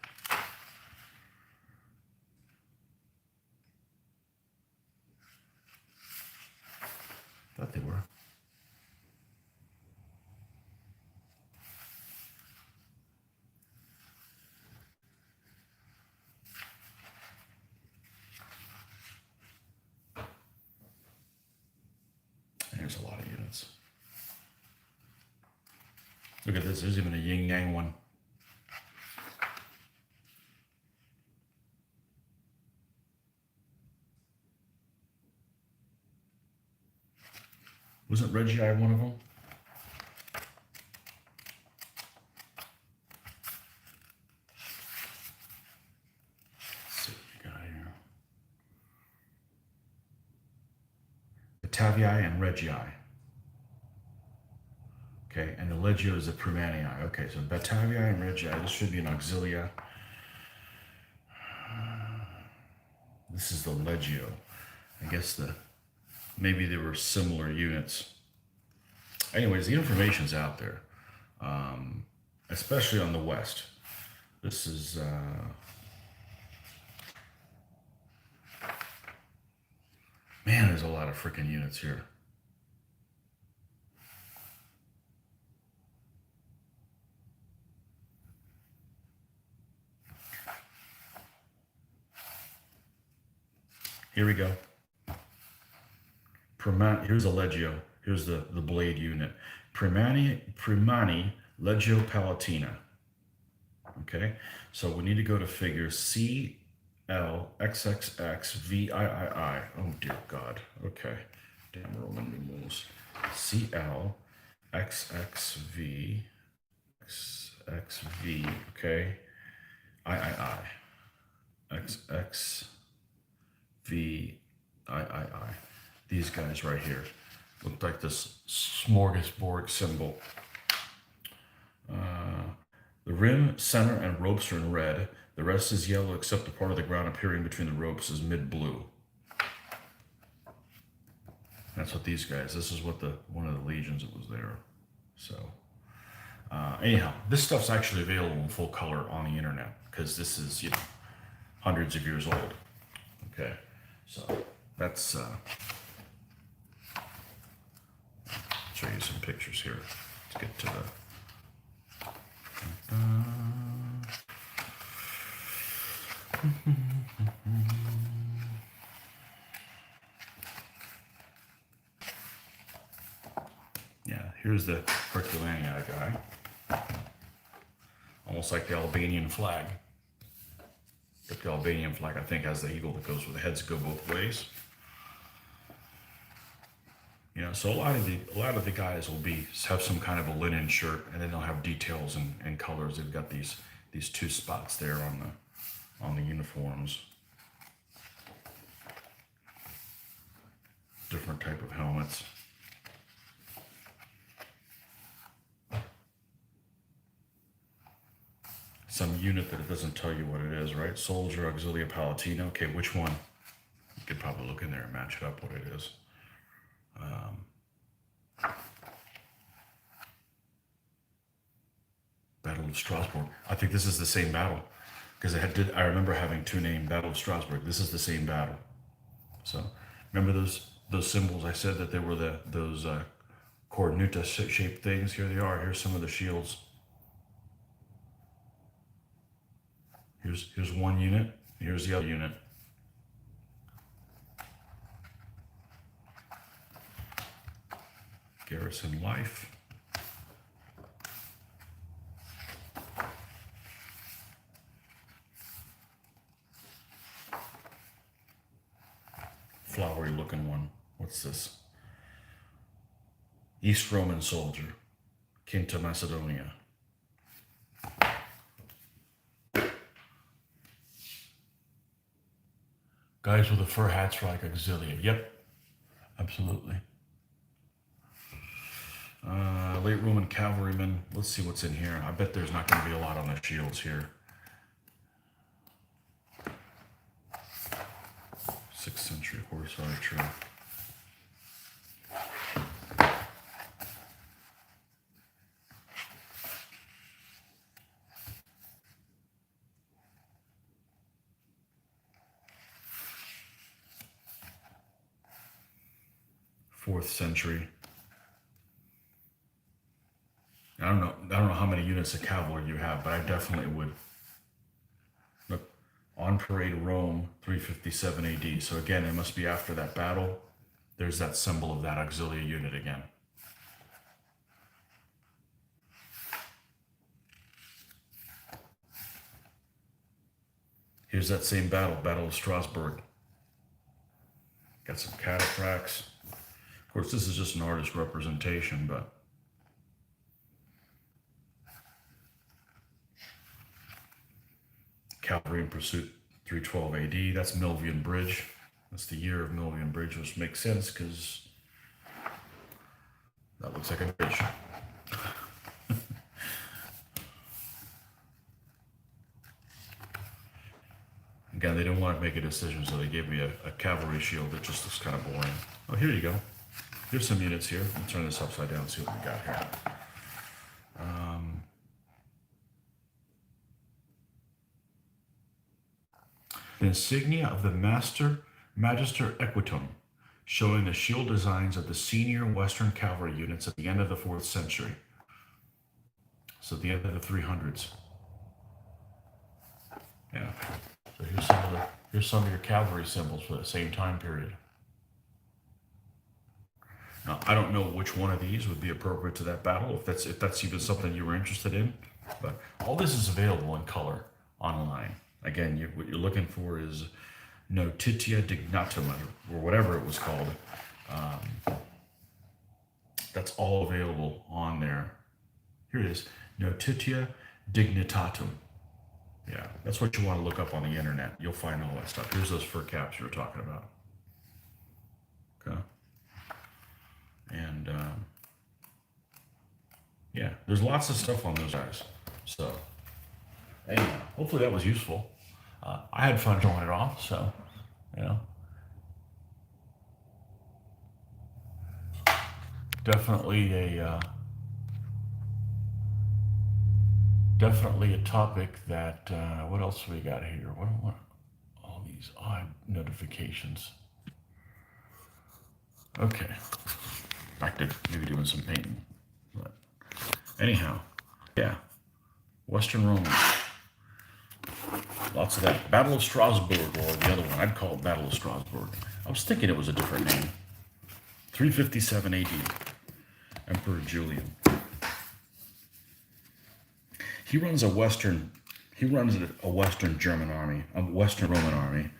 Thought they were. There's a lot of units. Look at this. There's even a yin yang one. Wasn't Regii one of them? Let's see what we got here. Batavii and Regii. Okay, and the Legio is the Primanii. Okay, so Batavii and Regii. This should be an auxilia. This is the Legio. I guess maybe they were similar units. Anyways, the information's out there, especially on the west. This is Man, there's a lot of freaking units here. Here we go. Here's a Leggio. Here's the blade unit. Primani Leggio Palatina. Okay, so we need to go to figure CLXXXVIII. Oh dear God. Okay, damn Roman numerals. CLXXV XXV. Okay, III XXVIII. These guys right here look like this smorgasbord symbol. The rim, center, and ropes are in red. The rest is yellow except the part of the ground appearing between the ropes is mid-blue. That's what these guys, this is what one of the legions that was there. So, anyhow, this stuff's actually available in full color on the internet because this is, hundreds of years old. Okay, so that's, show you some pictures here. Let's get to the, yeah, here's the Herculania guy. Almost like the Albanian flag. But the Albanian flag, I think, has the eagle that goes with the heads go both ways. So a lot of the guys will have some kind of a linen shirt, and then they'll have details and colors. They've got these two spots there on the uniforms. Different type of helmets. Some unit that it doesn't tell you what it is, right? Soldier Auxilia Palatina. Okay, which one? You could probably look in there and match it up what it is. Battle of Strasbourg. I think this is the same battle because I remember having two named Battle of Strasbourg. This is the same battle. So remember those symbols? I said that they were those cornuta shaped things. Here they are. Here's some of the shields. Here's one unit. Here's the other unit. Garrison life. Flowery looking one. What's this? East Roman soldier. Quinta Macedonia. Guys with the fur hats are like auxilia. Yep, absolutely. Late Roman cavalrymen. Let's see what's in here. I bet there's not going to be a lot on the shields here. 6th century horse archer. Fourth century. I don't know how many units of cavalry you have, but I definitely would. Look, on parade Rome, 357 AD. So again, it must be after that battle. There's that symbol of that auxilia unit again. Here's that same battle, Battle of Strasbourg. Got some cataphracts. Of course, this is just an artist representation, but Cavalry in Pursuit, 312 AD. That's Milvian Bridge. That's the year of Milvian Bridge, which makes sense because that looks like a bridge. Again, they didn't want to make a decision, so they gave me a cavalry shield that just looks kind of boring. Oh, here you go. Here's some units here. Let me turn this upside down and see what we got here. The insignia of the Magister Equitum, showing the shield designs of the senior Western cavalry units at the end of the 4th century. So the end of the 300s. Yeah. So here's some of your cavalry symbols for the same time period. Now, I don't know which one of these would be appropriate to that battle, if that's even something you were interested in, but all this is available in color online. Again, what you're looking for is Notitia Dignatum, or whatever it was called. That's all available on there. Here it is, Notitia Dignitatum. Yeah, that's what you want to look up on the internet. You'll find all that stuff. Here's those fur caps you were talking about. Okay. And yeah, there's lots of stuff on those guys. So anyhow, hopefully that was useful. I had fun showing it off, so you know, definitely a topic that. What else we got here? What all these odd notifications? Okay, back to maybe doing some painting. But anyhow, yeah, Western Roman. Lots of that. Battle of Strasbourg, or the other one. I'd call it Battle of Strasbourg. I was thinking it was a different name. 357 AD. Emperor Julian. He runs a Western German army, a Western Roman army,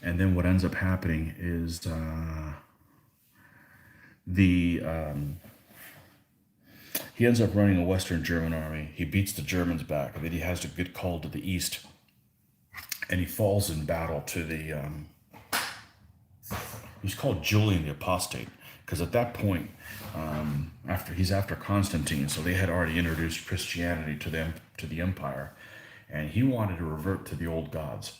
and then what ends up happening is he ends up running a Western German army. He beats the Germans back, and then he has to get called to the east, and he falls in battle to the. He's called Julian the Apostate because at that point, after Constantine, so they had already introduced Christianity to the empire, and he wanted to revert to the old gods.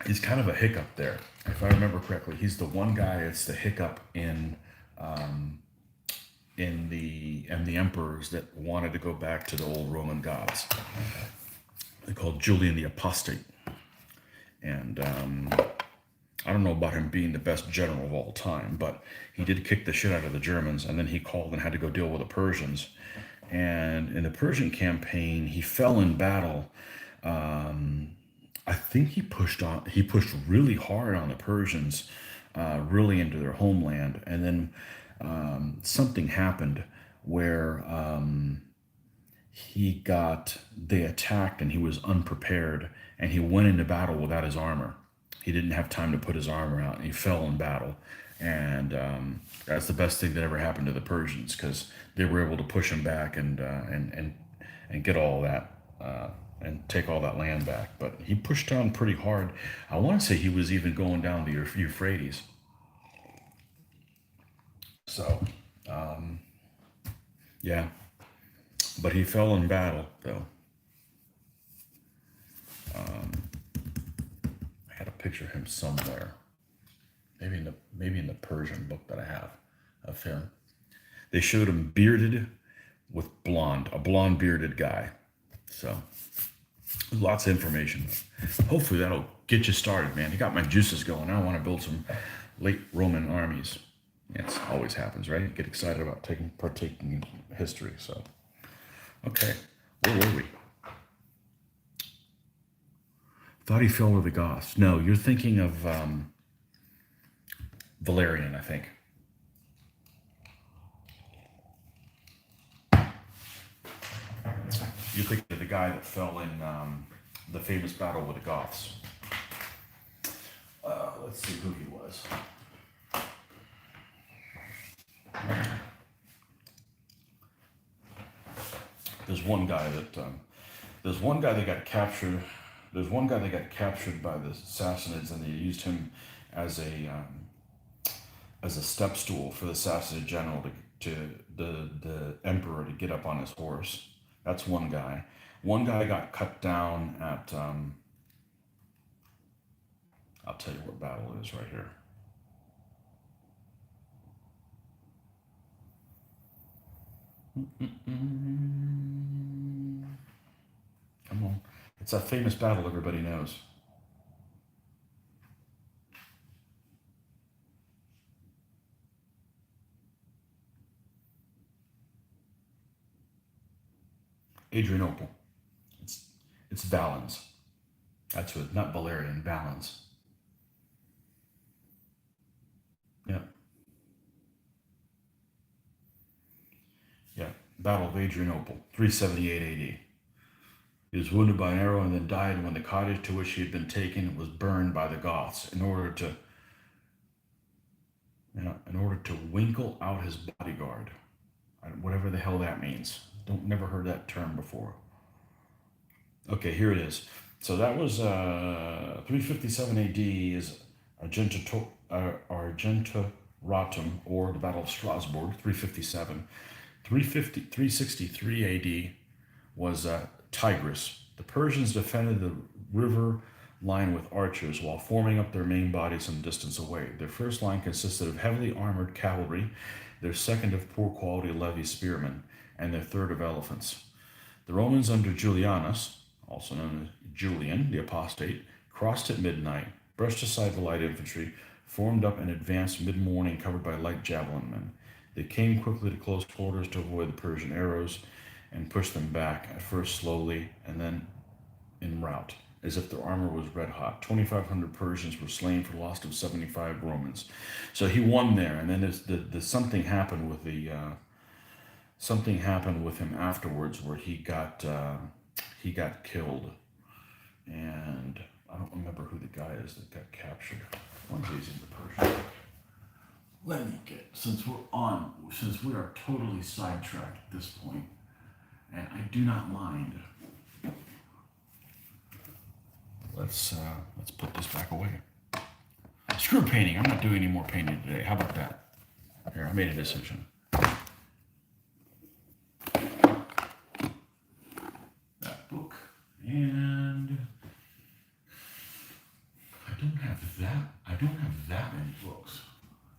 He's kind of a hiccup there, if I remember correctly. He's the one guy that's the hiccup in the emperors that wanted to go back to the old Roman gods. They called Julian the Apostate, and I don't know about him being the best general of all time, but he did kick the shit out of the Germans, and then he called and had to go deal with the Persians. And in the Persian campaign, he fell in battle. I think he pushed really hard on the Persians, really into their homeland. And then something happened where they attacked and he was unprepared, and he went into battle without his armor. He didn't have time to put his armor out, and he fell in battle. And that's the best thing that ever happened to the Persians, because they were able to push him back and get all that and take all that land back. But he pushed on pretty hard. I want to say he was even going down the Euphrates. So, yeah. But he fell in battle, though. I had a picture of him somewhere. Maybe in the Persian book that I have of him. They showed him bearded with a blonde bearded guy. So lots of information. Hopefully that'll get you started, man. You got my juices going. I want to build some late Roman armies. It always happens, right? Get excited about partaking in history. So, okay, where were we? Thought he fell with the Goths. No, you're thinking of Valerian, I think. You're thinking of the guy that fell in the famous battle with the Goths. Let's see who he was. There's one guy that got captured. There's one guy that got captured by the Sassanids, and they used him as a step stool for the Sassanid general to the emperor to get up on his horse. That's one guy. One guy got cut down at. I'll tell you what battle it is right here. Come on. It's that famous battle everybody knows. Adrianople. It's Valens. That's what, not Valerian, Valens. Yeah. Yeah. Battle of Adrianople, 378 AD. He was wounded by an arrow and then died when the cottage to which he had been taken was burned by the Goths in order to winkle out his bodyguard. Whatever the hell that means. Never heard that term before. Okay, here it is. So that was 357 AD is Argentoratum, or the Battle of Strasbourg, 357. 363 AD was Tigris. The Persians defended the river line with archers while forming up their main body some distance away. Their first line consisted of heavily armored cavalry, their second of poor quality levy spearmen, and their third of elephants. The Romans under Julianus, also known as Julian the Apostate, crossed at midnight, brushed aside the light infantry, formed up and advanced mid-morning covered by light javelin men. They came quickly to close quarters to avoid the Persian arrows and pushed them back, at first slowly and then en route, as if their armor was red hot. 2,500 Persians were slain for the loss of 75 Romans. So he won there, and then something happened with something happened with him afterwards where he got killed, and I don't remember who the guy is that got captured. One of these in the Persian. Let me get, since we are totally sidetracked at this point, and I do not mind. Let's put this back away. Screw painting. I'm not doing any more painting today. How about that? Here, I made a decision. That book, and I don't have that many books,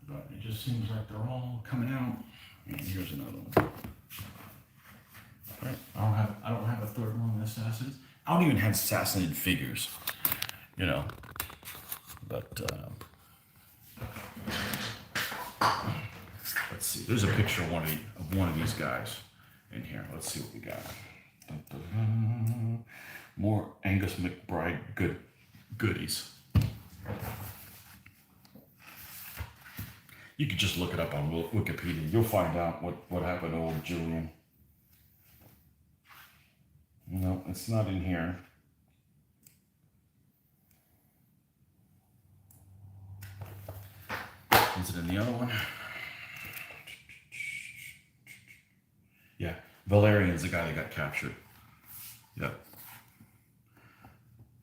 but it just seems like they're all coming out. And here's another one. Right. I don't have a third one with assassins. I don't even have Sassanid figures, But let's see. There's a picture of one of these guys in here. Let's see what we got. More Angus McBride goodies. You could just look it up on Wikipedia. You'll find out what happened to old Julian. No, it's not in here. Is it in the other one? Yeah, Valerian's the guy that got captured. Yep.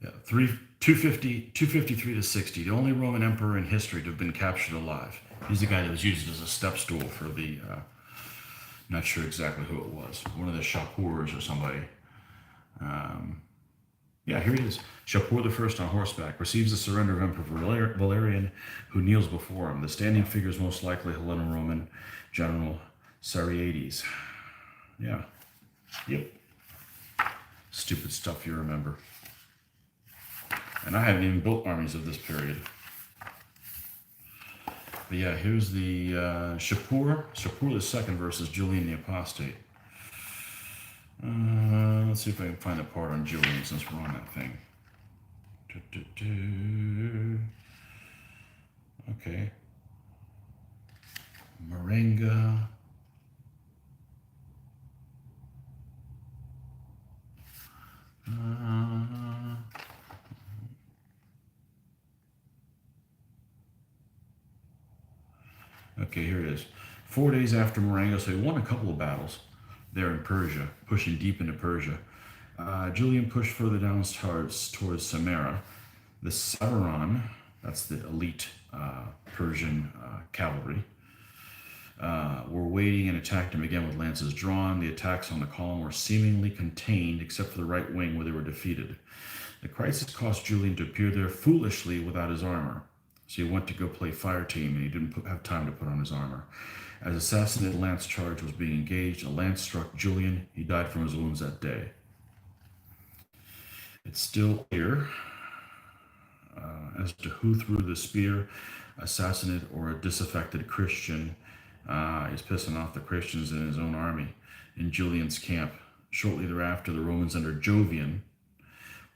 Yeah, 253 to 60. The only Roman emperor in history to have been captured alive. He's the guy that was used as a step stool for the, not sure exactly who it was. One of the Shapurs or somebody. Yeah, here he is. Shapur the First on horseback receives the surrender of Emperor Valerian, who kneels before him. The standing figure is most likely Helleno-Roman General Sariades. Yeah. Yep. Stupid stuff you remember. And I haven't even built armies of this period. But yeah, here's the Shapur II versus Julian the Apostate. Let's see if I can find the part on Julian since we're on that thing. Okay. Marenga. Okay, here it is. 4 days after Marengo, so he won a couple of battles there in Persia, pushing deep into Persia. Julian pushed further down towards Samara. The Savaran, that's the elite Persian cavalry, were waiting and attacked him again with lances drawn. The attacks on the column were seemingly contained, except for the right wing where they were defeated. The crisis caused Julian to appear there foolishly without his armor. So he went to go play fire team, and he didn't have time to put on his armor. As a Sassanid lance charge was being engaged, a lance struck Julian. He died from his wounds that day. It's still here as to who threw the spear, a Sassanid or a disaffected Christian. He's pissing off the Christians in his own army. In Julian's camp, Shortly thereafter, the Romans under Jovian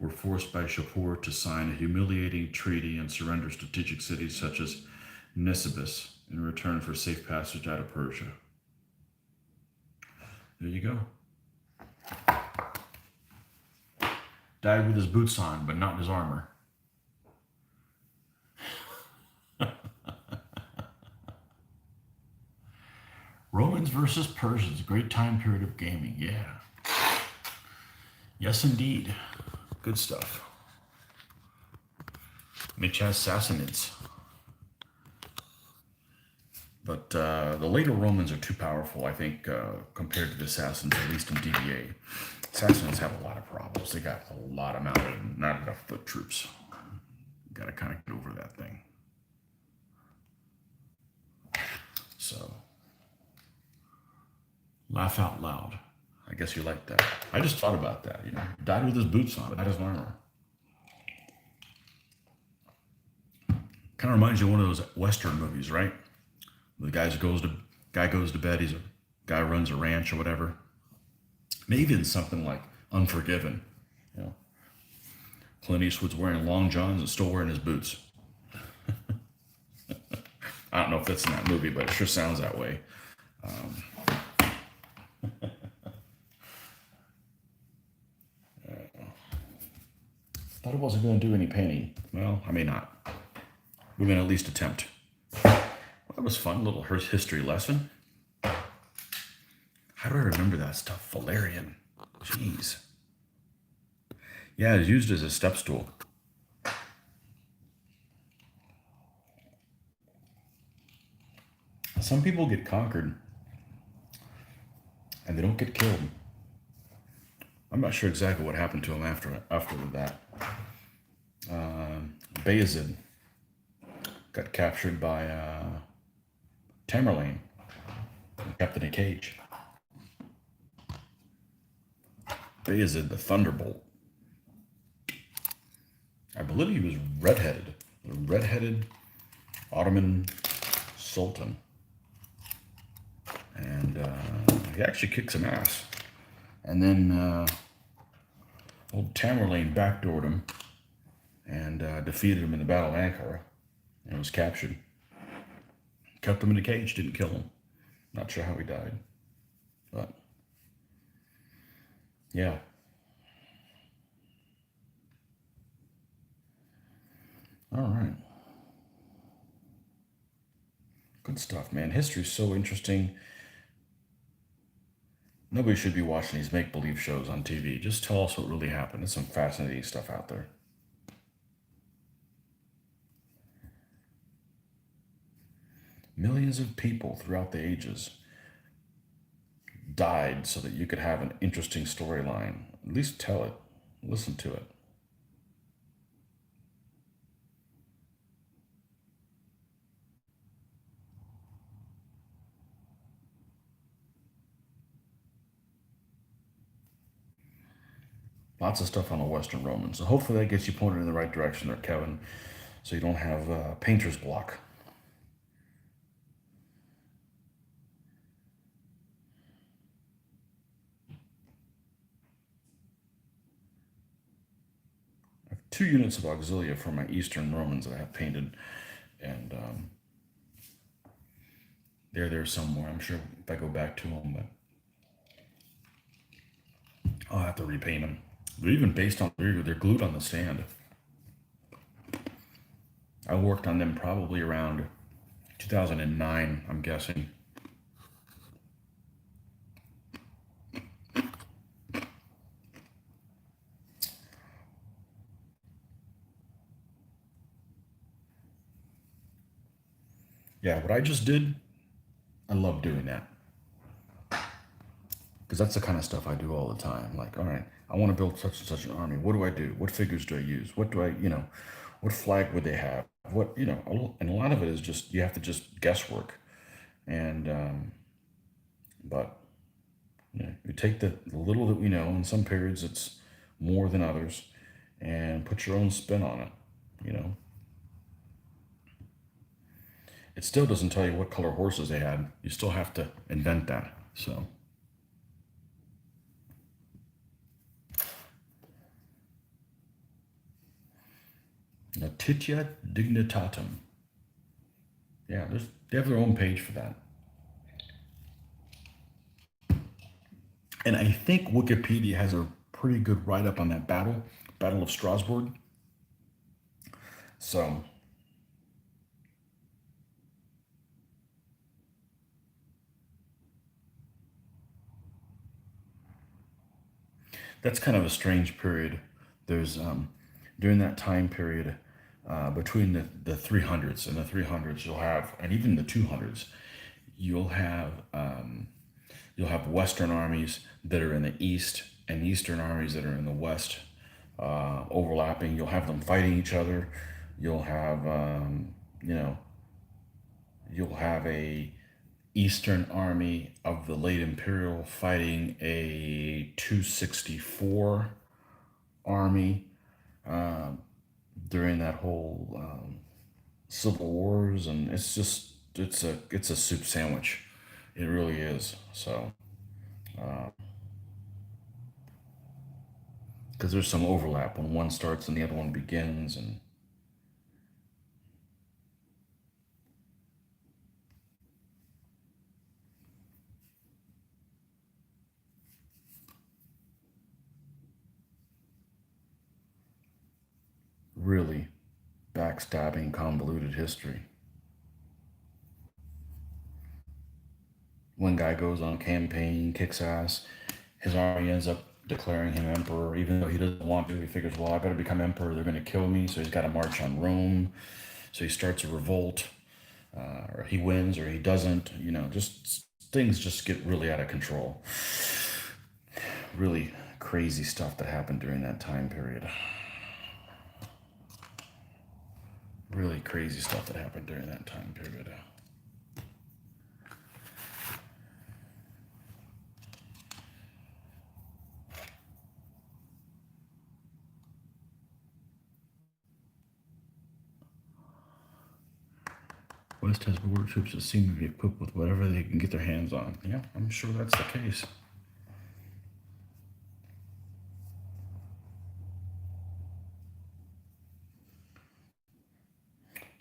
were forced by Shapur to sign a humiliating treaty and surrender strategic cities such as Nisibis in return for safe passage out of Persia. There you go. Died with his boots on, but not his armor. Romans versus Persians, great time period of gaming, yeah. Yes, indeed. Good stuff. Mitch has Sassanids. But the later Romans are too powerful, I think, compared to the Assassins, at least in DBA. Assassins have a lot of problems. They got a lot of mounted and not enough foot troops. Got to kind of get over that thing. So, laugh out loud. I guess you like that. I just thought about that, you know. Died with his boots on, but not his armor. Kind of reminds you of one of those Western movies, right? The guy goes to bed. He's a guy runs a ranch or whatever. Maybe in something like Unforgiven, you know. Clint Eastwood's wearing long johns and still wearing his boots. I don't know if that's in that movie, but it sure sounds that way. Thought it wasn't going to do any painting. Well, I may not. We're going to at least attempt. That was fun, little history lesson. How do I remember that stuff? Valerian. Jeez. Yeah, it's used as a step stool. Some people get conquered and they don't get killed. I'm not sure exactly what happened to him after that. Bayezid got captured by Tamerlane and kept in a cage. Bayezid, the Thunderbolt. I believe he was redheaded. A redheaded Ottoman Sultan. And he actually kicked some ass. And then old Tamerlane backdoored him and defeated him in the Battle of Ankara and was captured. Kept him in a cage, didn't kill him. Not sure how he died. But, yeah. All right. Good stuff, man. History's so interesting. Nobody should be watching these make-believe shows on TV. Just tell us what really happened. There's some fascinating stuff out there. Millions of people throughout the ages died so that you could have an interesting storyline. At least tell it. Listen to it. Lots of stuff on the Western Romans. So hopefully that gets you pointed in the right direction there, Kevin, so you don't have painter's block. I have 2 units of auxilia for my Eastern Romans that I have painted, and they're there somewhere. I'm sure if I go back to them, but I'll have to repaint them. They're even based on, they're glued on the stand. I worked on them probably around 2009, I'm guessing. Yeah, what I just did, I love doing that. Because that's the kind of stuff I do all the time. Like, all right, I want to build such and such an army. What do I do? What figures do I use? What do I, what flag would they have? What, and a lot of it is just, you have to just guesswork. And, but, you take the little that we know, in some periods it's more than others, and put your own spin on it, It still doesn't tell you what color horses they had. You still have to invent that, so. Notitia Dignitatum. Yeah, they have their own page for that. And I think Wikipedia has a pretty good write up on that Battle of Strasbourg. So that's kind of a strange period. There's during that time period between the 300s and the 300s, you'll have, and even the 200s, you'll have you'll have Western armies that are in the east and Eastern armies that are in the west overlapping. You'll have them fighting each other. You'll have you know you'll have a Eastern Army of the late Imperial fighting a 264 army during that whole civil wars, and it's just it's a soup sandwich. It really is. So because there's some overlap when one starts and the other one begins, and really backstabbing, convoluted history. One guy goes on a campaign, kicks ass. His army ends up declaring him emperor, even though he doesn't want to. He figures, well, I better become emperor. They're going to kill me. So he's got to march on Rome. So he starts a revolt, or he wins, or he doesn't. Just things just get really out of control. Really crazy stuff that happened during that time period. Really crazy stuff that happened during that time period. West has border troops that seem to be equipped with whatever they can get their hands on. Yeah, I'm sure that's the case.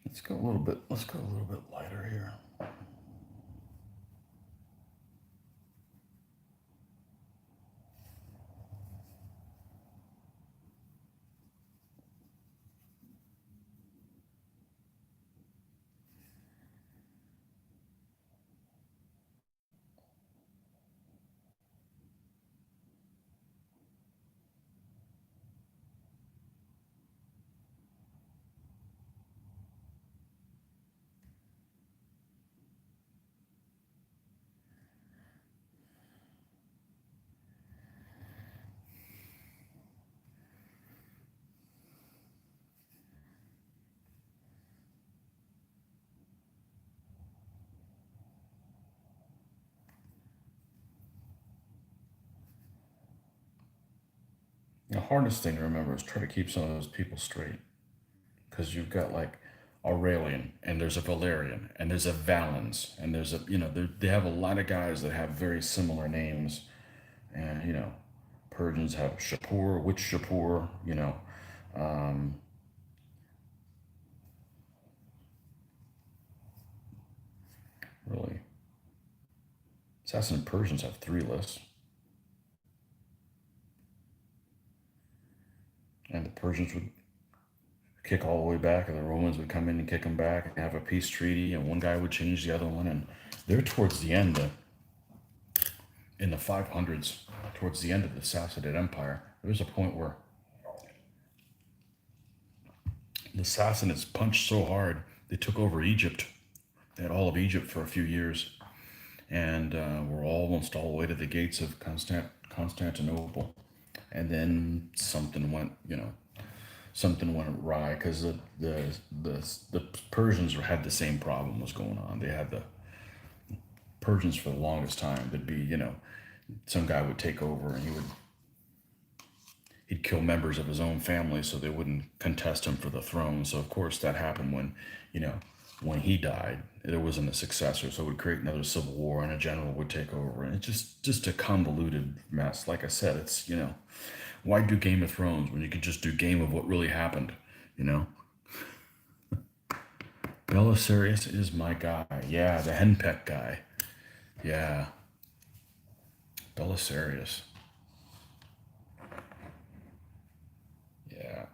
Let's go a little bit. Let's go a little bit lighter here. The hardest thing to remember is try to keep some of those people straight, because you've got like Aurelian, and there's a Valerian, and there's a Valens, and there's a they have a lot of guys that have very similar names, and Persians have Shapur, which Shapur, um, really. Assassin Persians have three lists, and the Persians would kick all the way back, and the Romans would come in and kick them back and have a peace treaty, and one guy would change the other one, and they're towards the end, in the 500s, towards the end of the Sassanid Empire. There was a point where the Sassanids punched so hard they took over Egypt. They had all of Egypt for a few years, and were almost all the way to the gates of Constantinople. And then something went awry, because the Persians had the same problem was going on. They had the Persians for the longest time. There'd be some guy would take over, and he'd kill members of his own family so they wouldn't contest him for the throne. So of course that happened when when he died. There wasn't a successor, so it would create another civil war, and a general would take over, and it's just a convoluted mess. Like I said, it's why do Game of Thrones when you could just do Game of what really happened, you know? Belisarius is my guy. Yeah, the henpeck guy. Yeah, Belisarius. Yeah,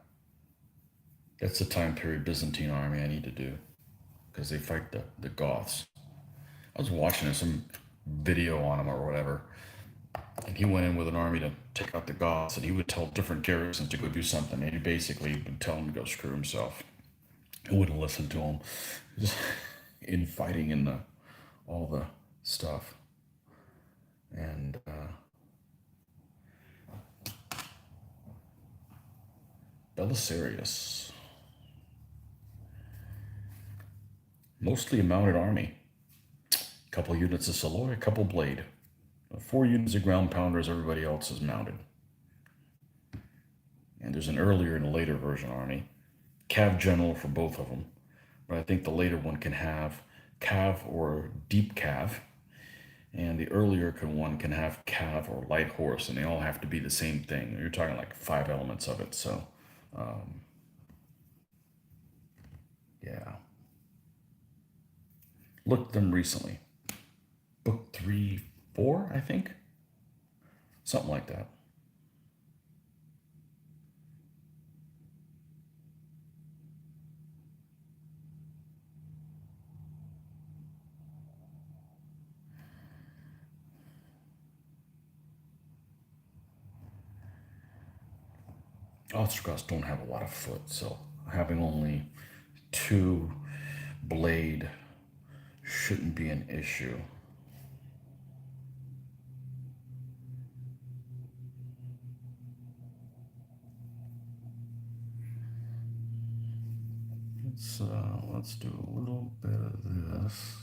that's the time period Byzantine army I need to do because they fight the Goths. I was watching some video on him or whatever, and he went in with an army to take out the Goths, and he would tell different garrisons to go do something, and he basically would tell them to go screw himself. He wouldn't listen to him. Just infighting in all the stuff. And Belisarius. Mostly a mounted army. A couple units of Saloy, a couple blade. 4 units of ground pounders, everybody else is mounted. And there's an earlier and a later version army. Cav general for both of them. But I think the later one can have cav or deep cav. And the earlier one can have cav or light horse, and they all have to be the same thing. You're talking like 5 elements of it, so yeah. Looked them recently. Book 3, 4, I think. Something like that. Ostrogoths don't have a lot of foot, so having only 2 blade shouldn't be an issue. Let's do a little bit of this.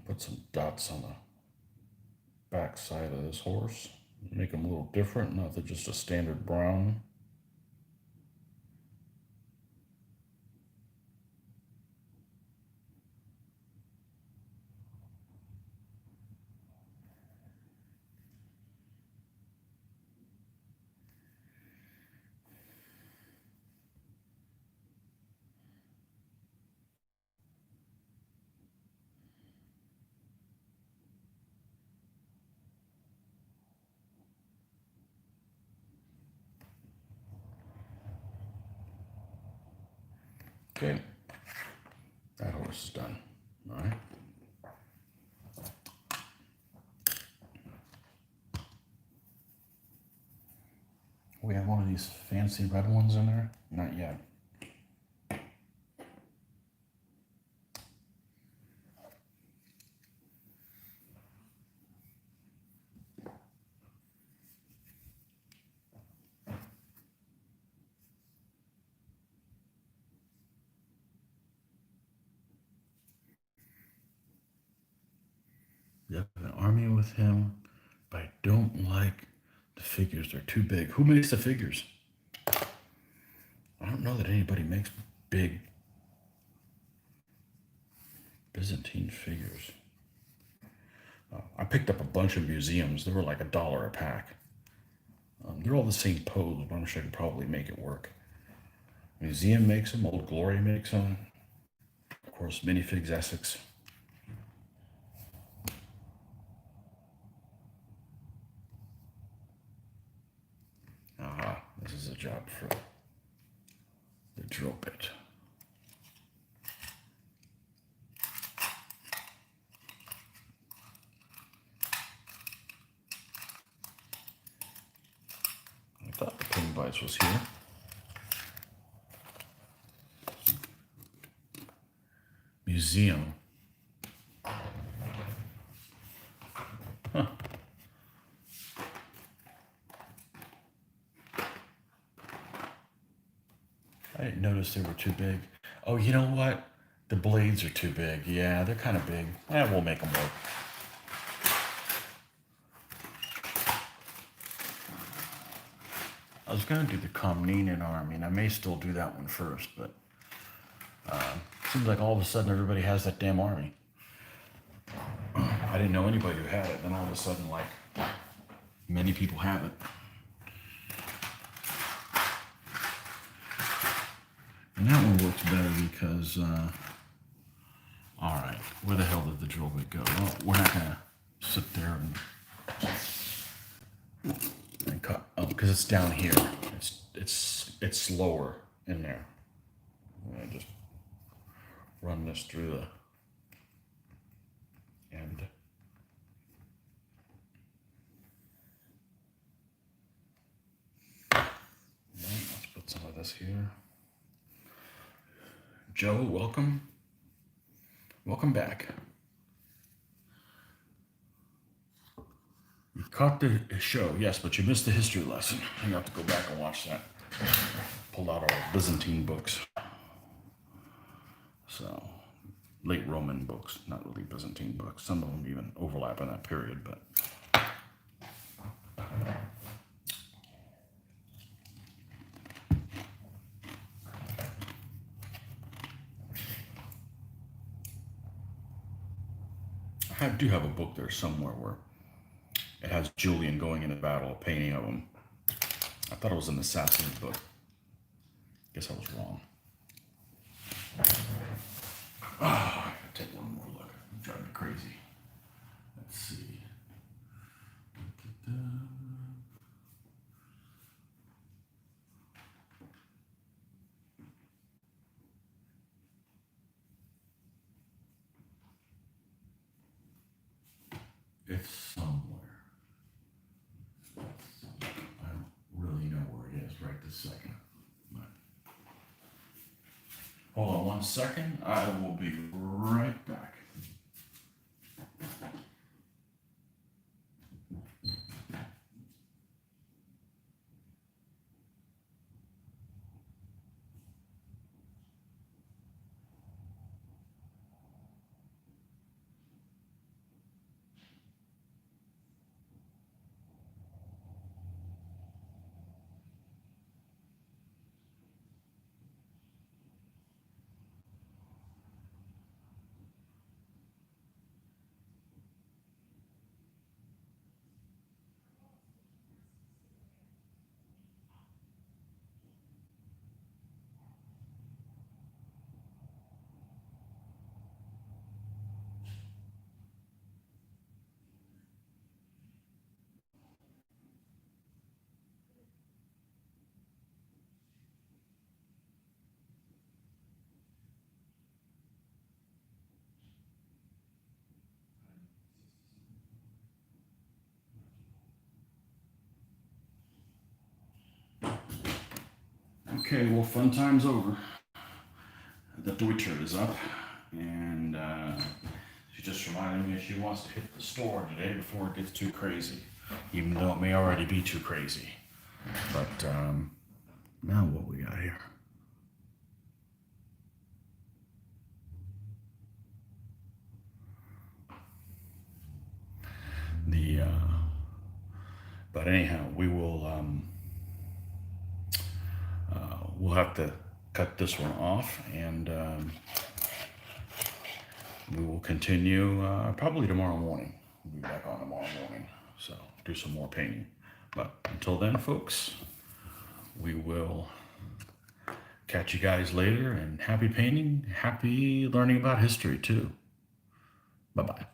Put some dots on the back side of this horse. Make them a little different, not just a standard brown. Okay, that horse is done. All right. We have one of these fancy red ones in there? Not yet. You have an army with him, but I don't like the figures. They're too big. Who makes the figures? I don't know that anybody makes big Byzantine figures. I picked up a bunch of museums. They were like $1 a pack. They're all the same pose, but I'm sure I could probably make it work. Museum makes them. Old Glory makes them. Of course, Minifigs Essex. Aha, this is a job for the drill bit. I thought the pin vise was here. Museum. Huh. I didn't notice they were too big. Oh, you know what? The blades are too big. Yeah, they're kind of big. We'll make them work. I was going to do the Komnenian army, and I may still do that one first, but Seems like all of a sudden everybody has that damn army. I didn't know anybody who had it. Then all of a sudden, like, many people have it. And that one works better because, all right, where the hell did the drill bit go? Well, we're not gonna sit there and cut. Oh, because it's down here. It's lower in there. I'm gonna just run this through the end. Let's put some of this here. Joe, welcome. Welcome back. You caught the show, yes, but you missed the history lesson. You have to go back and watch that. Pulled out our Byzantine books. So, late Roman books, not really Byzantine books. Some of them even overlap in that period, but. I do have a book there somewhere where it has Julian going into battle, a painting of him. I thought it was an assassin's book. Guess I was wrong. Oh, I gotta take one more look. It's driving me crazy. Let's see. It's somewhere. I don't really know where it is right this second. But hold on 1 second. I will be right back. Okay, well, fun time's over. The Deutscher is up, and she just reminded me she wants to hit the store today before it gets too crazy, even though it may already be too crazy. But now what we got here? But anyhow, we will we'll have to cut this one off, and we will continue probably tomorrow morning. We'll be back on tomorrow morning, so do some more painting. But until then, folks, we will catch you guys later, and happy painting, happy learning about history too. Bye-bye.